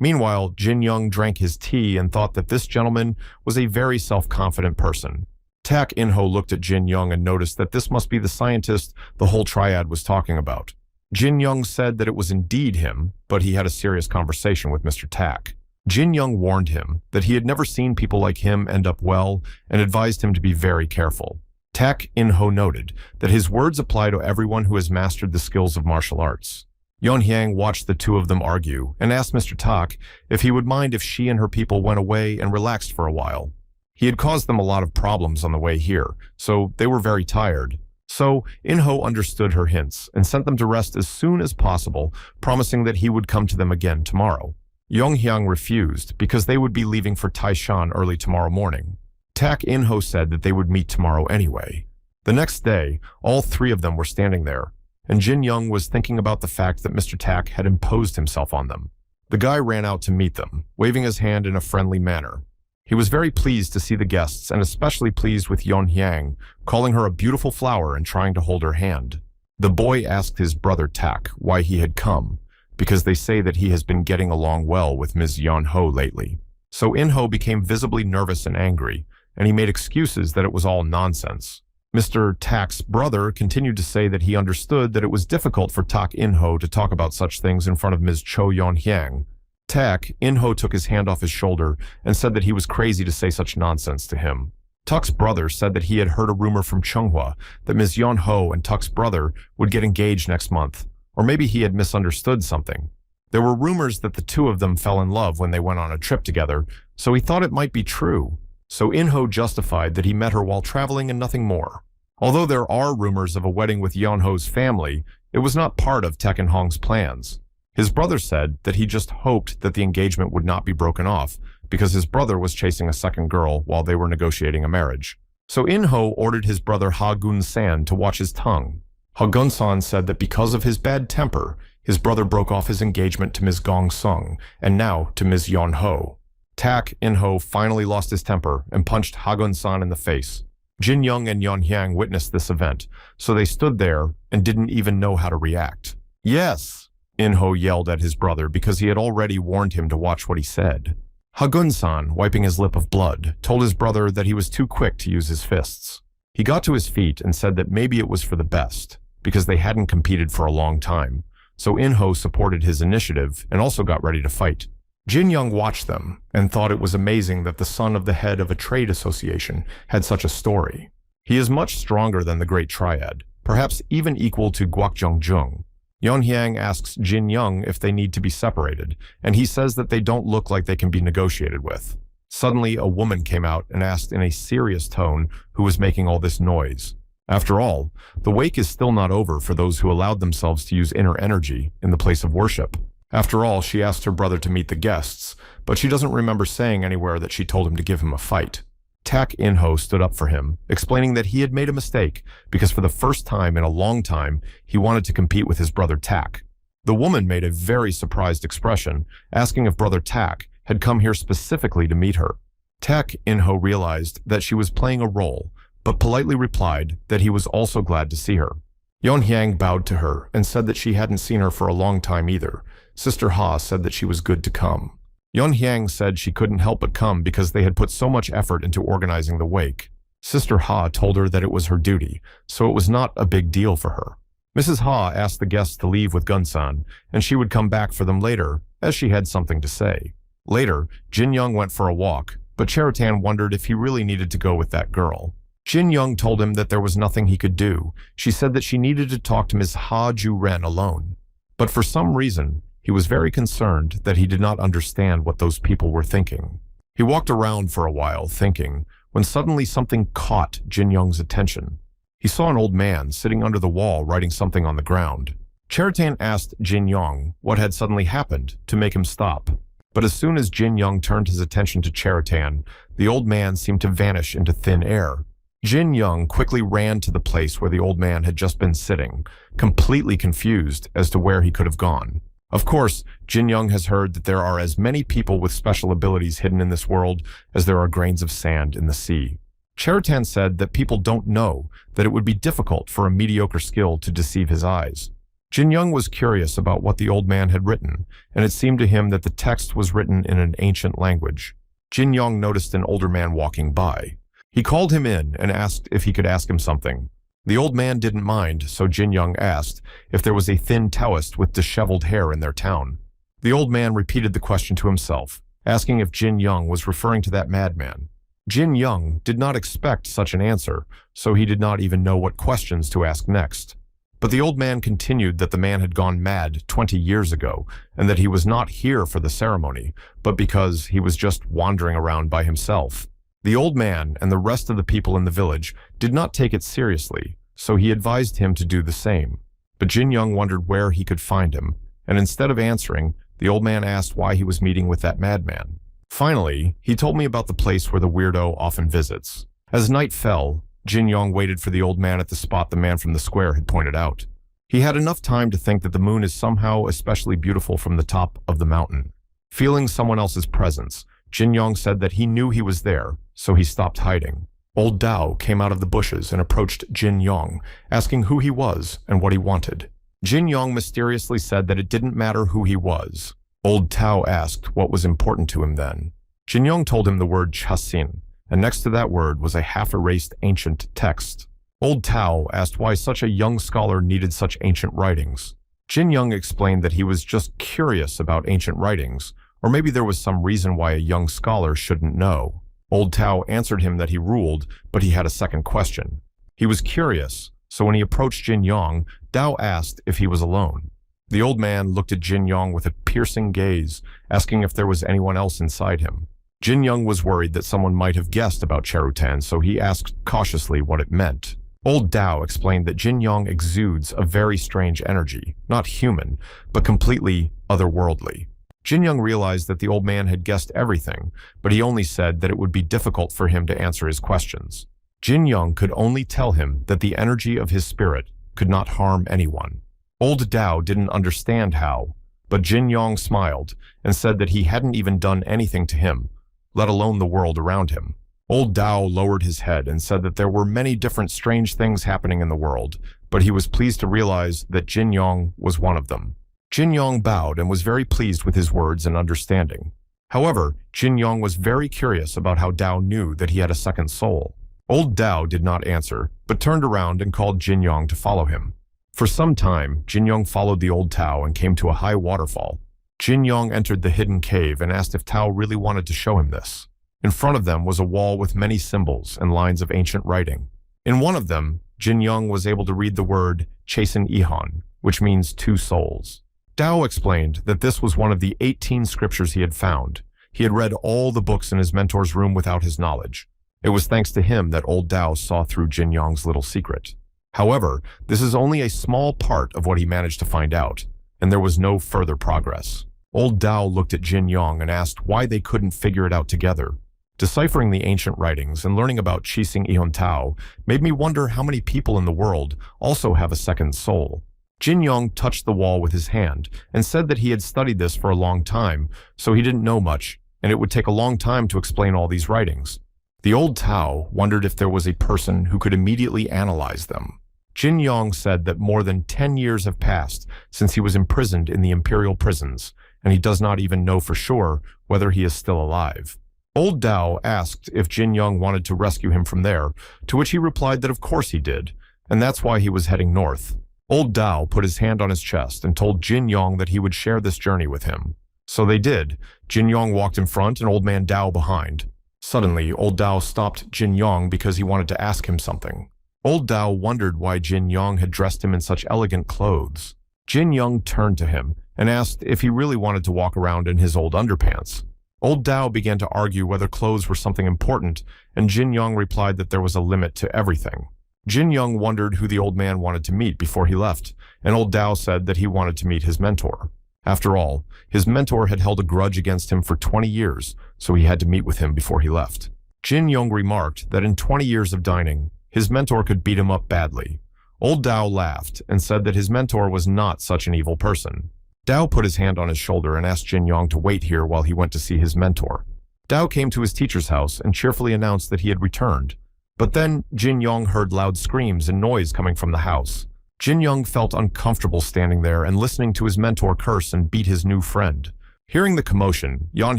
Meanwhile, Jin Young drank his tea and thought that this gentleman was a very self-confident person. Tak In-ho looked at Jin Young and noticed that this must be the scientist the whole triad was talking about. Jin Young said that it was indeed him, but he had a serious conversation with Mr. Tak. Jin Young warned him that he had never seen people like him end up well and advised him to be very careful. Tak In-ho noted that his words apply to everyone who has mastered the skills of martial arts. Yun-hyang watched the two of them argue and asked Mr. Tak if he would mind if she and her people went away and relaxed for a while. He had caused them a lot of problems on the way here, so they were very tired. So In-ho understood her hints and sent them to rest as soon as possible, promising that he would come to them again tomorrow. Yun-hyang refused because they would be leaving for Taishan early tomorrow morning. Tak In-ho said that they would meet tomorrow anyway. The next day, all three of them were standing there, and Jin Young was thinking about the fact that Mr. Tak had imposed himself on them. The guy ran out to meet them, waving his hand in a friendly manner. He was very pleased to see the guests and especially pleased with Yun-hyang, calling her a beautiful flower and trying to hold her hand. The boy asked his brother Tak why he had come, because they say that he has been getting along well with Ms. Yun-ho lately. So In-ho became visibly nervous and angry, and he made excuses that it was all nonsense. Mr. Tak's brother continued to say that he understood that it was difficult for Tak In-ho to talk about such things in front of Ms. Cho Yun-hyang. Tak In-ho took his hand off his shoulder and said that he was crazy to say such nonsense to him. Tuk's brother said that he had heard a rumor from Chunghwa that Ms. Yun-ho and Tuk's brother would get engaged next month, or maybe he had misunderstood something. There were rumors that the two of them fell in love when they went on a trip together, so he thought it might be true. So In-ho justified that he met her while traveling and nothing more. Although there are rumors of a wedding with Yun-ho's family, it was not part of Tak In-hong's plans. His brother said that he just hoped that the engagement would not be broken off because his brother was chasing a second girl while they were negotiating a marriage. So In-ho ordered his brother Ha Gun-san to watch his tongue. Ha Gun-san said that because of his bad temper, his brother broke off his engagement to Ms. Gong-sung and now to Ms. Yun-ho. Tak In-ho finally lost his temper and punched Ha Gun-san in the face. Jin Young and Yun-hyang witnessed this event, so they stood there and didn't even know how to react. Yes, In-ho yelled at his brother because he had already warned him to watch what he said. Ha Gun-san, wiping his lip of blood, told his brother that he was too quick to use his fists. He got to his feet and said that maybe it was for the best, because they hadn't competed for a long time, so In-ho supported his initiative and also got ready to fight. Jin Young watched them and thought it was amazing that the son of the head of a trade association had such a story. He is much stronger than the Great Triad, perhaps even equal to Guokjeong-jung. Yun-hyang asks Jin Young if they need to be separated, and he says that they don't look like they can be negotiated with. Suddenly, a woman came out and asked in a serious tone who was making all this noise. After all, the wake is still not over for those who allowed themselves to use inner energy in the place of worship. After all, she asked her brother to meet the guests, but she doesn't remember saying anywhere that she told him to give him a fight. Tak In-ho stood up for him, explaining that he had made a mistake because for the first time in a long time, he wanted to compete with his brother Tak. The woman made a very surprised expression, asking if brother Tak had come here specifically to meet her. Tak Inho realized that she was playing a role, but politely replied that he was also glad to see her. Yeonhyang bowed to her and said that she hadn't seen her for a long time either. Sister Ha said that she was good to come. Yeonhyang said she couldn't help but come because they had put so much effort into organizing the wake. Sister Ha told her that it was her duty, so it was not a big deal for her. Mrs. Ha asked the guests to leave with Gunsan, and she would come back for them later, as she had something to say. Later, Jin Young went for a walk, but Cherotan wondered if he really needed to go with that girl. Jin Young told him that there was nothing he could do. She said that she needed to talk to Ms. Ha Ju-ren alone. But for some reason, he was very concerned that he did not understand what those people were thinking. He walked around for a while, thinking, when suddenly something caught Jin Young's attention. He saw an old man sitting under the wall writing something on the ground. Cherotan asked Jin Young what had suddenly happened to make him stop. But as soon as Jin Young turned his attention to Cherotan, the old man seemed to vanish into thin air. Jin Young quickly ran to the place where the old man had just been sitting, completely confused as to where he could have gone. Of course, Jin Young has heard that there are as many people with special abilities hidden in this world as there are grains of sand in the sea. Cherotan said that people don't know that it would be difficult for a mediocre skill to deceive his eyes. Jin Young was curious about what the old man had written, and it seemed to him that the text was written in an ancient language. Jin Young noticed an older man walking by. He called him in and asked if he could ask him something. The old man didn't mind, so Jin Young asked if there was a thin Taoist with disheveled hair in their town. The old man repeated the question to himself, asking if Jin Young was referring to that madman. Jin Young did not expect such an answer, so he did not even know what questions to ask next. But the old man continued that the man had gone mad 20 years ago, and that he was not here for the ceremony, but because he was just wandering around by himself. The old man and the rest of the people in the village did not take it seriously, so he advised him to do the same. But Jin Young wondered where he could find him, and instead of answering, the old man asked why he was meeting with that madman. Finally, he told me about the place where the weirdo often visits. As night fell, Jin Young waited for the old man at the spot the man from the square had pointed out. He had enough time to think that the moon is somehow especially beautiful from the top of the mountain. Feeling someone else's presence, Jin Young said that he knew he was there, so he stopped hiding. Old Dao came out of the bushes and approached Jin Young, asking who he was and what he wanted. Jin Young mysteriously said that it didn't matter who he was. Old Tao asked what was important to him then. Jin Young told him the word chasin, and next to that word was a half-erased ancient text. Old Tao asked why such a young scholar needed such ancient writings. Jin Young explained that he was just curious about ancient writings, or maybe there was some reason why a young scholar shouldn't know. Old Tao answered him that he ruled, but he had a second question. He was curious, so when he approached Jin Young, Dao asked if he was alone. The old man looked at Jin Young with a piercing gaze, asking if there was anyone else inside him. Jin Young was worried that someone might have guessed about Cherutan, so he asked cautiously what it meant. Old Dao explained that Jin Young exudes a very strange energy, not human, but completely otherworldly. Jin Young realized that the old man had guessed everything, but he only said that it would be difficult for him to answer his questions. Jin Young could only tell him that the energy of his spirit could not harm anyone. Old Dao didn't understand how, but Jin Young smiled and said that he hadn't even done anything to him, let alone the world around him. Old Dao lowered his head and said that there were many different strange things happening in the world, but he was pleased to realize that Jin Young was one of them. Jin Young bowed and was very pleased with his words and understanding. However, Jin Young was very curious about how Dao knew that he had a second soul. Old Dao did not answer, but turned around and called Jin Young to follow him. For some time, Jin Young followed the old Tao and came to a high waterfall. Jin Young entered the hidden cave and asked if Tao really wanted to show him this. In front of them was a wall with many symbols and lines of ancient writing. In one of them, Jin Young was able to read the word Chasen Ihon, which means two souls. Dao explained that this was one of the 18 scriptures he had found. He had read all the books in his mentor's room without his knowledge. It was thanks to him that old Dao saw through Jin Young's little secret. However, this is only a small part of what he managed to find out, and there was no further progress. Old Dao looked at Jin Young and asked why they couldn't figure it out together. Deciphering the ancient writings and learning about Qixing Ihon Tao made me wonder how many people in the world also have a second soul. Jin Young touched the wall with his hand and said that he had studied this for a long time, so he didn't know much, and it would take a long time to explain all these writings. The old Tao wondered if there was a person who could immediately analyze them. Jin Yong said that more than 10 years have passed since he was imprisoned in the imperial prisons, and he does not even know for sure whether he is still alive. Old Dao asked if Jin Yong wanted to rescue him from there, to which he replied that of course he did, and that's why he was heading north. Old Dao put his hand on his chest and told Jin Yong that he would share this journey with him. So they did. Jin Yong walked in front and Old Man Dao behind. Suddenly, Old Dao stopped Jin Yong because he wanted to ask him something. Old Dao wondered why Jin Yong had dressed him in such elegant clothes. Jin Yong turned to him and asked if he really wanted to walk around in his old underpants. Old Dao began to argue whether clothes were something important, and Jin Yong replied that there was a limit to everything. Jin Yong wondered who the old man wanted to meet before he left, and Old Dao said that he wanted to meet his mentor. After all, his mentor had held a grudge against him for 20 years, so he had to meet with him before he left. Jin Yong remarked that in 20 years of dining, his mentor could beat him up badly. Old Dao laughed and said that his mentor was not such an evil person. Dao put his hand on his shoulder and asked Jin Yong to wait here while he went to see his mentor. Dao came to his teacher's house and cheerfully announced that he had returned. But then Jin Yong heard loud screams and noise coming from the house. Jin Yong felt uncomfortable standing there and listening to his mentor curse and beat his new friend. Hearing the commotion, Yan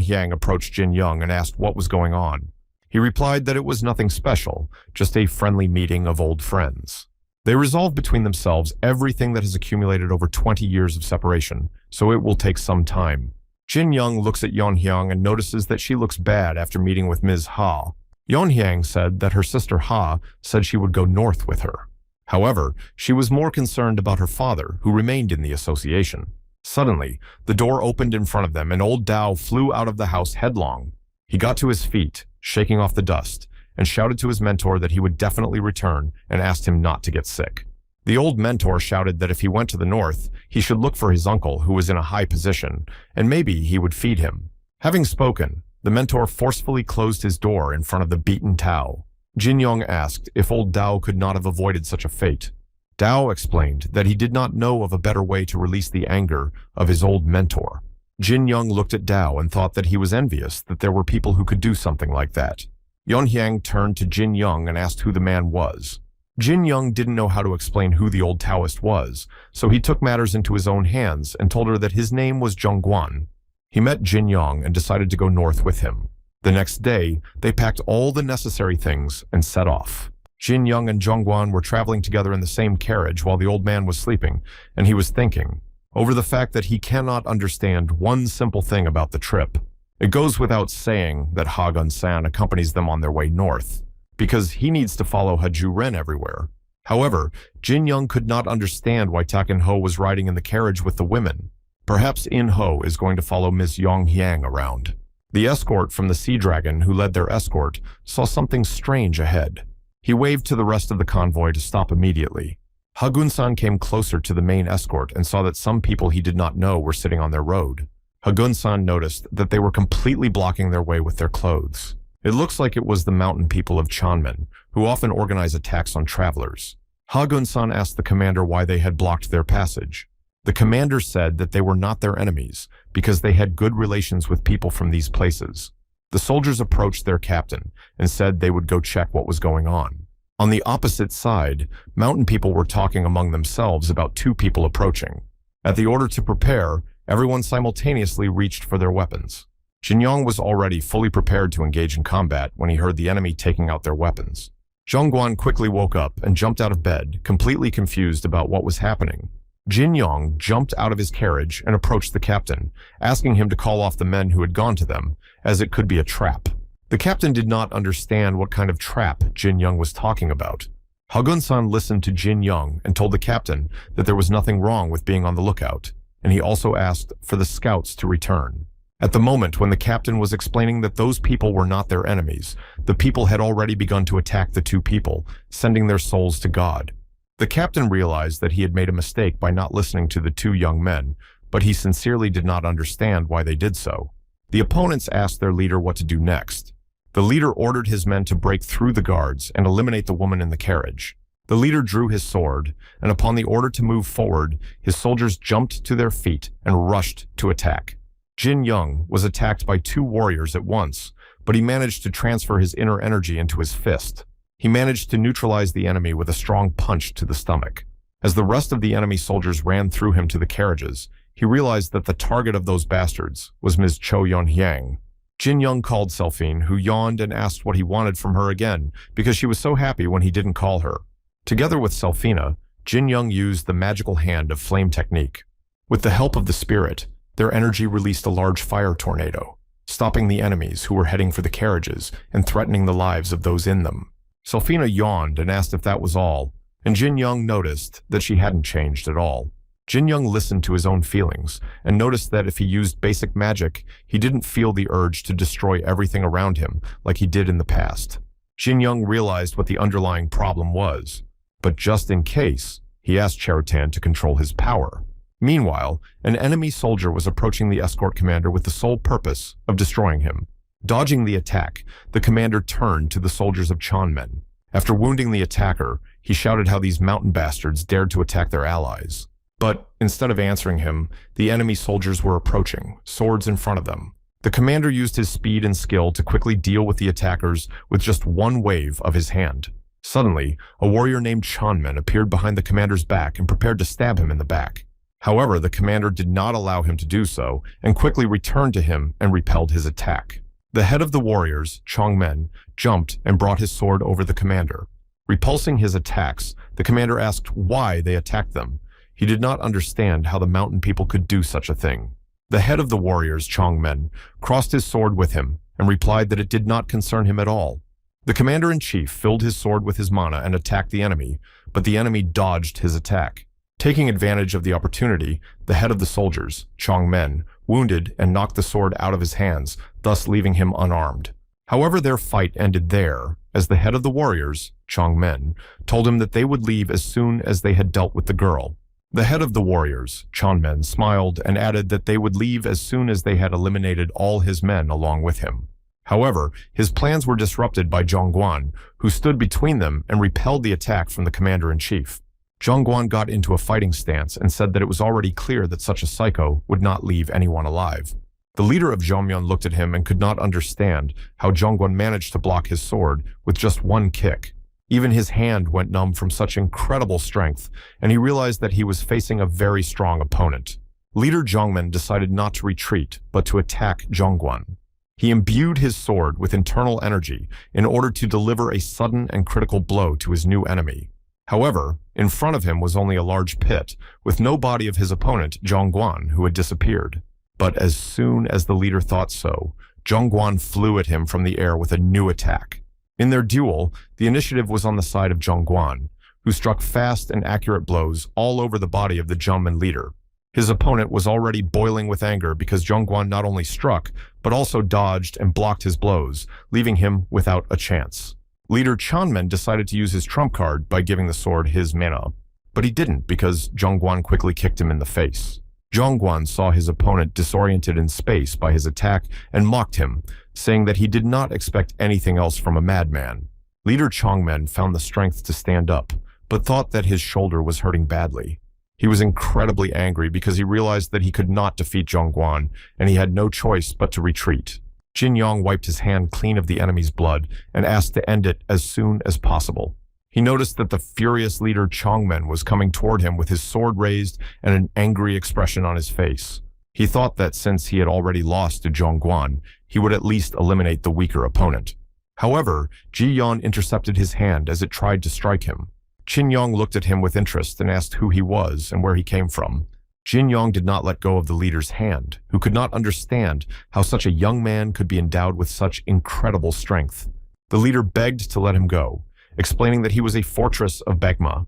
Hyang approached Jin Yong and asked what was going on. He replied that it was nothing special, just a friendly meeting of old friends. They resolved between themselves everything that has accumulated over 20 years of separation, so it will take some time. Jin Yong looks at Yan Hyang and notices that she looks bad after meeting with Ms. Ha. Yan Hyang said that her sister Ha said she would go north with her. However, she was more concerned about her father, who remained in the association. Suddenly, the door opened in front of them and Old Dao flew out of the house headlong. He got to his feet, shaking off the dust, and shouted to his mentor that he would definitely return and asked him not to get sick. The old mentor shouted that if he went to the north, he should look for his uncle, who was in a high position, and maybe he would feed him. Having spoken, the mentor forcefully closed his door in front of the beaten Tao. Jin Yong asked if Old Dao could not have avoided such a fate. Dao explained that he did not know of a better way to release the anger of his old mentor. Jin Yong looked at Dao and thought that he was envious that there were people who could do something like that. Yan Hyang turned to Jin Yong and asked who the man was. Jin Yong didn't know how to explain who the old Taoist was, so he took matters into his own hands and told her that his name was Zhongguan. He met Jin Yong and decided to go north with him. The next day, they packed all the necessary things and set off. Jin Yong and Zhongguan were traveling together in the same carriage while the old man was sleeping, and he was thinking over the fact that he cannot understand one simple thing about the trip. It goes without saying that Ha Gun-san accompanies them on their way north, because he needs to follow Haju Ren everywhere. However, Jin Yong could not understand why Taken Ho was riding in the carriage with the women. Perhaps In Ho is going to follow Miss Yang Hyang around. The escort from the Sea Dragon who led their escort saw something strange ahead. He waved to the rest of the convoy to stop immediately. Hagun-san came closer to the main escort and saw that some people he did not know were sitting on their road. Hagun-san noticed that they were completely blocking their way with their clothes. It looks like it was the mountain people of Chanmen, who often organize attacks on travelers. Hagun-san asked the commander why they had blocked their passage. The commander said that they were not their enemies because they had good relations with people from these places. The soldiers approached their captain and said they would go check what was going on. On the opposite side, mountain people were talking among themselves about two people approaching. At the order to prepare, everyone simultaneously reached for their weapons. Jin Yong was already fully prepared to engage in combat when he heard the enemy taking out their weapons. Zhongguan quickly woke up and jumped out of bed, completely confused about what was happening. Jin Yong jumped out of his carriage and approached the captain, asking him to call off the men who had gone to them, as it could be a trap. The captain did not understand what kind of trap Jin Yong was talking about. Hagun-san listened to Jin Yong and told the captain that there was nothing wrong with being on the lookout, and he also asked for the scouts to return. At the moment when the captain was explaining that those people were not their enemies, the people had already begun to attack the two people, sending their souls to God. The captain realized that he had made a mistake by not listening to the two young men, but he sincerely did not understand why they did so. The opponents asked their leader what to do next. The leader ordered his men to break through the guards and eliminate the woman in the carriage. The leader drew his sword, and upon the order to move forward, his soldiers jumped to their feet and rushed to attack. Jin Young was attacked by two warriors at once, but he managed to transfer his inner energy into his fist. He managed to neutralize the enemy with a strong punch to the stomach. As the rest of the enemy soldiers ran through him to the carriages, he realized that the target of those bastards was Ms. Cho Yun-hyang. Jin Young called Selphine, who yawned and asked what he wanted from her again because she was so happy when he didn't call her. Together with Selphina, Jin Young used the magical hand of flame technique. With the help of the spirit, their energy released a large fire tornado, stopping the enemies who were heading for the carriages and threatening the lives of those in them. Selphina yawned and asked if that was all, and Jin Young noticed that she hadn't changed at all. Jin Young listened to his own feelings and noticed that if he used basic magic, he didn't feel the urge to destroy everything around him like he did in the past. Jin Young realized what the underlying problem was, but just in case, he asked Cherutan to control his power. Meanwhile, an enemy soldier was approaching the escort commander with the sole purpose of destroying him. Dodging the attack, the commander turned to the soldiers of Chanmen. After wounding the attacker, he shouted how these mountain bastards dared to attack their allies. But instead of answering him, the enemy soldiers were approaching, swords in front of them. The commander used his speed and skill to quickly deal with the attackers with just one wave of his hand. Suddenly, a warrior named Chanmen appeared behind the commander's back and prepared to stab him in the back. However, the commander did not allow him to do so and quickly returned to him and repelled his attack. The head of the warriors, Chongmen, jumped and brought his sword over the commander. Repulsing his attacks, the commander asked why they attacked them. He did not understand how the mountain people could do such a thing. The head of the warriors, Chongmen, crossed his sword with him and replied that it did not concern him at all. The commander-in-chief filled his sword with his mana and attacked the enemy, but the enemy dodged his attack. Taking advantage of the opportunity, the head of the soldiers, Chongmen, wounded and knocked the sword out of his hands, thus leaving him unarmed. However, their fight ended there, as the head of the warriors, Chongmen, told him that they would leave as soon as they had dealt with the girl. The head of the warriors, Chanmen, smiled and added that they would leave as soon as they had eliminated all his men along with him. However, his plans were disrupted by Zhongguan, who stood between them and repelled the attack from the commander-in-chief. Zhongguan got into a fighting stance and said that it was already clear that such a psycho would not leave anyone alive. The leader of Zhongmyeon looked at him and could not understand how Zhongguan managed to block his sword with just one kick. Even his hand went numb from such incredible strength, and he realized that he was facing a very strong opponent. Leader Zhongmen decided not to retreat, but to attack Zhongguan. He imbued his sword with internal energy in order to deliver a sudden and critical blow to his new enemy. However, in front of him was only a large pit, with no body of his opponent, Zhongguan, who had disappeared. But as soon as the leader thought so, Zhongguan flew at him from the air with a new attack. In their duel, the initiative was on the side of Zhongguan, who struck fast and accurate blows all over the body of the Zhongmen leader. His opponent was already boiling with anger because Zhongguan not only struck, but also dodged and blocked his blows, leaving him without a chance. Leader Chanmen decided to use his trump card by giving the sword his mana, but he didn't because Zhongguan quickly kicked him in the face. Zhongguan saw his opponent disoriented in space by his attack and mocked him, saying that he did not expect anything else from a madman. Leader Chongmen found the strength to stand up, but thought that his shoulder was hurting badly. He was incredibly angry because he realized that he could not defeat Zhongguan, and he had no choice but to retreat. Jin Yong wiped his hand clean of the enemy's blood and asked to end it as soon as possible. He noticed that the furious leader Chongmen was coming toward him with his sword raised and an angry expression on his face. He thought that since he had already lost to Zhongguan, he would at least eliminate the weaker opponent. However, Ji Yan intercepted his hand as it tried to strike him. Qin Yong looked at him with interest and asked who he was and where he came from. Jin Yong did not let go of the leader's hand, who could not understand how such a young man could be endowed with such incredible strength. The leader begged to let him go, explaining that he was a fortress of Begma,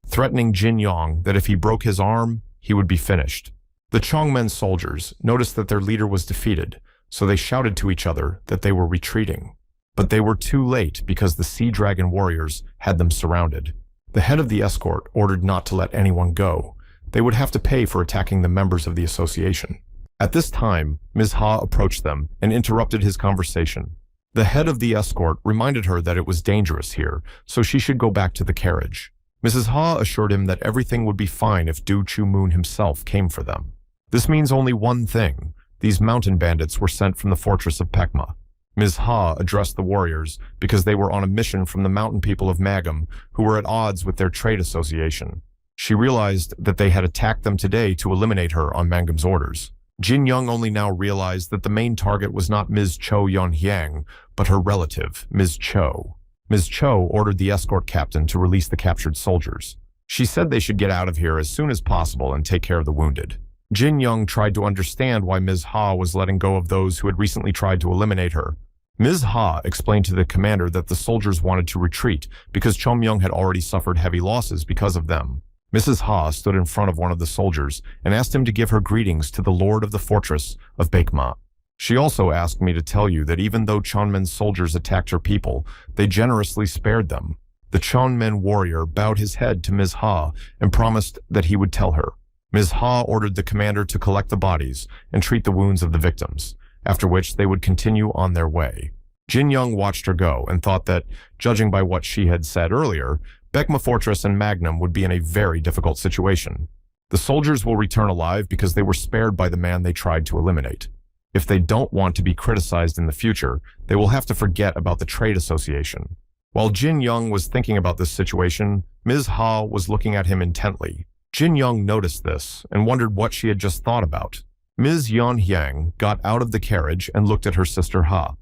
threatening Jin Yong that if he broke his arm, he would be finished. The Chongmen soldiers noticed that their leader was defeated, so they shouted to each other that they were retreating. But they were too late because the Sea Dragon warriors had them surrounded. The head of the escort ordered not to let anyone go. They would have to pay for attacking the members of the association. At this time, Ms. Ha approached them and interrupted his conversation. The head of the escort reminded her that it was dangerous here, so she should go back to the carriage. Mrs. Ha assured him that everything would be fine if Du Chu Moon himself came for them. This means only one thing. These mountain bandits were sent from the fortress of Pekma. Ms. Ha addressed the warriors because they were on a mission from the mountain people of Magam, who were at odds with their trade association. She realized that they had attacked them today to eliminate her on Mangam's orders. Jin Young only now realized that the main target was not Ms. Cho Yeonhyang, but her relative, Ms. Cho. Ms. Cho ordered the escort captain to release the captured soldiers. She said they should get out of here as soon as possible and take care of the wounded. Jin Young tried to understand why Ms. Ha was letting go of those who had recently tried to eliminate her. Ms. Ha explained to the commander that the soldiers wanted to retreat because Chom Young had already suffered heavy losses because of them. Mrs. Ha stood in front of one of the soldiers and asked him to give her greetings to the lord of the fortress of Baekma. She also asked me to tell you that even though Chonmen's soldiers attacked her people, they generously spared them. The Chonmen warrior bowed his head to Ms. Ha and promised that he would tell her. Ms. Ha ordered the commander to collect the bodies and treat the wounds of the victims, after which they would continue on their way. Jin Young watched her go and thought that, judging by what she had said earlier, Baekma Fortress and Magnum would be in a very difficult situation. The soldiers will return alive because they were spared by the man they tried to eliminate. If they don't want to be criticized in the future, they will have to forget about the trade association. While Jin Young was thinking about this situation, Ms. Ha was looking at him intently. Jin Young noticed this and wondered what she had just thought about. Ms. Yeonhyang got out of the carriage and looked at her sister Ha.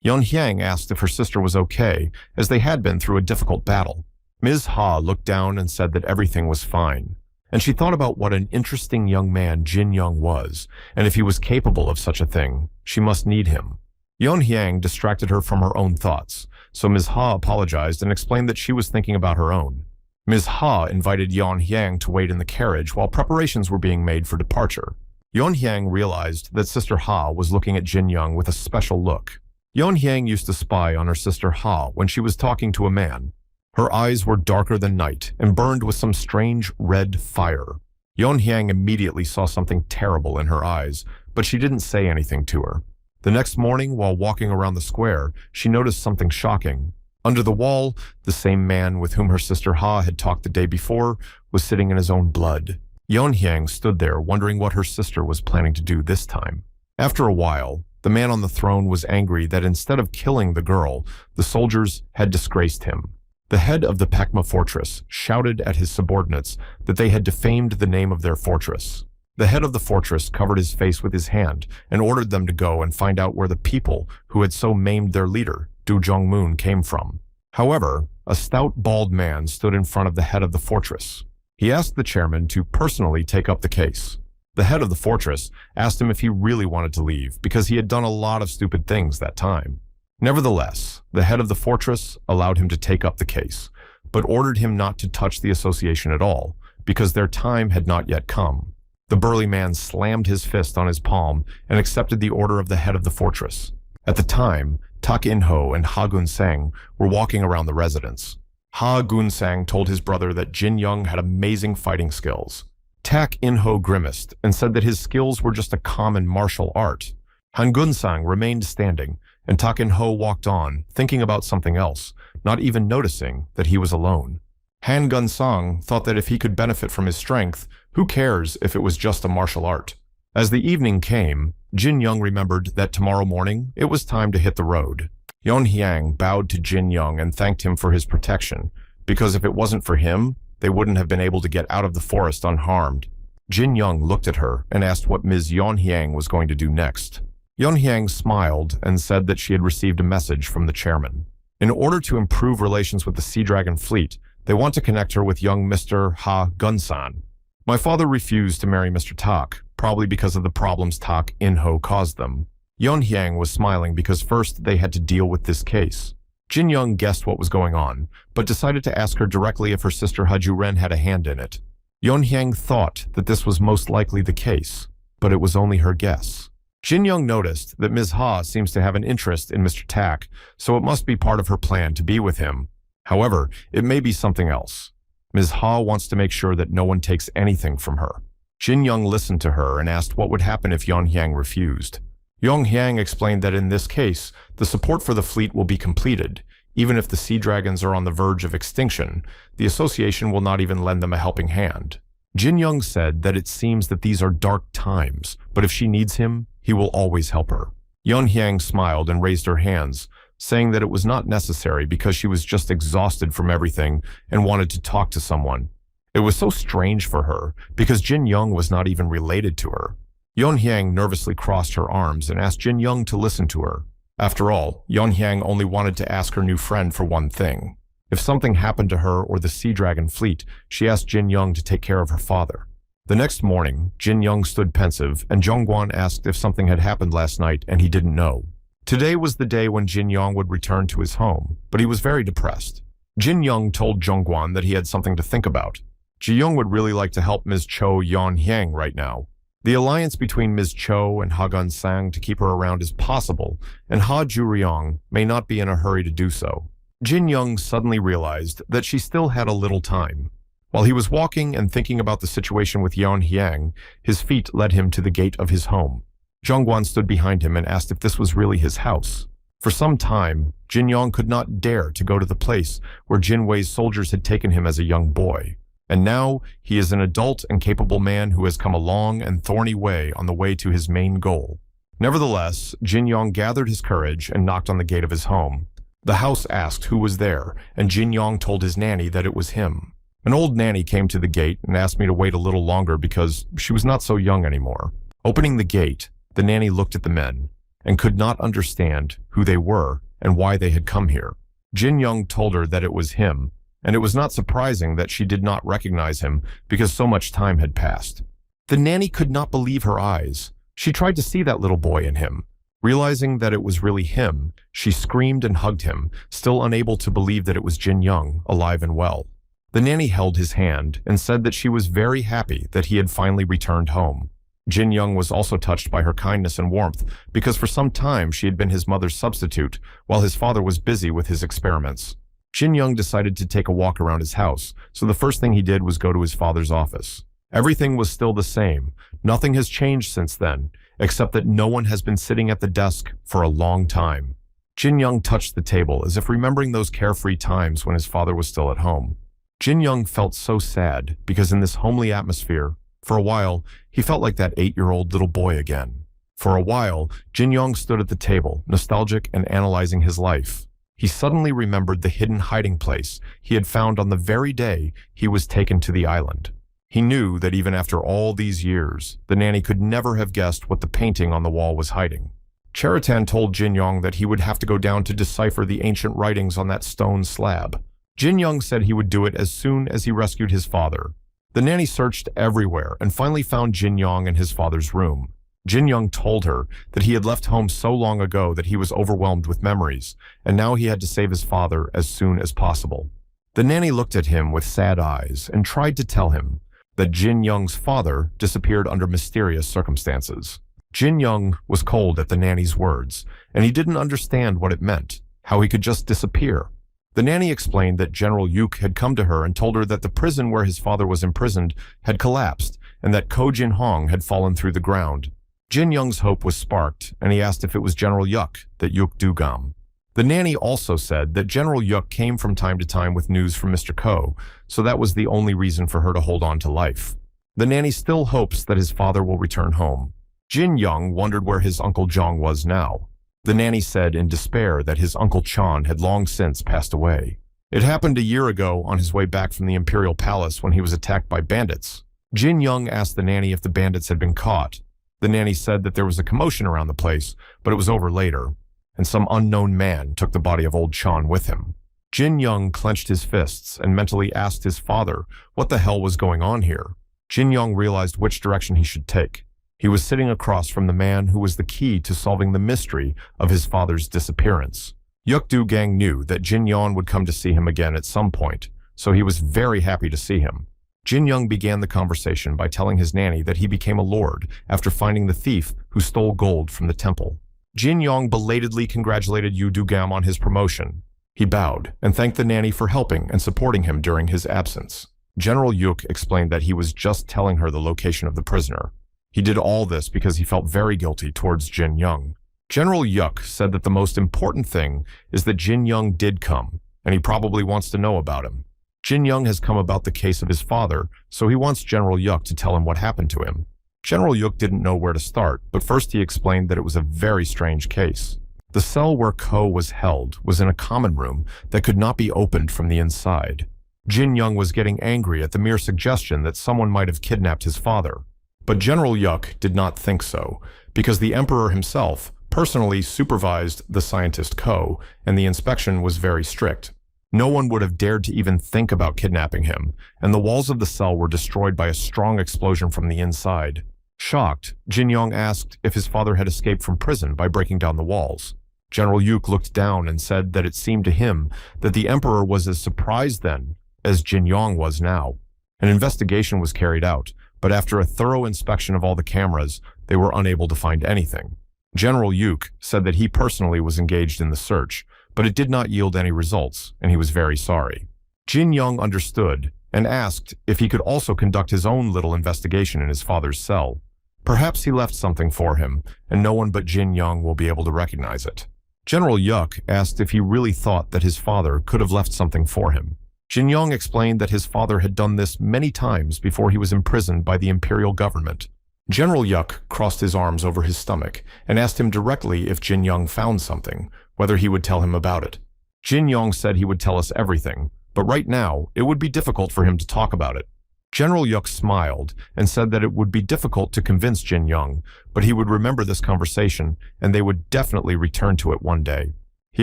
Yeonhyang asked if her sister was okay, as they had been through a difficult battle. Ms. Ha looked down and said that everything was fine. And she thought about what an interesting young man Jin Young was, and if he was capable of such a thing, she must need him. Yeonhyang distracted her from her own thoughts, so Ms. Ha apologized and explained that she was thinking about her own. Ms. Ha invited Yeonhyang to wait in the carriage while preparations were being made for departure. Yeonhyang realized that Sister Ha was looking at Jin Young with a special look. Yeonhyang used to spy on her sister Ha when she was talking to a man. Her eyes were darker than night and burned with some strange red fire. Yeonhyang immediately saw something terrible in her eyes, but she didn't say anything to her. The next morning, while walking around the square, she noticed something shocking. Under the wall, the same man with whom her sister Ha had talked the day before was sitting in his own blood. Yeonhyang stood there wondering what her sister was planning to do this time. After a while, the man on the throne was angry that instead of killing the girl, the soldiers had disgraced him. The head of the Pekma fortress shouted at his subordinates that they had defamed the name of their fortress. The head of the fortress covered his face with his hand and ordered them to go and find out where the people who had so maimed their leader, Du Jongmoon, came from. However, a stout, bald man stood in front of the head of the fortress. He asked the chairman to personally take up the case. The head of the fortress asked him if he really wanted to leave because he had done a lot of stupid things that time. Nevertheless, the head of the fortress allowed him to take up the case, but ordered him not to touch the association at all, because their time had not yet come. The burly man slammed his fist on his palm and accepted the order of the head of the fortress. At the time, Tak In-ho and Ha Gun-sang were walking around the residence. Ha Gun-sang told his brother that Jin Young had amazing fighting skills. Tak In-ho grimaced and said that his skills were just a common martial art. Han Gun-sang remained standing, and Tak In-ho walked on, thinking about something else, not even noticing that he was alone. Han Gun-sang thought that if he could benefit from his strength, who cares if it was just a martial art? As the evening came, Jin Young remembered that tomorrow morning it was time to hit the road. Yeonhyang bowed to Jin Young and thanked him for his protection, because if it wasn't for him, they wouldn't have been able to get out of the forest unharmed. Jin Young looked at her and asked what Ms. Yeonhyang was going to do next. Yeonhyang smiled and said that she had received a message from the chairman. In order to improve relations with the Sea Dragon fleet, they want to connect her with young Mr. Ha Gun-san. My father refused to marry Mr. Tak, probably because of the problems Tak In-ho caused them. Yeonhyang was smiling because first they had to deal with this case. Jin Young guessed what was going on, but decided to ask her directly if her sister Ha-ju-ren had a hand in it. Yeonhyang thought that this was most likely the case, but it was only her guess. Jin Young noticed that Ms. Ha seems to have an interest in Mr. Tak, so it must be part of her plan to be with him. However, it may be something else. Ms. Ha wants to make sure that no one takes anything from her. Jin Young listened to her and asked what would happen if Yeonhyang refused. Yeonhyang explained that in this case, the support for the fleet will be completed. Even if the sea dragons are on the verge of extinction, the association will not even lend them a helping hand. Jin Young said that it seems that these are dark times, but if she needs him, he will always help her. Yeon Hyang smiled and raised her hands, saying that it was not necessary because she was just exhausted from everything and wanted to talk to someone. It was so strange for her because Jin Young was not even related to her. Yeon Hyang nervously crossed her arms and asked Jin Young to listen to her. After all, Yeon Hyang only wanted to ask her new friend for one thing. If something happened to her or the Sea Dragon fleet, she asked Jin Young to take care of her father. The next morning, Jin Young stood pensive, and Jongwon asked if something had happened last night, and he didn't know. Today was the day when Jin Young would return to his home, but he was very depressed. Jin Young told Jongwon that he had something to think about. Ji Young would really like to help Ms. Cho Yeon Hyang right now. The alliance between Ms. Cho and Ha Gun Sang to keep her around is possible, and Ha Ju-ryong may not be in a hurry to do so. Jin Young suddenly realized that she still had a little time. While he was walking and thinking about the situation with Yeon Hyang, his feet led him to the gate of his home. Jongwon stood behind him and asked if this was really his house. For some time, Jin Young could not dare to go to the place where Jin Wei's soldiers had taken him as a young boy. And now, he is an adult and capable man who has come a long and thorny way on the way to his main goal. Nevertheless, Jin Young gathered his courage and knocked on the gate of his home. The house asked who was there, and Jin Young told his nanny that it was him. An old nanny came to the gate and asked me to wait a little longer because she was not so young anymore. Opening the gate, the nanny looked at the men and could not understand who they were and why they had come here. Jin Young told her that it was him, and it was not surprising that she did not recognize him because so much time had passed. The nanny could not believe her eyes. She tried to see that little boy in him. Realizing that it was really him, she screamed and hugged him, still unable to believe that it was Jin Young, alive and well. The nanny held his hand and said that she was very happy that he had finally returned home. Jin Young was also touched by her kindness and warmth because for some time she had been his mother's substitute while his father was busy with his experiments. Jin Young decided to take a walk around his house, so the first thing he did was go to his father's office. Everything was still the same. Nothing has changed since then, except that no one has been sitting at the desk for a long time. Jin Young touched the table as if remembering those carefree times when his father was still at home. Jin Young felt so sad because in this homely atmosphere, for a while, he felt like that 8-year-old little boy again. For a while, Jin Young stood at the table, nostalgic and analyzing his life. He suddenly remembered the hidden hiding place he had found on the very day he was taken to the island. He knew that even after all these years, the nanny could never have guessed what the painting on the wall was hiding. Cheritan told Jin Young that he would have to go down to decipher the ancient writings on that stone slab. Jin Young said he would do it as soon as he rescued his father. The nanny searched everywhere and finally found Jin Young in his father's room. Jin Young told her that he had left home so long ago that he was overwhelmed with memories, and now he had to save his father as soon as possible. The nanny looked at him with sad eyes and tried to tell him that Jin Young's father disappeared under mysterious circumstances. Jin Young was cold at the nanny's words, and he didn't understand what it meant, how he could just disappear. The nanny explained that General Yuk had come to her and told her that the prison where his father was imprisoned had collapsed and that Ko Jin Hong had fallen through the ground. Jin Young's hope was sparked, and he asked if it was General Yuk, that Yuk Dugam. The nanny also said that General Yuk came from time to time with news from Mr. Ko, so that was the only reason for her to hold on to life. The nanny still hopes that his father will return home. Jin Young wondered where his Uncle Jong was now. The nanny said in despair that his Uncle Chan had long since passed away. It happened a year ago on his way back from the Imperial Palace when he was attacked by bandits. Jin Young asked the nanny if the bandits had been caught. The nanny said that there was a commotion around the place, but it was over later, and some unknown man took the body of old Chan with him. Jin Young clenched his fists and mentally asked his father what the hell was going on here. Jin Young realized which direction he should take. He was sitting across from the man who was the key to solving the mystery of his father's disappearance. Yuk Du-gang knew that Jin Young would come to see him again at some point, so he was very happy to see him. Jin Young began the conversation by telling his nanny that he became a lord after finding the thief who stole gold from the temple. Jin Young belatedly congratulated Yu Du-gam on his promotion. He bowed and thanked the nanny for helping and supporting him during his absence. General Yuk explained that he was just telling her the location of the prisoner. He did all this because he felt very guilty towards Jin Young. General Yuk said that the most important thing is that Jin Young did come, and he probably wants to know about him. Jin Young has come about the case of his father, so he wants General Yuk to tell him what happened to him. General Yuk didn't know where to start, but first he explained that it was a very strange case. The cell where Ko was held was in a common room that could not be opened from the inside. Jin Young was getting angry at the mere suggestion that someone might have kidnapped his father. But General Yuk did not think so, because the Emperor himself personally supervised the scientist Ko, and the inspection was very strict. No one would have dared to even think about kidnapping him, and the walls of the cell were destroyed by a strong explosion from the inside. Shocked, Jin Young asked if his father had escaped from prison by breaking down the walls. General Yuk looked down and said that it seemed to him that the Emperor was as surprised then as Jin Young was now. An investigation was carried out, but after a thorough inspection of all the cameras, they were unable to find anything. General Yuk said that he personally was engaged in the search, but it did not yield any results, and he was very sorry. Jin Young understood and asked if he could also conduct his own little investigation in his father's cell. Perhaps he left something for him, and no one but Jin Young will be able to recognize it. General Yuk asked if he really thought that his father could have left something for him. Jin Young explained that his father had done this many times before he was imprisoned by the imperial government. General Yuk crossed his arms over his stomach and asked him directly if Jin Young found something, whether he would tell him about it. Jin Young said he would tell us everything, but right now it would be difficult for him to talk about it. General Yuk smiled and said that it would be difficult to convince Jin Young, but he would remember this conversation and they would definitely return to it one day. He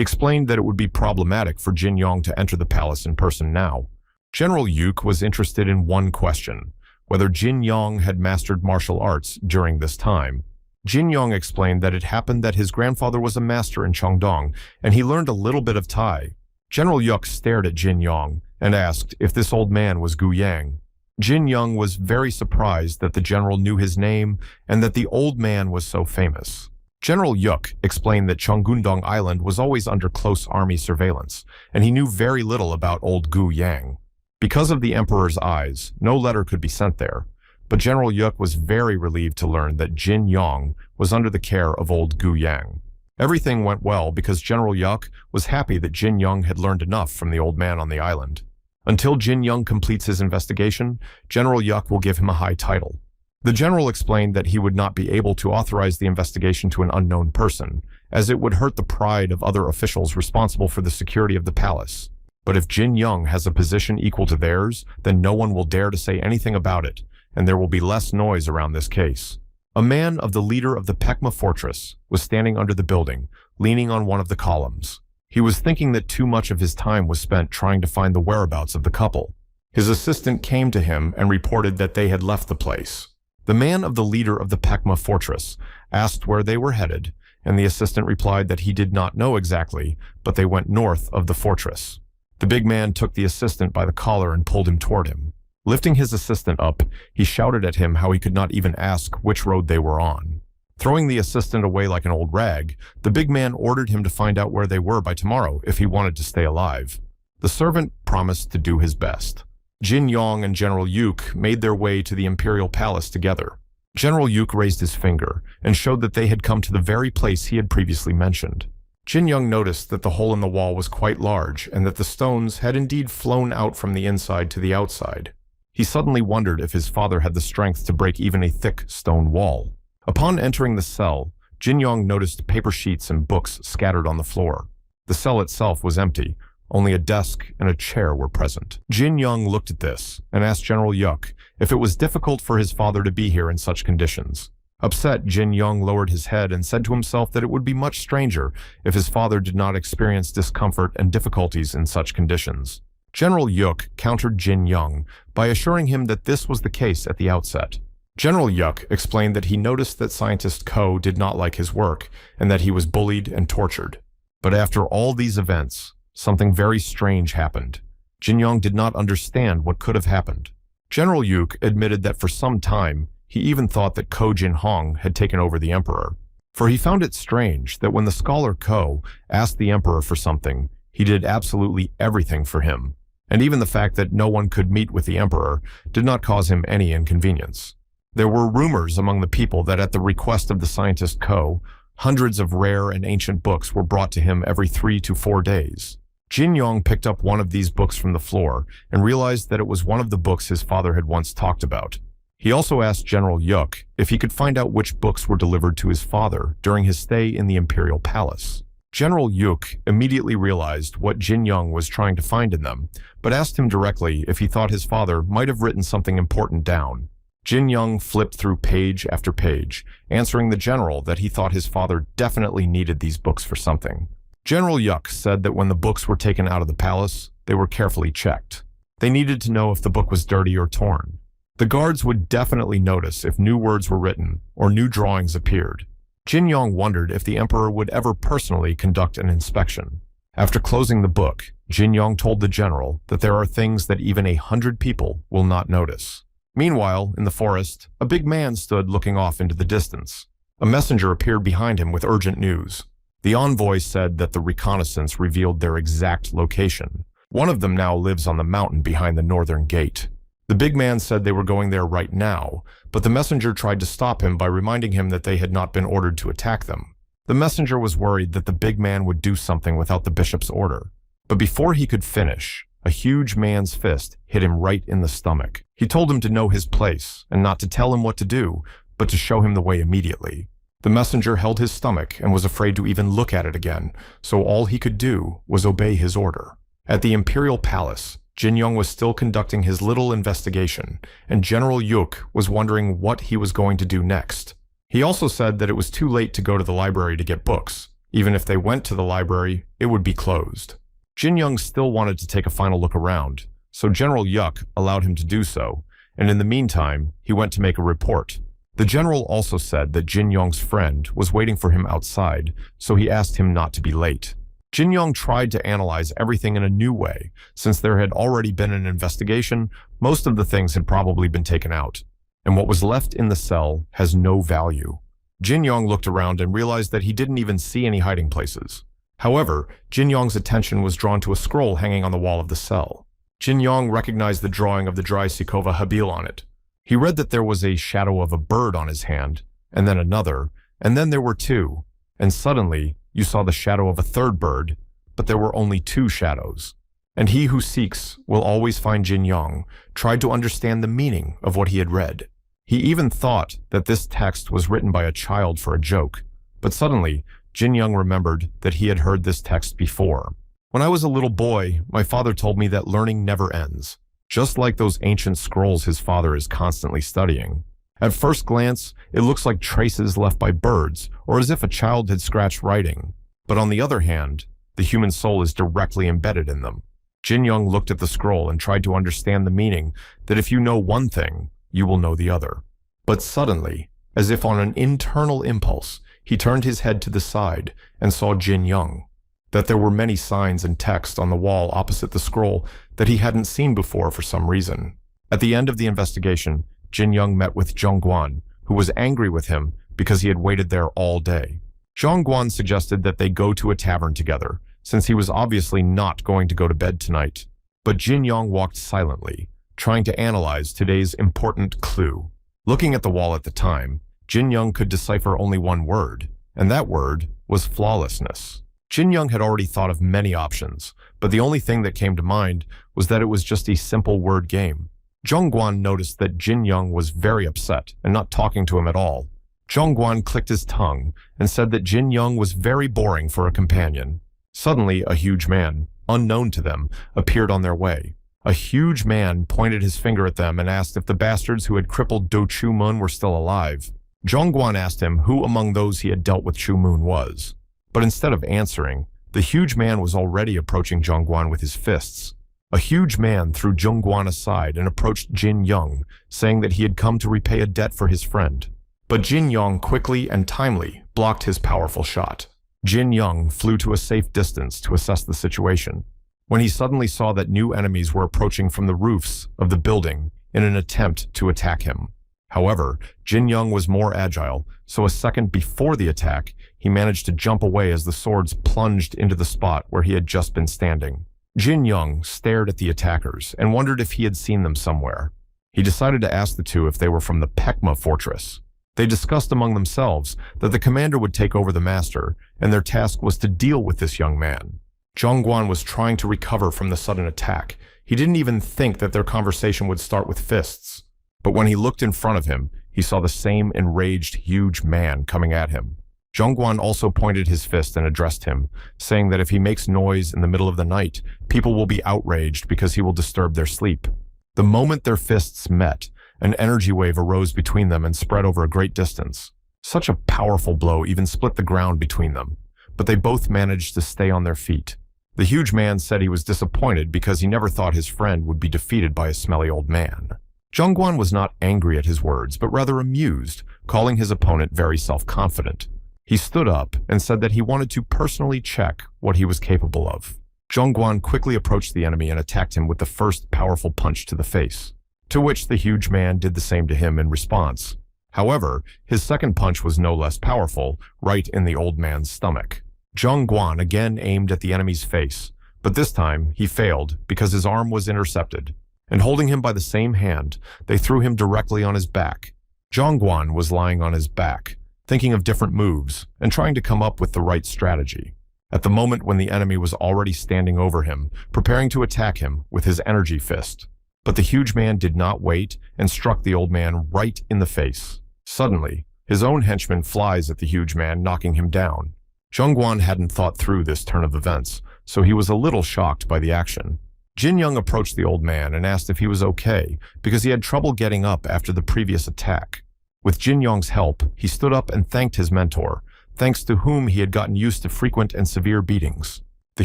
explained that it would be problematic for Jin Young to enter the palace in person now. General Yuk was interested in one question: whether Jin Young had mastered martial arts during this time. Jin Young explained that it happened that his grandfather was a master in Cheongdong, and he learned a little bit of Thai. General Yuk stared at Jin Young and asked if this old man was Gu Yang. Jin Young was very surprised that the general knew his name and that the old man was so famous. General Yuk explained that Cheonggundong Island was always under close army surveillance, and he knew very little about old Gu Yang. Because of the Emperor's eyes, no letter could be sent there, but General Yuk was very relieved to learn that Jin Young was under the care of old Gu Yang. Everything went well because General Yuk was happy that Jin Young had learned enough from the old man on the island. Until Jin Young completes his investigation, General Yuk will give him a high title. The general explained that he would not be able to authorize the investigation to an unknown person, as it would hurt the pride of other officials responsible for the security of the palace. But if Jin Young has a position equal to theirs, then no one will dare to say anything about it, and there will be less noise around this case. A man of the leader of the Pekma fortress was standing under the building, leaning on one of the columns. He was thinking that too much of his time was spent trying to find the whereabouts of the couple. His assistant came to him and reported that they had left the place. The man of the leader of the Pekma fortress asked where they were headed, and the assistant replied that he did not know exactly, but they went north of the fortress. The big man took the assistant by the collar and pulled him toward him. Lifting his assistant up, he shouted at him how he could not even ask which road they were on. Throwing the assistant away like an old rag, the big man ordered him to find out where they were by tomorrow if he wanted to stay alive. The servant promised to do his best. Jin Young and General Yuk made their way to the imperial palace together. General Yuk raised his finger and showed that they had come to the very place he had previously mentioned. Jin Young noticed that the hole in the wall was quite large and that the stones had indeed flown out from the inside to the outside. He suddenly wondered if his father had the strength to break even a thick stone wall. Upon entering the cell, Jin Young noticed paper sheets and books scattered on the floor. The cell itself was empty. Only a desk and a chair were present. Jin Young looked at this and asked General Yuk if it was difficult for his father to be here in such conditions. Upset, Jin Young lowered his head and said to himself that it would be much stranger if his father did not experience discomfort and difficulties in such conditions. General Yuk countered Jin Young by assuring him that this was the case at the outset. General Yuk explained that he noticed that scientist Ko did not like his work and that he was bullied and tortured. But after all these events, something very strange happened. Jin Young did not understand what could have happened. General Yuk admitted that for some time, he even thought that Ko Jin Hong had taken over the emperor. For he found it strange that when the scholar Ko asked the emperor for something, he did absolutely everything for him. And even the fact that no one could meet with the emperor did not cause him any inconvenience. There were rumors among the people that at the request of the scientist Ko, hundreds of rare and ancient books were brought to him every 3 to 4 days. Jin Yong picked up one of these books from the floor and realized that it was one of the books his father had once talked about. He also asked General Yuk if he could find out which books were delivered to his father during his stay in the imperial palace. General Yuk immediately realized what Jin Yong was trying to find in them, but asked him directly if he thought his father might have written something important down. Jin Yong flipped through page after page, answering the general that he thought his father definitely needed these books for something. General Yuk said that when the books were taken out of the palace, they were carefully checked. They needed to know if the book was dirty or torn. The guards would definitely notice if new words were written or new drawings appeared. Jin Yong wondered if the emperor would ever personally conduct an inspection. After closing the book, Jin Yong told the general that there are things that even 100 people will not notice. Meanwhile, in the forest, a big man stood looking off into the distance. A messenger appeared behind him with urgent news. The envoy said that the reconnaissance revealed their exact location. One of them now lives on the mountain behind the northern gate. The big man said they were going there right now, but the messenger tried to stop him by reminding him that they had not been ordered to attack them. The messenger was worried that the big man would do something without the bishop's order. But before he could finish, a huge man's fist hit him right in the stomach. He told him to know his place and not to tell him what to do, but to show him the way immediately. The messenger held his stomach and was afraid to even look at it again, so all he could do was obey his order. At the imperial palace, Jin Yong was still conducting his little investigation, and General Yuk was wondering what he was going to do next. He also said that it was too late to go to the library to get books. Even if they went to the library, it would be closed. Jin Yong still wanted to take a final look around, so General Yuk allowed him to do so, and in the meantime, he went to make a report. The general also said that Jin Yong's friend was waiting for him outside, so he asked him not to be late. Jin Yong tried to analyze everything in a new way. Since there had already been an investigation, most of the things had probably been taken out, and what was left in the cell has no value. Jin Yong looked around and realized that he didn't even see any hiding places. However, Jin Yong's attention was drawn to a scroll hanging on the wall of the cell. Jin Yong recognized the drawing of the dry Sikova Habil on it. He read that there was a shadow of a bird on his hand, and then another, and then there were two, and suddenly you saw the shadow of a third bird, but there were only two shadows. And he who seeks will always find. Jin Yong tried to understand the meaning of what he had read. He even thought that this text was written by a child for a joke, but suddenly Jin Yong remembered that he had heard this text before. When I was a little boy, my father told me that learning never ends, just like those ancient scrolls his father is constantly studying. At first glance, it looks like traces left by birds, or as if a child had scratched writing. But on the other hand, the human soul is directly embedded in them. Jin Yong looked at the scroll and tried to understand the meaning that if you know one thing, you will know the other. But suddenly, as if on an internal impulse, he turned his head to the side and saw Jin Yong. That there were many signs and text on the wall opposite the scroll that he hadn't seen before for some reason. At the end of the investigation, Jin Yong met with Zhong Guan, who was angry with him because he had waited there all day. Zhong Guan suggested that they go to a tavern together, since he was obviously not going to go to bed tonight. But Jin Yong walked silently, trying to analyze today's important clue. Looking at the wall at the time, Jin Yong could decipher only one word, and that word was flawlessness. Jin Yong had already thought of many options, but the only thing that came to mind was that it was just a simple word game. Zhong Guan noticed that Jin Yong was very upset and not talking to him at all. Zhong Guan clicked his tongue and said that Jin Yong was very boring for a companion. Suddenly, a huge man, unknown to them, appeared on their way. A huge man pointed his finger at them and asked if the bastards who had crippled Do Chu Mun were still alive. Zhong Guan asked him who among those he had dealt with Chu Mun was. But instead of answering, the huge man was already approaching Zhong Guan with his fists. A huge man threw Zhong Guan aside and approached Jin Yong, saying that he had come to repay a debt for his friend. But Jin Yong quickly and timely blocked his powerful shot. Jin Yong flew to a safe distance to assess the situation, when he suddenly saw that new enemies were approaching from the roofs of the building in an attempt to attack him. However, Jin Yong was more agile, so a second before the attack, he managed to jump away as the swords plunged into the spot where he had just been standing. Jin Yong stared at the attackers and wondered if he had seen them somewhere. He decided to ask the two if they were from the Pekma fortress. They discussed among themselves that the commander would take over the master, and their task was to deal with this young man. Zhongguan was trying to recover from the sudden attack. He didn't even think that their conversation would start with fists. But when he looked in front of him, he saw the same enraged, huge man coming at him. Zhongguan also pointed his fist and addressed him, saying that if he makes noise in the middle of the night, people will be outraged because he will disturb their sleep. The moment their fists met, an energy wave arose between them and spread over a great distance. Such a powerful blow even split the ground between them, but they both managed to stay on their feet. The huge man said he was disappointed because he never thought his friend would be defeated by a smelly old man. Zhongguan was not angry at his words, but rather amused, calling his opponent very self-confident. He stood up and said that he wanted to personally check what he was capable of. Zhongguan quickly approached the enemy and attacked him with the first powerful punch to the face, to which the huge man did the same to him in response. However, his second punch was no less powerful, right in the old man's stomach. Zhongguan again aimed at the enemy's face, but this time he failed because his arm was intercepted, and holding him by the same hand, they threw him directly on his back. Zhongguan was lying on his back, thinking of different moves and trying to come up with the right strategy. At the moment when the enemy was already standing over him, preparing to attack him with his energy fist. But the huge man did not wait and struck the old man right in the face. Suddenly, his own henchman flies at the huge man, knocking him down. Zhongguan hadn't thought through this turn of events, so he was a little shocked by the action. Jin Young approached the old man and asked if he was okay because he had trouble getting up after the previous attack. With Jin Young's help, he stood up and thanked his mentor, thanks to whom he had gotten used to frequent and severe beatings. The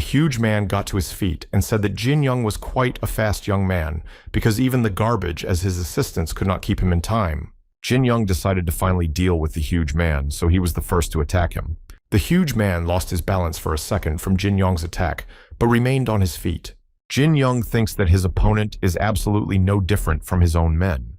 huge man got to his feet and said that Jin Young was quite a fast young man because even the garbage as his assistants could not keep him in time. Jin Young decided to finally deal with the huge man, so he was the first to attack him. The huge man lost his balance for a second from Jin Young's attack, but remained on his feet. Jin Young thinks that his opponent is absolutely no different from his own men.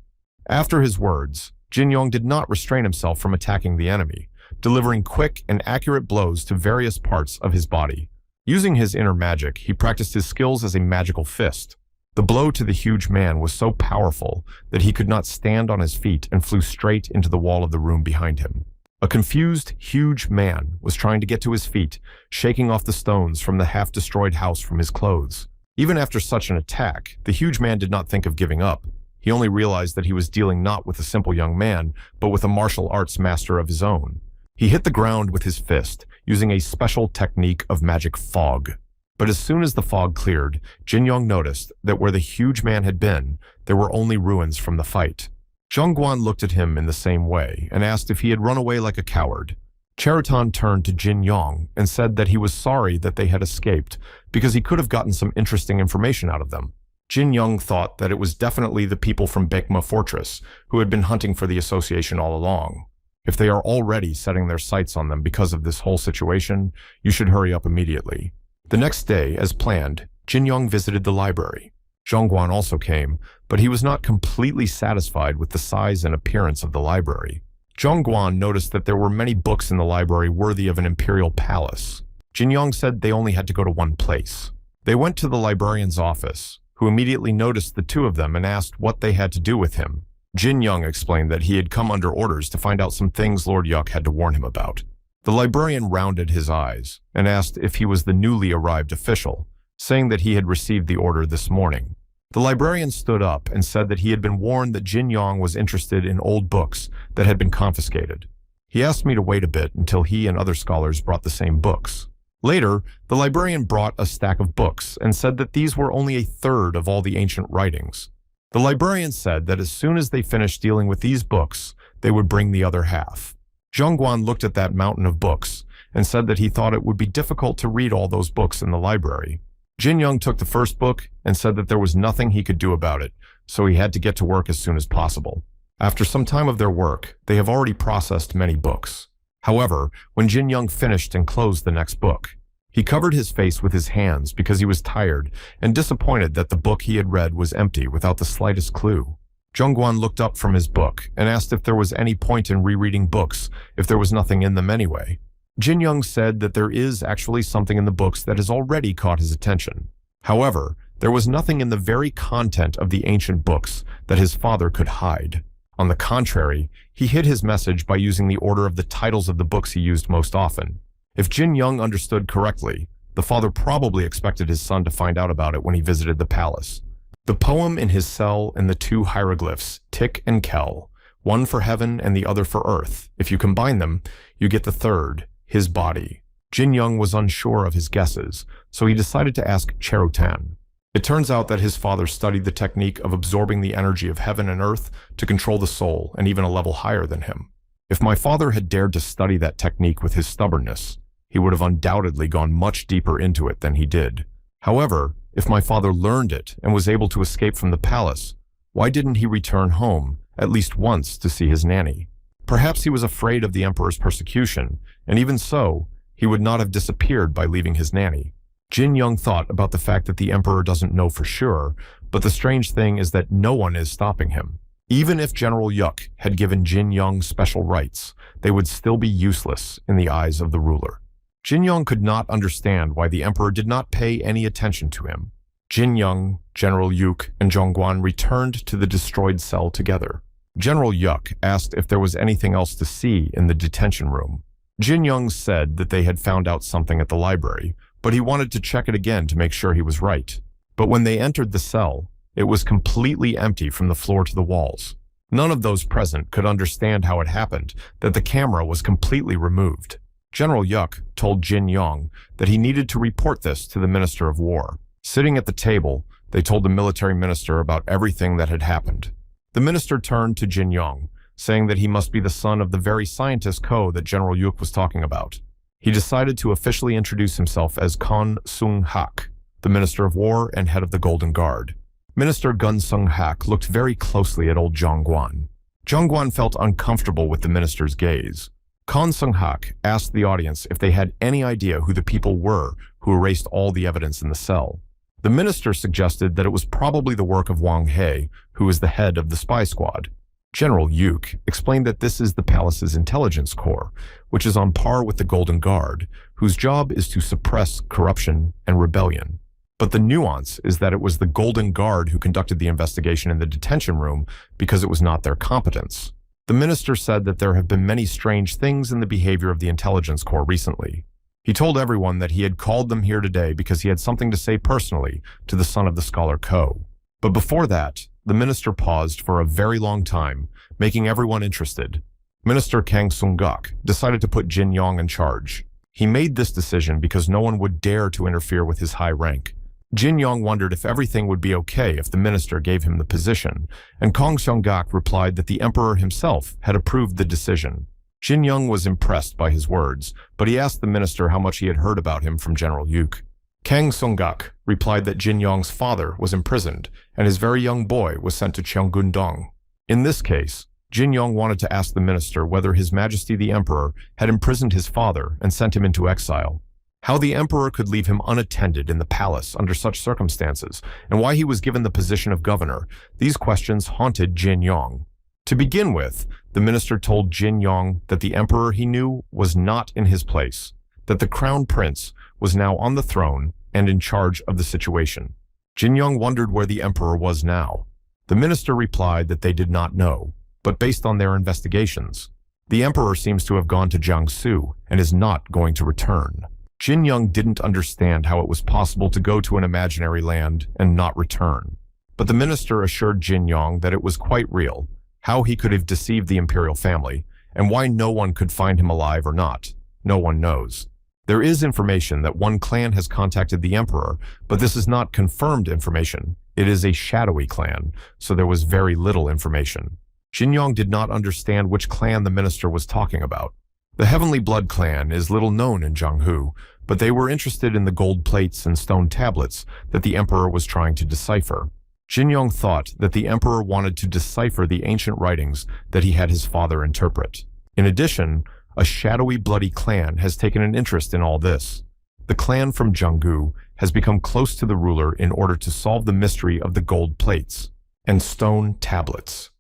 After his words, Jin Young did not restrain himself from attacking the enemy, delivering quick and accurate blows to various parts of his body. Using his inner magic, he practiced his skills as a magical fist. The blow to the huge man was so powerful that he could not stand on his feet and flew straight into the wall of the room behind him. A confused, huge man was trying to get to his feet, shaking off the stones from the half-destroyed house from his clothes. Even after such an attack, the huge man did not think of giving up. He only realized that he was dealing not with a simple young man, but with a martial arts master of his own. He hit the ground with his fist, using a special technique of magic fog. But as soon as the fog cleared, Jin Young noticed that where the huge man had been, there were only ruins from the fight. Zhongguan looked at him in the same way and asked if he had run away like a coward. Cheriton turned to Jin Young and said that he was sorry that they had escaped because he could have gotten some interesting information out of them. Jin Young thought that it was definitely the people from Baekma Fortress who had been hunting for the association all along. If they are already setting their sights on them because of this whole situation, you should hurry up immediately. The next day, as planned, Jin Young visited the library. Zhongguan also came, but he was not completely satisfied with the size and appearance of the library. Zhongguan noticed that there were many books in the library worthy of an imperial palace. Jin Young said they only had to go to one place. They went to the librarian's office, who immediately noticed the two of them and asked what they had to do with him. Jin Young explained that he had come under orders to find out some things Lord Yuk had to warn him about. The librarian rounded his eyes and asked if he was the newly arrived official, saying that he had received the order this morning. The librarian stood up and said that he had been warned that Jin Young was interested in old books that had been confiscated. He asked me to wait a bit until he and other scholars brought the same books. Later, the librarian brought a stack of books and said that these were only a third of all the ancient writings. The librarian said that as soon as they finished dealing with these books, they would bring the other half. Zhongguan looked at that mountain of books and said that he thought it would be difficult to read all those books in the library. Jin Young took the first book and said that there was nothing he could do about it, so he had to get to work as soon as possible. After some time of their work, they have already processed many books. However, when Jin Young finished and closed the next book, he covered his face with his hands because he was tired and disappointed that the book he had read was empty without the slightest clue. Zhongguan looked up from his book and asked if there was any point in rereading books if there was nothing in them anyway. Jin Young said that there is actually something in the books that has already caught his attention. However, there was nothing in the very content of the ancient books that his father could hide. On the contrary, he hid his message by using the order of the titles of the books he used most often. If Jin Young understood correctly, The father probably expected his son to find out about it when he visited the palace. The poem in his cell and the two hieroglyphs, Tik and Kel, one for heaven and the other for earth. If you combine them, you get the third, his body. Jin Young was unsure of his guesses, so he decided to ask Cherutan. It turns out that his father studied the technique of absorbing the energy of heaven and earth to control the soul, and even a level higher than him. If my father had dared to study that technique with his stubbornness, he would have undoubtedly gone much deeper into it than he did. However, if my father learned it and was able to escape from the palace, why didn't he return home at least once to see his nanny? Perhaps he was afraid of the emperor's persecution, and even so, he would not have disappeared by leaving his nanny. Jin Young thought about the fact that the emperor doesn't know for sure, but the strange thing is that no one is stopping him. Even if General Yuk had given Jin Young special rights, they would still be useless in the eyes of the ruler. Jin Young could not understand why the emperor did not pay any attention to him. Jin Young, General Yuk, and Zhongguan returned to the destroyed cell together. General Yuk asked if there was anything else to see in the detention room. Jin Young said that they had found out something at the library, but he wanted to check it again to make sure he was right. But when they entered the cell, it was completely empty from the floor to the walls. None of those present could understand how it happened that the camera was completely removed. General Yuk told Jin Young that he needed to report this to the Minister of War. Sitting at the table, they told the military minister about everything that had happened. The minister turned to Jin Young, saying that he must be the son of the very scientist Ko that General Yuk was talking about. He decided to officially introduce himself as Gun Sung-hak, the Minister of War and head of the Golden Guard. Minister Gun Sung-hak looked very closely at old Zhongguan. Zhongguan felt uncomfortable with the minister's gaze. Gun Sung-hak asked the audience if they had any idea who the people were who erased all the evidence in the cell. The minister suggested that it was probably the work of Wang He, who is the head of the spy squad. General Yuk explained that this is the palace's intelligence corps, which is on par with the Golden Guard, whose job is to suppress corruption and rebellion. But the nuance is that it was the Golden Guard who conducted the investigation in the detention room because it was not their competence. The minister said that there have been many strange things in the behavior of the intelligence corps recently. He told everyone that he had called them here today because he had something to say personally to the son of the scholar Ko. But before that, the minister paused for a very long time, making everyone interested. Minister Kang Sung-gak decided to put Jin Young in charge. He made this decision because no one would dare to interfere with his high rank. Jin Young wondered if everything would be okay if the minister gave him the position, and Kang Sung-gak replied that the emperor himself had approved the decision. Jin Young was impressed by his words, but he asked the minister how much he had heard about him from General Yuk. Kang Sung-gak replied that Jin Young's father was imprisoned, and his very young boy was sent to Cheonggundong. In this case, Jin Young wanted to ask the minister whether His Majesty the Emperor had imprisoned his father and sent him into exile. How the emperor could leave him unattended in the palace under such circumstances, and why he was given the position of governor, these questions haunted Jin Young. To begin with, the minister told Jin Young that the emperor he knew was not in his place, that the crown prince was now on the throne and in charge of the situation. Jin Young wondered where the emperor was now. The minister replied that they did not know, but based on their investigations, the emperor seems to have gone to Jiangsu and is not going to return. Jin Young didn't understand how it was possible to go to an imaginary land and not return. But the minister assured Jin Young that it was quite real, how he could have deceived the imperial family, and why no one could find him alive or not. No one knows. There is information that one clan has contacted the emperor, but this is not confirmed information. It is a shadowy clan, so there was very little information. Jin Young did not understand which clan the minister was talking about. The Heavenly Blood clan is little known in Jianghu, but they were interested in the gold plates and stone tablets that the emperor was trying to decipher. Jin Young thought that the emperor wanted to decipher the ancient writings that he had his father interpret. In addition, a shadowy bloody clan has taken an interest in all this. The clan from Jianghu has become close to the ruler in order to solve the mystery of the gold plates and stone tablets.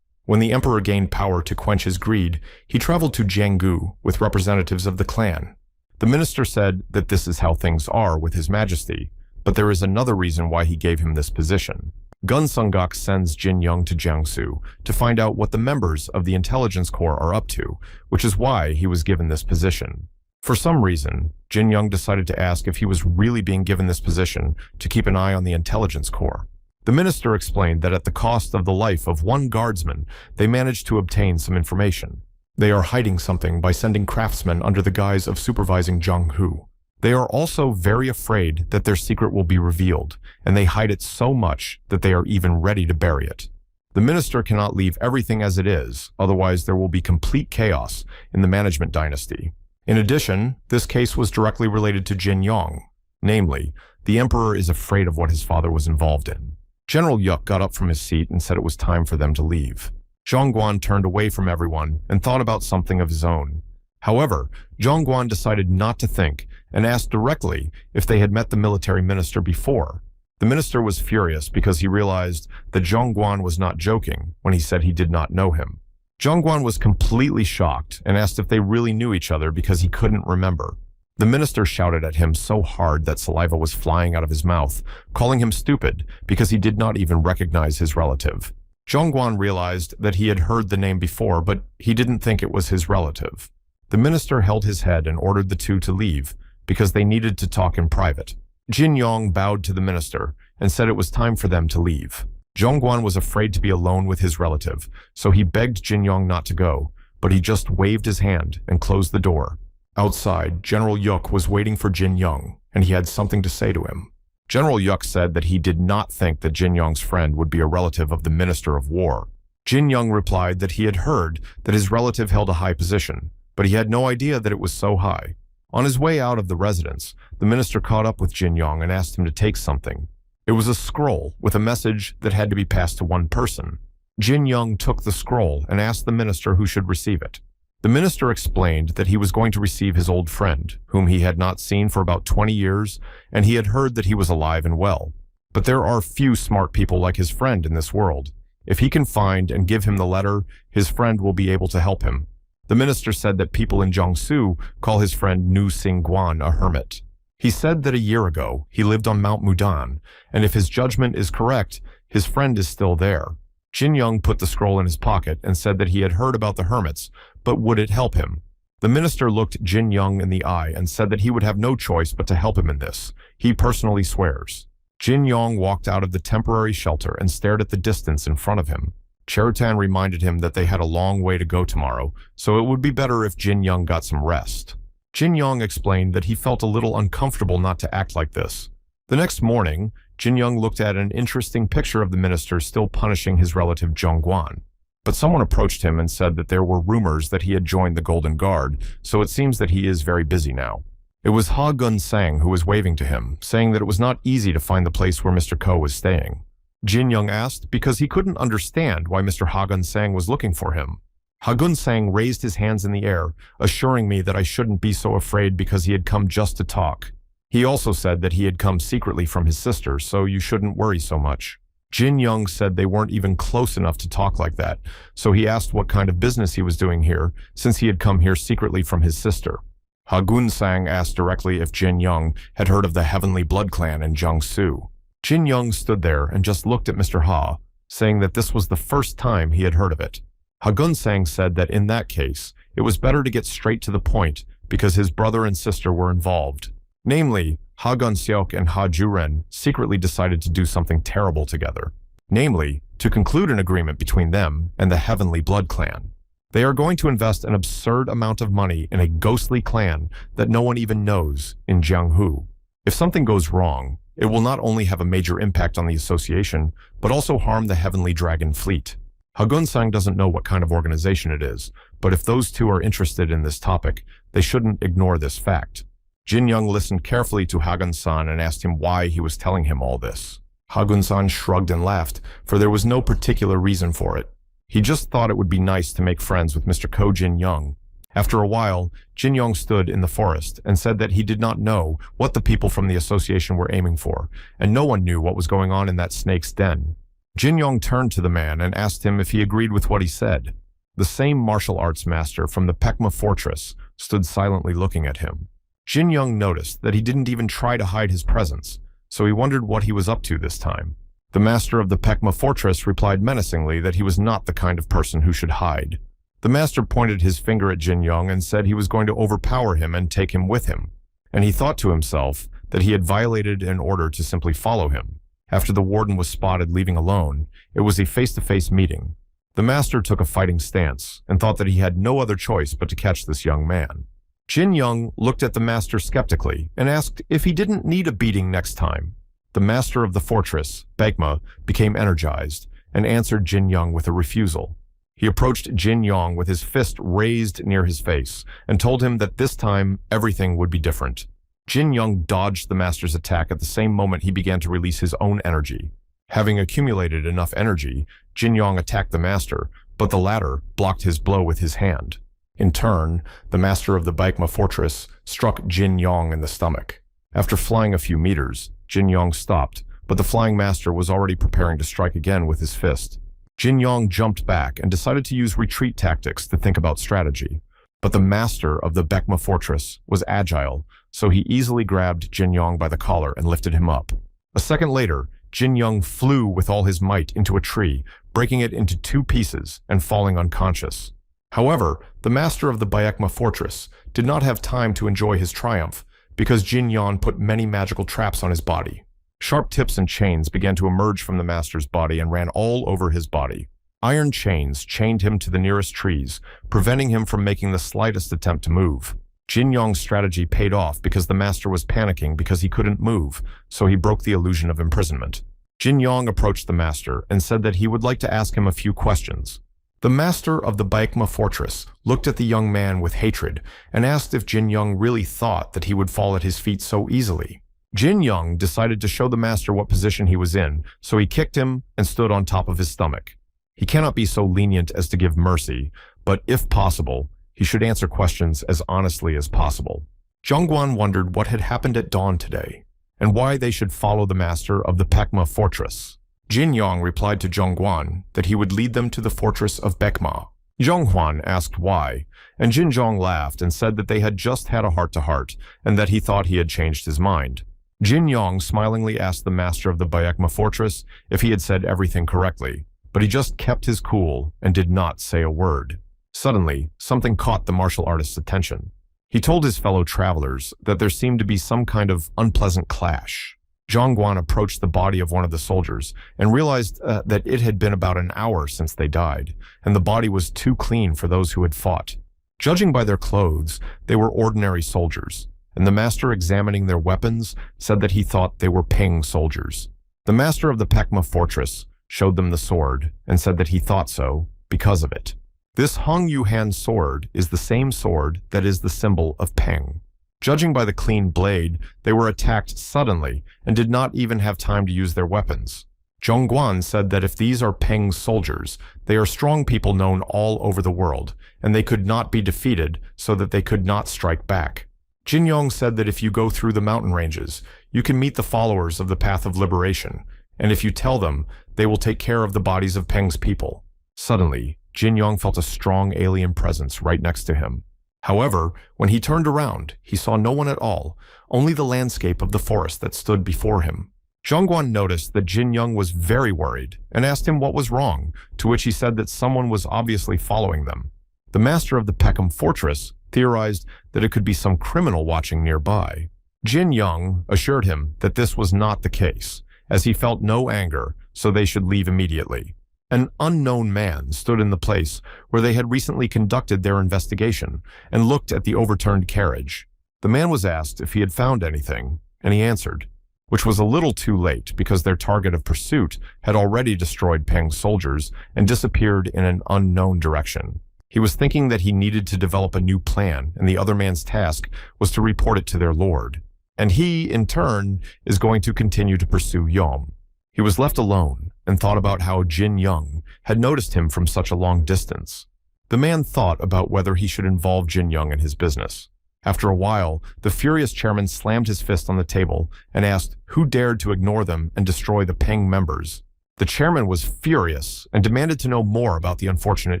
When the emperor gained power to quench his greed, he traveled to Jianghu with representatives of the clan. The minister said that this is how things are with His Majesty, but there is another reason why he gave him this position. Gun Sung-gak sends Jin Young to Jiangsu to find out what the members of the intelligence corps are up to, which is why he was given this position. For some reason, Jin Young decided to ask if he was really being given this position to keep an eye on the intelligence corps. The minister explained that at the cost of the life of one guardsman, they managed to obtain some information. They are hiding something by sending craftsmen under the guise of supervising Zhang Hu. They are also very afraid that their secret will be revealed, and they hide it so much that they are even ready to bury it. The minister cannot leave everything as it is, otherwise there will be complete chaos in the management dynasty. In addition, this case was directly related to Jin Yong. Namely, the emperor is afraid of what his father was involved in. General Yuk got up from his seat and said it was time for them to leave. Zhongguan turned away from everyone and thought about something of his own. However, Zhongguan decided not to think and asked directly if they had met the military minister before. The minister was furious because he realized that Zhongguan was not joking when he said he did not know him. Zhongguan was completely shocked and asked if they really knew each other because he couldn't remember. The minister shouted at him so hard that saliva was flying out of his mouth, calling him stupid because he did not even recognize his relative. Zhongguan realized that he had heard the name before, but he didn't think it was his relative. The minister held his head and ordered the two to leave because they needed to talk in private. Jin Yong bowed to the minister and said it was time for them to leave. Zhongguan was afraid to be alone with his relative, so he begged Jin Yong not to go, but he just waved his hand and closed the door. Outside, General Yuk was waiting for Jin Yong, and he had something to say to him. General Yuk said that he did not think that Jin Yong's friend would be a relative of the Minister of War. Jin Yong replied that he had heard that his relative held a high position, but he had no idea that it was so high. On his way out of the residence, the minister caught up with Jin Yong and asked him to take something. It was a scroll with a message that had to be passed to one person. Jin Yong took the scroll and asked the minister who should receive it. The minister explained that he was going to receive his old friend, whom he had not seen for about 20 years, and he had heard that he was alive and well. But there are few smart people like his friend in this world. If he can find and give him the letter, his friend will be able to help him. The minister said that people in Jiangsu call his friend Nu Xingguan a hermit. He said that a year ago he lived on Mount Mudan, and if his judgment is correct, his friend is still there. Jin Young put the scroll in his pocket and said that he had heard about the hermits, but would it help him? The minister looked Jin Young in the eye and said that he would have no choice but to help him in this. He personally swears. Jin Young walked out of the temporary shelter and stared at the distance in front of him. Cherutan reminded him that they had a long way to go tomorrow, so it would be better if Jin Young got some rest. Jin Young explained that he felt a little uncomfortable not to act like this. The next morning, Jin Young looked at an interesting picture of the minister still punishing his relative Zhongguan. But someone approached him and said that there were rumors that he had joined the Golden Guard, so it seems that he is very busy now. It was Ha Gun-sang who was waving to him, saying that it was not easy to find the place where Mr. Ko was staying. Jin Young asked because he couldn't understand why Mr. Ha Gun-sang was looking for him. Ha Gun-sang raised his hands in the air, assuring me that I shouldn't be so afraid because he had come just to talk. He also said that he had come secretly from his sister, so you shouldn't worry so much. Jin Young said they weren't even close enough to talk like that, so he asked what kind of business he was doing here, since he had come here secretly from his sister. Ha Gun-sang asked directly if Jin Young had heard of the Heavenly Blood Clan in Jiangsu. Jin Young stood there and just looked at Mr. Ha, saying that this was the first time he had heard of it. Ha Gun-sang said that in that case, it was better to get straight to the point because his brother and sister were involved. Namely, Ha Gun-seok and Ha Juren secretly decided to do something terrible together. Namely, to conclude an agreement between them and the Heavenly Blood Clan. They are going to invest an absurd amount of money in a ghostly clan that no one even knows in Jianghu. If something goes wrong, it will not only have a major impact on the association, but also harm the Heavenly Dragon Fleet. Ha Gun-sang doesn't know what kind of organization it is, but if those two are interested in this topic, they shouldn't ignore this fact. Jin Young listened carefully to Ha Gun-san and asked him why he was telling him all this. Ha Gun-san shrugged and laughed, for there was no particular reason for it. He just thought it would be nice to make friends with Mr. Ko Jin Young. After a while, Jin Young stood in the forest and said that he did not know what the people from the association were aiming for, and no one knew what was going on in that snake's den. Jin Young turned to the man and asked him if he agreed with what he said. The same martial arts master from the Pekma fortress stood silently looking at him. Jin Young noticed that he didn't even try to hide his presence, so he wondered what he was up to this time. The master of the Pekma fortress replied menacingly that he was not the kind of person who should hide. The master pointed his finger at Jin Young and said he was going to overpower him and take him with him, and he thought to himself that he had violated an order to simply follow him. After the warden was spotted leaving alone, it was a face-to-face meeting. The master took a fighting stance and thought that he had no other choice but to catch this young man. Jin Young looked at the master skeptically and asked if he didn't need a beating next time. The master of the fortress, Baekma, became energized and answered Jin Young with a refusal. He approached Jin Young with his fist raised near his face and told him that this time everything would be different. Jin Young dodged the master's attack at the same moment he began to release his own energy. Having accumulated enough energy, Jin Young attacked the master, but the latter blocked his blow with his hand. In turn, the master of the Baekma fortress struck Jin Young in the stomach. After flying a few meters, Jin Young stopped, but the flying master was already preparing to strike again with his fist. Jin Young jumped back and decided to use retreat tactics to think about strategy. But the master of the Baekma fortress was agile, so he easily grabbed Jin Young by the collar and lifted him up. A second later, Jin Young flew with all his might into a tree, breaking it into 2 pieces and falling unconscious. However, the master of the Baekma fortress did not have time to enjoy his triumph because Jin Young put many magical traps on his body. Sharp tips and chains began to emerge from the master's body and ran all over his body. Iron chains chained him to the nearest trees, preventing him from making the slightest attempt to move. Jin Young's strategy paid off because the master was panicking because he couldn't move, so he broke the illusion of imprisonment. Jin Young approached the master and said that he would like to ask him a few questions. The master of the Baekma fortress looked at the young man with hatred and asked if Jin Young really thought that he would fall at his feet so easily. Jin Young decided to show the master what position he was in, so he kicked him and stood on top of his stomach. He cannot be so lenient as to give mercy, but if possible, he should answer questions as honestly as possible. Zhongguan wondered what had happened at dawn today, and why they should follow the master of the Baekma fortress. Jin Young replied to Zhongguan that he would lead them to the fortress of Baekma. Zhongguan asked why, and Jin Young laughed and said that they had just had a heart-to-heart, and that he thought he had changed his mind. Jin Young smilingly asked the master of the Baekma fortress if he had said everything correctly, but he just kept his cool and did not say a word. Suddenly, something caught the martial artist's attention. He told his fellow travelers that there seemed to be some kind of unpleasant clash. Zhongguan approached the body of one of the soldiers and realized that it had been about an hour since they died, and the body was too clean for those who had fought. Judging by their clothes, they were ordinary soldiers, and the master examining their weapons said that he thought they were Ping soldiers. The master of the Baekma fortress showed them the sword and said that he thought so because of it. This Hong Yuhan sword is the same sword that is the symbol of Peng. Judging by the clean blade, they were attacked suddenly and did not even have time to use their weapons. Zhongguan said that if these are Peng's soldiers, they are strong people known all over the world, and they could not be defeated so that they could not strike back. Jin Young said that if you go through the mountain ranges, you can meet the followers of the Path of Liberation, and if you tell them, they will take care of the bodies of Peng's people. Suddenly, Jin Young felt a strong alien presence right next to him. However, when he turned around, he saw no one at all, only the landscape of the forest that stood before him. Zhongguan noticed that Jin Young was very worried and asked him what was wrong, to which he said that someone was obviously following them. The master of the Baekma fortress theorized that it could be some criminal watching nearby. Jin Young assured him that this was not the case, as he felt no anger, so they should leave immediately. An unknown man stood in the place where they had recently conducted their investigation and looked at the overturned carriage. The man was asked if he had found anything, and he answered, which was a little too late because their target of pursuit had already destroyed Peng's soldiers and disappeared in an unknown direction. He was thinking that he needed to develop a new plan, and the other man's task was to report it to their lord. And he, in turn, is going to continue to pursue Yom. He was left alone and thought about how Jin Young had noticed him from such a long distance. The man thought about whether he should involve Jin Young in his business. After a while, the furious chairman slammed his fist on the table and asked who dared to ignore them and destroy the Peng members. The chairman was furious and demanded to know more about the unfortunate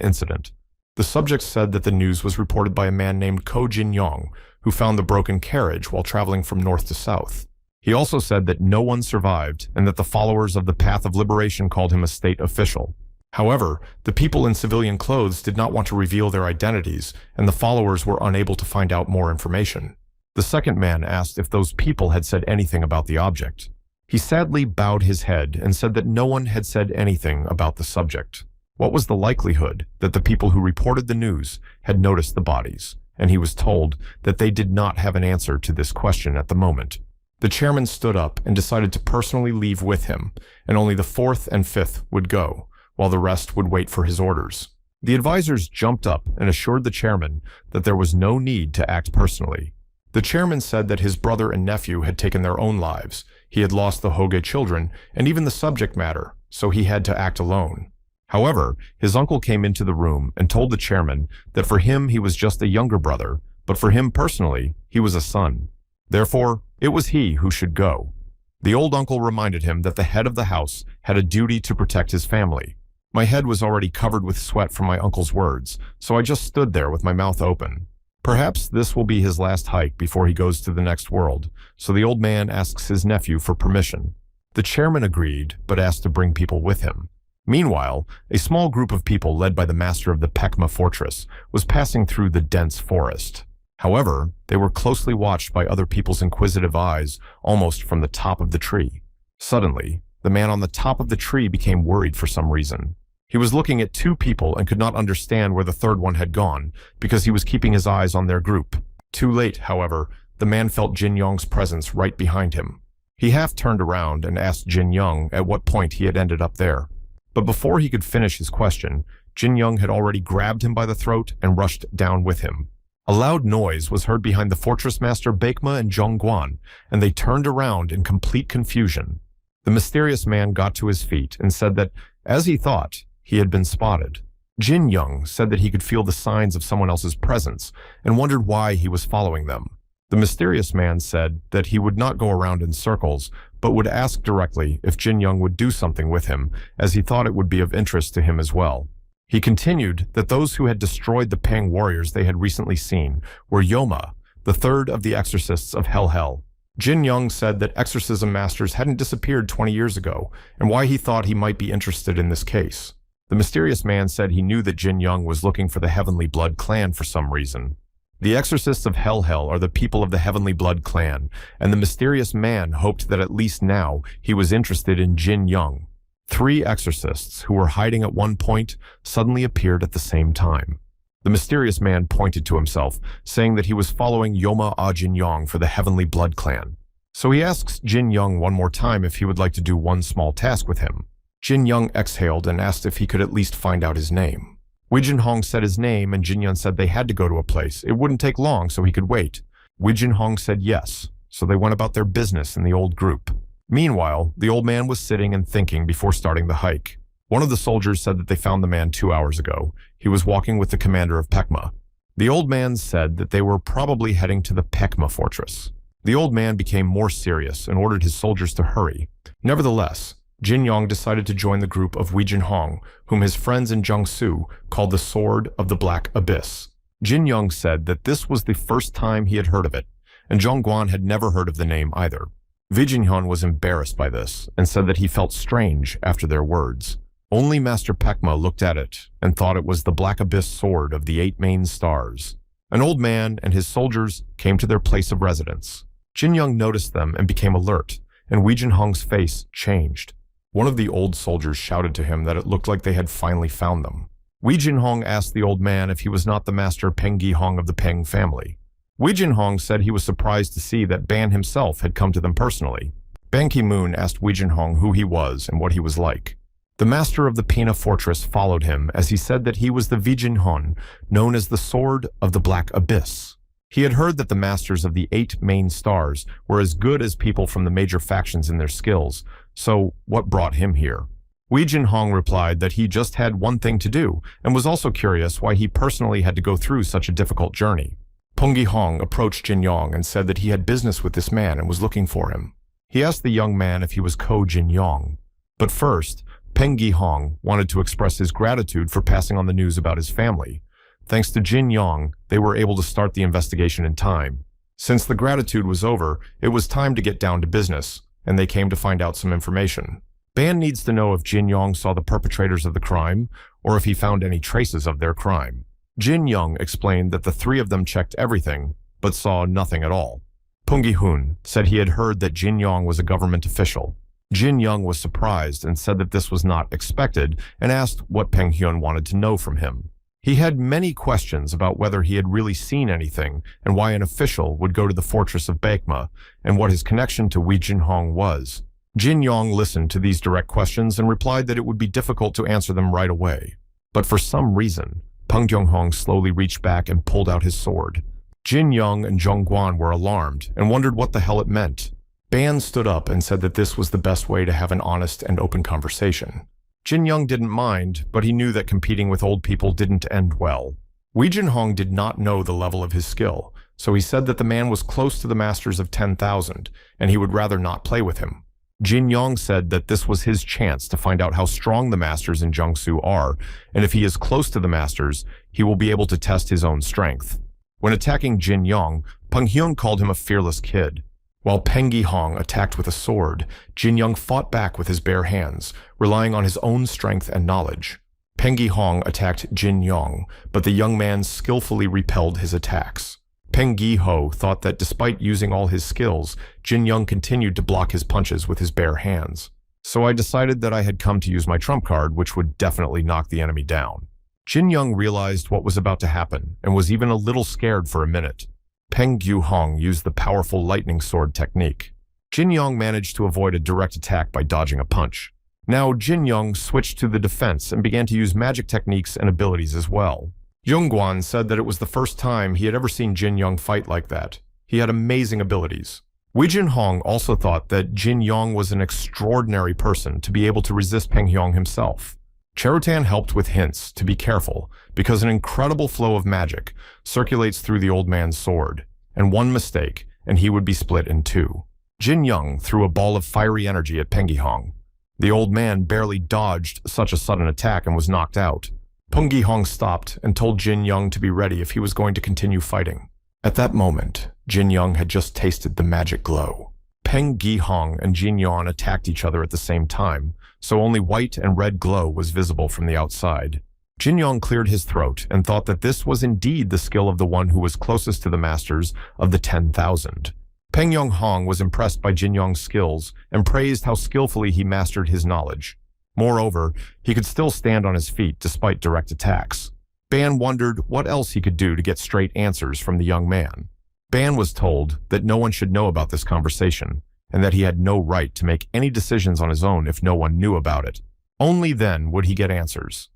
incident. The subject said that the news was reported by a man named Ko Jin Young, who found the broken carriage while traveling from north to south. He also said that no one survived and that the followers of the Path of Liberation called him a state official. However, the people in civilian clothes did not want to reveal their identities, and the followers were unable to find out more information. The second man asked if those people had said anything about the object. He sadly bowed his head and said that no one had said anything about the subject. What was the likelihood that the people who reported the news had noticed the bodies? And he was told that they did not have an answer to this question at the moment. The chairman stood up and decided to personally leave with him, and only the fourth and fifth would go, while the rest would wait for his orders. The advisors jumped up and assured the chairman that there was no need to act personally. The chairman said that his brother and nephew had taken their own lives. He had lost the Hoge children and even the subject matter, so he had to act alone. However, his uncle came into the room and told the chairman that for him he was just a younger brother, but for him personally, he was a son. Therefore, it was he who should go. The old uncle reminded him that the head of the house had a duty to protect his family. My head was already covered with sweat from my uncle's words, so I just stood there with my mouth open. Perhaps this will be his last hike before he goes to the next world, so the old man asks his nephew for permission. The chairman agreed, but asked to bring people with him. Meanwhile, a small group of people led by the master of the Pekma fortress was passing through the dense forest. However, they were closely watched by other people's inquisitive eyes, almost from the top of the tree. Suddenly, the man on the top of the tree became worried for some reason. He was looking at two people and could not understand where the third one had gone, because he was keeping his eyes on their group. Too late, however, the man felt Jin Yong's presence right behind him. He half turned around and asked Jin Yong at what point he had ended up there. But before he could finish his question, Jin Yong had already grabbed him by the throat and rushed down with him. A loud noise was heard behind the fortress master Baekma and Zhongguan, and they turned around in complete confusion. The mysterious man got to his feet and said that, as he thought, he had been spotted. Jin Yong said that he could feel the signs of someone else's presence and wondered why he was following them. The mysterious man said that he would not go around in circles, but would ask directly if Jin Yong would do something with him, as he thought it would be of interest to him as well. He continued that those who had destroyed the Pang warriors they had recently seen were Yoma, the third of the exorcists of Hell. Jin Yong said that exorcism masters hadn't disappeared 20 years ago, and why he thought he might be interested in this case. The mysterious man said he knew that Jin Yong was looking for the Heavenly Blood clan for some reason. The exorcists of Hell are the people of the Heavenly Blood clan, and the mysterious man hoped that at least now he was interested in Jin Yong. 3 exorcists who were hiding at one point suddenly appeared at the same time. The mysterious man pointed to himself, saying that he was following Yoma Jin Yong for the Heavenly Blood clan. So he asks Jin Yong one more time if he would like to do one small task with him. Jin Yong exhaled and asked if he could at least find out his name. Wei Jin Hong said his name, and Jin Yong said they had to go to a place. It wouldn't take long, so he could wait. Wei Jin Hong said yes, so they went about their business in the old group. Meanwhile, the old man was sitting and thinking before starting the hike. One of the soldiers said that they found the man 2 hours ago. He was walking with the commander of Pekma. The old man said that they were probably heading to the Pekma fortress. The old man became more serious and ordered his soldiers to hurry. Nevertheless, Jin Yong decided to join the group of Wei Jin Hong, whom his friends in Jiangsu called the Sword of the Black Abyss. Jin Yong said that this was the first time he had heard of it, and Zhongguan had never heard of the name either. Wei Jin Hong was embarrassed by this and said that he felt strange after their words. Only Master Pekma looked at it and thought it was the Black Abyss sword of the 8 main stars. An old man and his soldiers came to their place of residence. Jin Yong noticed them and became alert, and Wei Jin Hong's face changed. One of the old soldiers shouted to him that it looked like they had finally found them. Wei Jin Hong asked the old man if he was not the master Peng Gi Hong of the Peng family. Wei Jin Hong said he was surprised to see that Ban himself had come to them personally. Ban Ki-moon asked Wei Jin Hong who he was and what he was like. The master of the Pina fortress followed him as he said that he was the Wei Jin Hong, known as the Sword of the Black Abyss. He had heard that the masters of the 8 main stars were as good as people from the major factions in their skills, so what brought him here? Wei Jin Hong replied that he just had one thing to do, and was also curious why he personally had to go through such a difficult journey. Peng Gi Hong approached Jin Yong and said that he had business with this man and was looking for him. He asked the young man if he was Ko Jin Yong. But first, Peng Gi Hong wanted to express his gratitude for passing on the news about his family. Thanks to Jin Yong, they were able to start the investigation in time. Since the gratitude was over, it was time to get down to business, and they came to find out some information. Ban needs to know if Jin Yong saw the perpetrators of the crime or if he found any traces of their crime. Jin Young explained that the three of them checked everything, but saw nothing at all. Pung Gi-hoon said he had heard that Jin Yong was a government official. Jin Young was surprised and said that this was not expected and asked what Peng Hyun wanted to know from him. He had many questions about whether he had really seen anything and why an official would go to the fortress of Baekma and what his connection to Wei Jin-hong was. Jin Yong listened to these direct questions and replied that it would be difficult to answer them right away. But for some reason, Peng Gyong-hong slowly reached back and pulled out his sword. Jin Young and Jung Guan were alarmed and wondered what the hell it meant. Ban stood up and said that this was the best way to have an honest and open conversation. Jin Young didn't mind, but he knew that competing with old people didn't end well. Wei Jin-hong did not know the level of his skill, so he said that the man was close to the masters of 10,000, and he would rather not play with him. Jin Yong said that this was his chance to find out how strong the masters in Jiangsu are, and if he is close to the masters, he will be able to test his own strength. When attacking Jin Yong, Peng Hyun called him a fearless kid. While Peng Gi-hong attacked with a sword, Jin Young fought back with his bare hands, relying on his own strength and knowledge. Peng Gi-hong attacked Jin Yong, but the young man skillfully repelled his attacks. Peng Gi-ho thought that despite using all his skills, Jin Young continued to block his punches with his bare hands. So I decided that I had come to use my trump card, which would definitely knock the enemy down. Jin Young realized what was about to happen and was even a little scared for a minute. Peng Gi-hong used the powerful lightning sword technique. Jin Young managed to avoid a direct attack by dodging a punch. Now Jin Young switched to the defense and began to use magic techniques and abilities as well. Jungguan said that it was the first time he had ever seen Jin Young fight like that. He had amazing abilities. Wei Jin-hong also thought that Jin Young was an extraordinary person to be able to resist Peng Hyung himself. Cherutan helped with hints to be careful because an incredible flow of magic circulates through the old man's sword, and one mistake and he would be split in two. Jin Young threw a ball of fiery energy at Peng Gi-hong. The old man barely dodged such a sudden attack and was knocked out. Peng Gi-hong stopped and told Jin Young to be ready if he was going to continue fighting. At that moment, Jin Young had just tasted the magic glow. Peng Gi-hong and Jin Young attacked each other at the same time, so only white and red glow was visible from the outside. Jin Young cleared his throat and thought that this was indeed the skill of the one who was closest to the masters of the 10,000. Peng Yong-hong was impressed by Jin Young's skills and praised how skillfully he mastered his knowledge. Moreover, he could still stand on his feet despite direct attacks. Ban wondered what else he could do to get straight answers from the young man. Ban was told that no one should know about this conversation, and that he had no right to make any decisions on his own if no one knew about it. Only then would he get answers.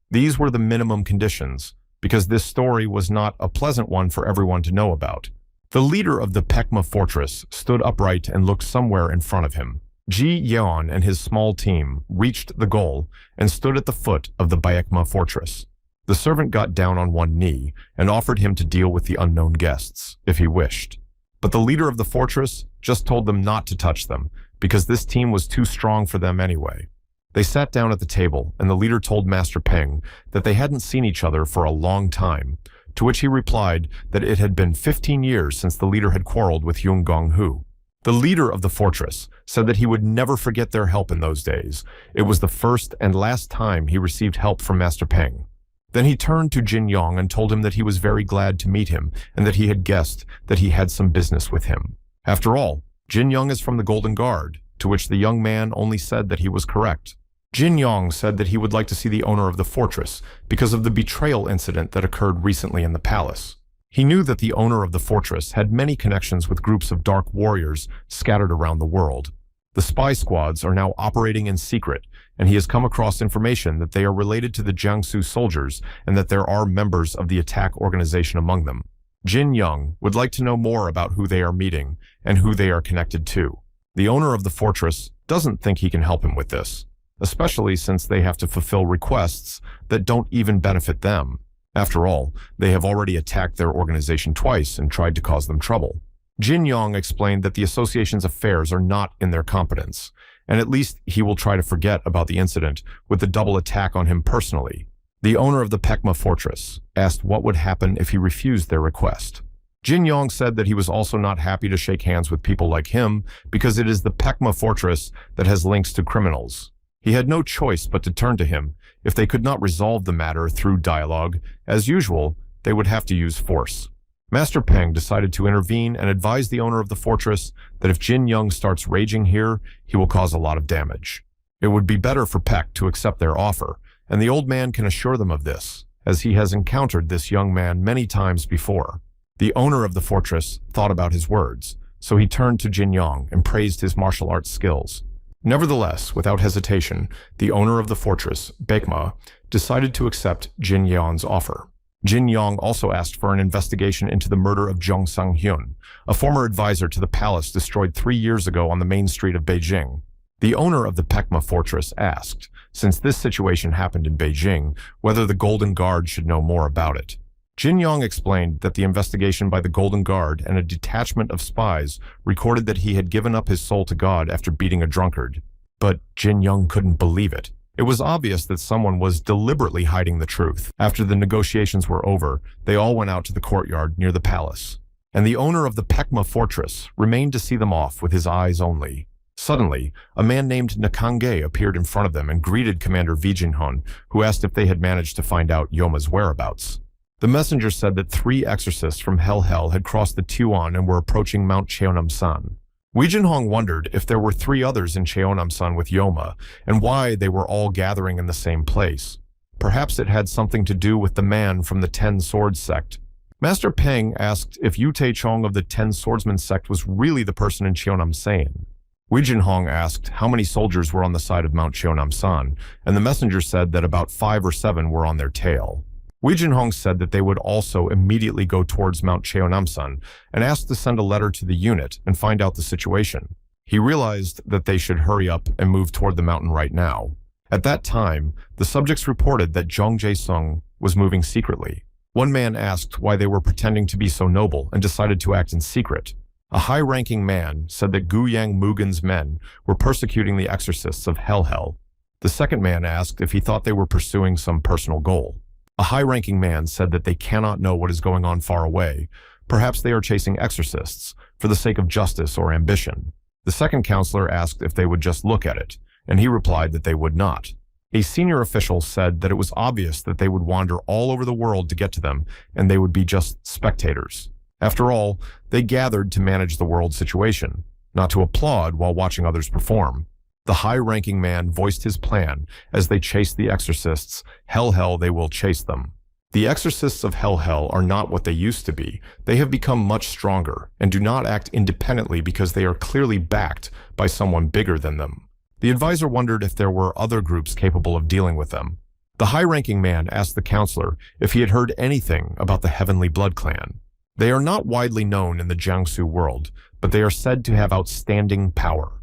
These were the minimum conditions, because this story was not a pleasant one for everyone to know about. The leader of the Baekma fortress stood upright and looked somewhere in front of him. Ji Yeon and his small team reached the goal and stood at the foot of the Baekma fortress. The servant got down on one knee and offered him to deal with the unknown guests, if he wished. But the leader of the fortress just told them not to touch them, because this team was too strong for them anyway. They sat down at the table, and the leader told Master Peng that they hadn't seen each other for a long time, to which he replied that it had been 15 years since the leader had quarreled with Yung Gong-hu. The leader of the fortress said that he would never forget their help in those days. It was the first and last time he received help from Master Peng. Then he turned to Jin Yong and told him that he was very glad to meet him and that he had guessed that he had some business with him. After all, Jin Yong is from the Golden Guard, to which the young man only said that he was correct. Jin Yong said that he would like to see the owner of the fortress because of the betrayal incident that occurred recently in the palace. He knew that the owner of the fortress had many connections with groups of dark warriors scattered around the world. The spy squads are now operating in secret, and he has come across information that they are related to the Jiangsu soldiers and that there are members of the attack organization among them. Jin Young would like to know more about who they are meeting and who they are connected to. The owner of the fortress doesn't think he can help him with this, especially since they have to fulfill requests that don't even benefit them. After all, they have already attacked their organization twice and tried to cause them trouble. Jin Yong explained that the association's affairs are not in their competence, and at least he will try to forget about the incident with the double attack on him personally. The owner of the Baekma fortress asked what would happen if he refused their request. Jin Yong said that he was also not happy to shake hands with people like him because it is the Pekma fortress that has links to criminals. He had no choice but to turn to him. If they could not resolve the matter through dialogue, as usual, they would have to use force. Master Peng decided to intervene and advise the owner of the fortress that if Jin Young starts raging here, he will cause a lot of damage. It would be better for Peck to accept their offer, and the old man can assure them of this, as he has encountered this young man many times before. The owner of the fortress thought about his words, so he turned to Jin Yong and praised his martial arts skills. Nevertheless, without hesitation, the owner of the fortress, Baekma, decided to accept Jin Yong's offer. Jin Yong also asked for an investigation into the murder of Zhong Sang-hyun, a former advisor to the palace destroyed 3 years ago on the main street of Beijing. The owner of the Baekma fortress asked, since this situation happened in Beijing, whether the Golden Guard should know more about it. Jin Yong explained that the investigation by the Golden Guard and a detachment of spies recorded that he had given up his soul to God after beating a drunkard. But Jin Yong couldn't believe it. It was obvious that someone was deliberately hiding the truth. After the negotiations were over, they all went out to the courtyard near the palace. And the owner of the Baekma fortress remained to see them off with his eyes only. Suddenly, a man named Nakange appeared in front of them and greeted Commander Vijinhon, who asked if they had managed to find out Yoma's whereabouts. The messenger said that 3 exorcists from Hell had crossed the Tuan and were approaching Mount Cheonam-san. Vijinhon wondered if there were 3 others in Cheonam-san with Yoma, and why they were all gathering in the same place. Perhaps it had something to do with the man from the 10 Swords sect. Master Peng asked if Yu Taechong of the 10 Swordsman sect was really the person in Cheonam-san. Vijinhon asked how many soldiers were on the side of Mount Cheonam-san, and the messenger said that about 5 or 7 were on their tail. Vijinhon said that they would also immediately go towards Mount Cheonam-san and asked to send a letter to the unit and find out the situation. He realized that they should hurry up and move toward the mountain right now. At that time, the subjects reported that Zhang Jae-sung was moving secretly. One man asked why they were pretending to be so noble and decided to act in secret. A high-ranking man said that Gu Yang Mugen's men were persecuting the exorcists of Hell. The second man asked if he thought they were pursuing some personal goal. A high-ranking man said that they cannot know what is going on far away. Perhaps they are chasing exorcists for the sake of justice or ambition. The second counselor asked if they would just look at it, and he replied that they would not. A senior official said that it was obvious that they would wander all over the world to get to them, and they would be just spectators. After all, they gathered to manage the world situation, not to applaud while watching others perform. The high-ranking man voiced his plan as they chased the exorcists. Hell, they will chase them. The exorcists of Hell are not what they used to be. They have become much stronger and do not act independently because they are clearly backed by someone bigger than them. The advisor wondered if there were other groups capable of dealing with them. The high-ranking man asked the counselor if he had heard anything about the Heavenly Blood Clan. They are not widely known in the Jiangsu world, but they are said to have outstanding power.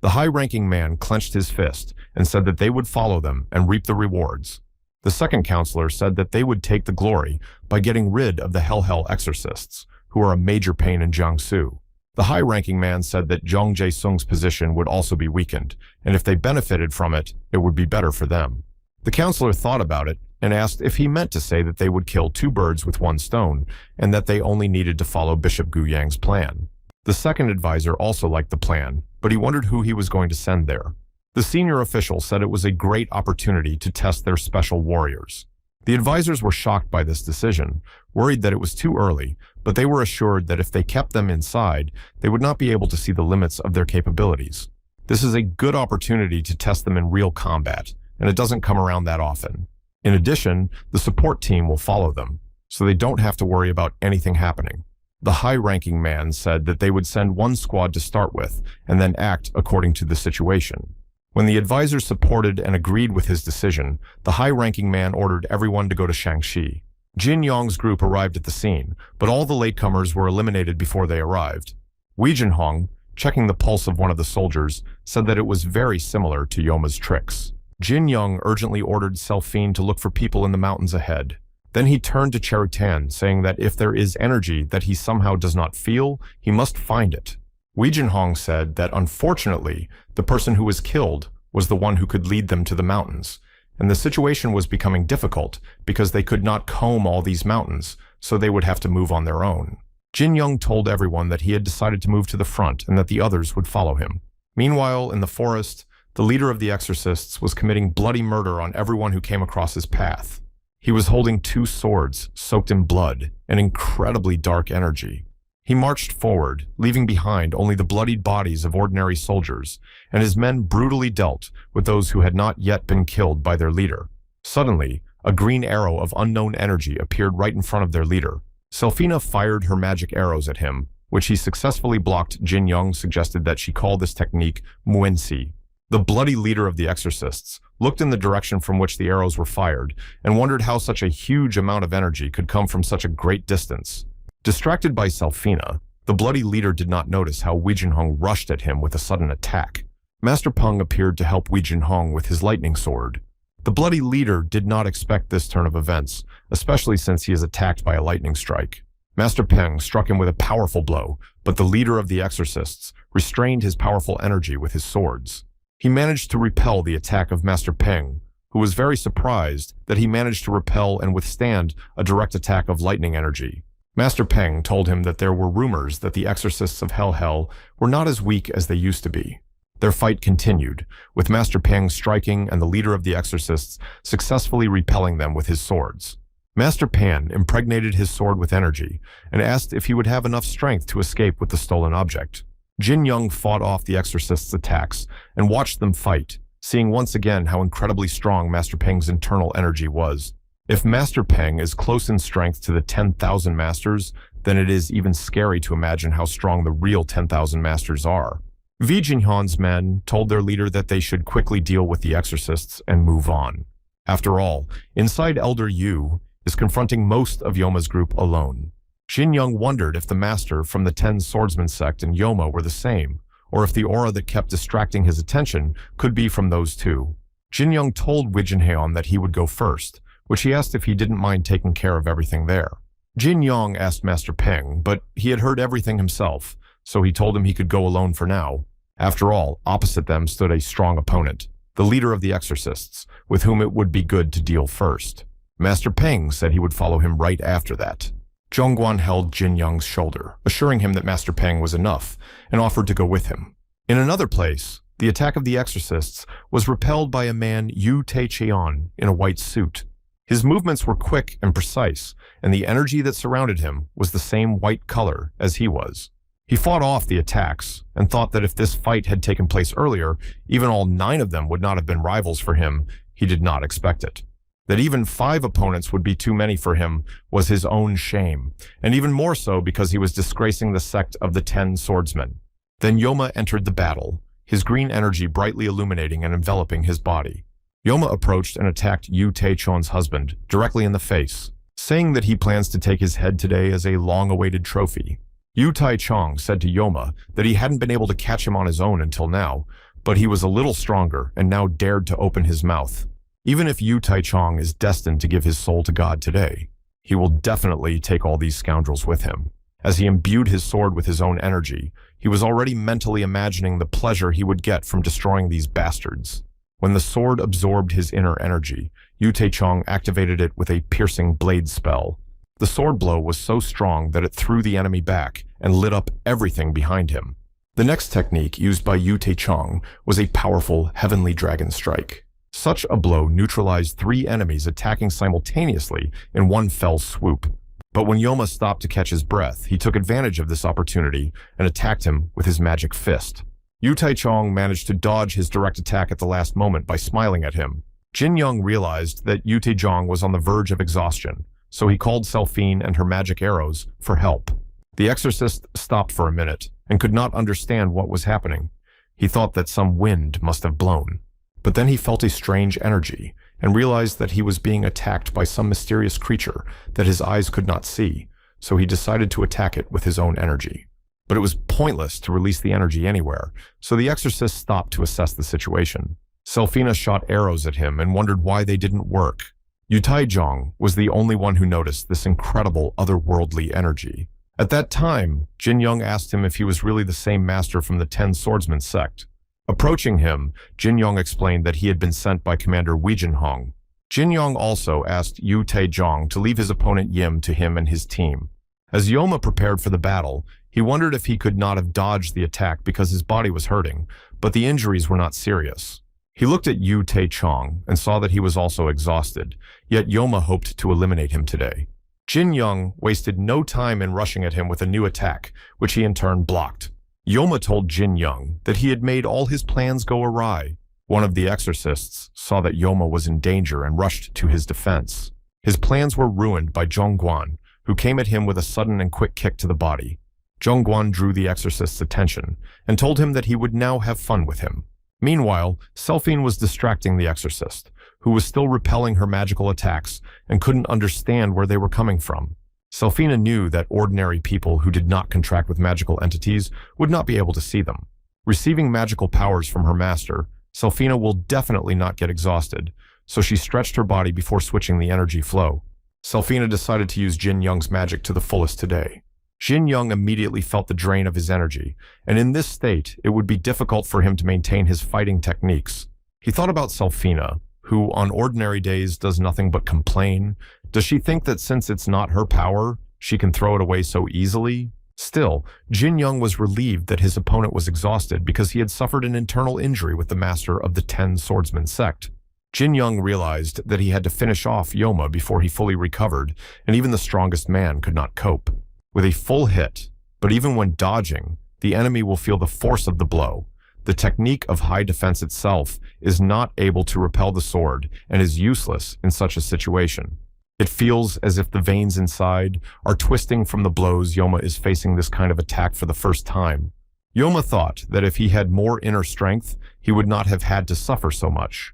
The high-ranking man clenched his fist and said that they would follow them and reap the rewards. The second counselor said that they would take the glory by getting rid of the Hell exorcists, who are a major pain in Jiangsu. The high-ranking man said that Zhang Jae-sung's position would also be weakened, and if they benefited from it, it would be better for them. The counselor thought about it and asked if he meant to say that they would kill 2 birds with 1 stone, and that they only needed to follow Bishop Gu Yang's plan. The second advisor also liked the plan, but he wondered who he was going to send there. The senior official said it was a great opportunity to test their special warriors. The advisors were shocked by this decision, worried that it was too early, but they were assured that if they kept them inside, they would not be able to see the limits of their capabilities. This is a good opportunity to test them in real combat, and it doesn't come around that often. In addition, the support team will follow them, so they don't have to worry about anything happening. The high-ranking man said that they would send 1 squad to start with, and then act according to the situation. When the advisors supported and agreed with his decision, the high-ranking man ordered everyone to go to Shangxi. Jin Yong's group arrived at the scene, but all the latecomers were eliminated before they arrived. Vijinhong, checking the pulse of one of the soldiers, said that it was very similar to Yoma's tricks. Jin Yong urgently ordered Selphine to look for people in the mountains ahead. Then he turned to Cherutan, saying that if there is energy that he somehow does not feel, he must find it. Vijinhong said that unfortunately, the person who was killed was the one who could lead them to the mountains, and the situation was becoming difficult because they could not comb all these mountains, so they would have to move on their own. Jin Young told everyone that he had decided to move to the front and that the others would follow him. Meanwhile, in the forest, the leader of the exorcists was committing bloody murder on everyone who came across his path. He was holding two swords soaked in blood and incredibly dark energy. He marched forward, leaving behind only the bloodied bodies of ordinary soldiers, and his men brutally dealt with those who had not yet been killed by their leader. Suddenly, a green arrow of unknown energy appeared right in front of their leader. Selfina fired her magic arrows at him, which he successfully blocked. Jin Young suggested that she call this technique muensi. The bloody leader of the exorcists looked in the direction from which the arrows were fired and wondered how such a huge amount of energy could come from such a great distance. Distracted by Selfina, the bloody leader did not notice how Wei Jinhong rushed at him with a sudden attack. Master Peng appeared to help Wei Jinhong with his lightning sword. The bloody leader did not expect this turn of events, especially since he is attacked by a lightning strike. Master Peng struck him with a powerful blow, but the leader of the exorcists restrained his powerful energy with his swords. He managed to repel the attack of Master Peng, who was very surprised that he managed to repel and withstand a direct attack of lightning energy. Master Peng told him that there were rumors that the exorcists of Hell were not as weak as they used to be. Their fight continued, with Master Peng striking and the leader of the exorcists successfully repelling them with his swords. Master Pan impregnated his sword with energy and asked if he would have enough strength to escape with the stolen object. Jin Young fought off the exorcists' attacks and watched them fight, seeing once again how incredibly strong Master Peng's internal energy was. If Master Peng is close in strength to the 10,000 masters, then it is even scary to imagine how strong the real 10,000 masters are. Wei Jinhong's men told their leader that they should quickly deal with the exorcists and move on. After all, inside Elder Yu is confronting most of Yoma's group alone. Jin Young wondered if the master from the 10 Swordsman sect and Yoma were the same, or if the aura that kept distracting his attention could be from those two. Jin Young told Wei Jinhong that he would go first, which he asked if he didn't mind taking care of everything there. Jin Young asked Master Peng, but he had heard everything himself, so he told him he could go alone for now. After all, opposite them stood a strong opponent, the leader of the exorcists, with whom it would be good to deal first. Master Peng said he would follow him right after that. Zhongguan held Jin Young's shoulder, assuring him that Master Peng was enough, and offered to go with him. In another place, the attack of the exorcists was repelled by a man Yu Taichian in a white suit. His movements were quick and precise, and the energy that surrounded him was the same white color as he was. He fought off the attacks and thought that if this fight had taken place earlier, even all 9 of them would not have been rivals for him. He did not expect it. That even 5 opponents would be too many for him was his own shame, and even more so because he was disgracing the sect of the 10 swordsmen. Then Yoma entered the battle, his green energy brightly illuminating and enveloping his body. Yoma approached and attacked Yu Taichon's husband directly in the face, saying that he plans to take his head today as a long-awaited trophy. Yu Taichong said to Yoma that he hadn't been able to catch him on his own until now, but he was a little stronger and now dared to open his mouth. Even if Yu Taichong is destined to give his soul to God today, he will definitely take all these scoundrels with him. As he imbued his sword with his own energy, he was already mentally imagining the pleasure he would get from destroying these bastards. When the sword absorbed his inner energy, Yu Taichong activated it with a piercing blade spell. The sword blow was so strong that it threw the enemy back and lit up everything behind him. The next technique used by Yu Taichong was a powerful heavenly dragon strike. Such a blow neutralized 3 enemies attacking simultaneously in one fell swoop. But when Yoma stopped to catch his breath, he took advantage of this opportunity and attacked him with his magic fist. Yu Taichong managed to dodge his direct attack at the last moment by smiling at him. Jin Young realized that Yu Taichong was on the verge of exhaustion, so he called Selphine and her magic arrows for help. The exorcist stopped for a minute and could not understand what was happening. He thought that some wind must have blown. But then he felt a strange energy and realized that he was being attacked by some mysterious creature that his eyes could not see, so he decided to attack it with his own energy. But it was pointless to release the energy anywhere, so the exorcist stopped to assess the situation. Selphina shot arrows at him and wondered why they didn't work. Yu Taizhong was the only one who noticed this incredible otherworldly energy. At that time, Jin Young asked him if he was really the same master from the 10 Swordsman sect. Approaching him, Jin Young explained that he had been sent by Commander Wei Jinhong. Jin Young also asked Yu Taizhong to leave his opponent Yim to him and his team. As Yoma prepared for the battle, he wondered if he could not have dodged the attack because his body was hurting, but the injuries were not serious. He looked at Yu Tae-chong and saw that he was also exhausted, yet Yoma hoped to eliminate him today. Jin Young wasted no time in rushing at him with a new attack, which he in turn blocked. Yoma told Jin Young that he had made all his plans go awry. One of the exorcists saw that Yoma was in danger and rushed to his defense. His plans were ruined by Zhongguan, who came at him with a sudden and quick kick to the body. Zhongguan drew the exorcist's attention and told him that he would now have fun with him. Meanwhile, Selphine was distracting the exorcist, who was still repelling her magical attacks and couldn't understand where they were coming from. Selphina knew that ordinary people who did not contract with magical entities would not be able to see them. Receiving magical powers from her master, Selphina will definitely not get exhausted, so she stretched her body before switching the energy flow. Selphina decided to use Jin Young's magic to the fullest today. Jin Young immediately felt the drain of his energy, and in this state, it would be difficult for him to maintain his fighting techniques. He thought about Selphina, who on ordinary days does nothing but complain. Does she think that since it's not her power, she can throw it away so easily? Still, Jin Young was relieved that his opponent was exhausted because he had suffered an internal injury with the master of the 10 Swordsman sect. Jin Young realized that he had to finish off Yoma before he fully recovered, and even the strongest man could not cope. With a full hit, but even when dodging, the enemy will feel the force of the blow. The technique of high defense itself is not able to repel the sword and is useless in such a situation. It feels as if the veins inside are twisting from the blows Yoma is facing this kind of attack for the first time. Yoma thought that if he had more inner strength, he would not have had to suffer so much.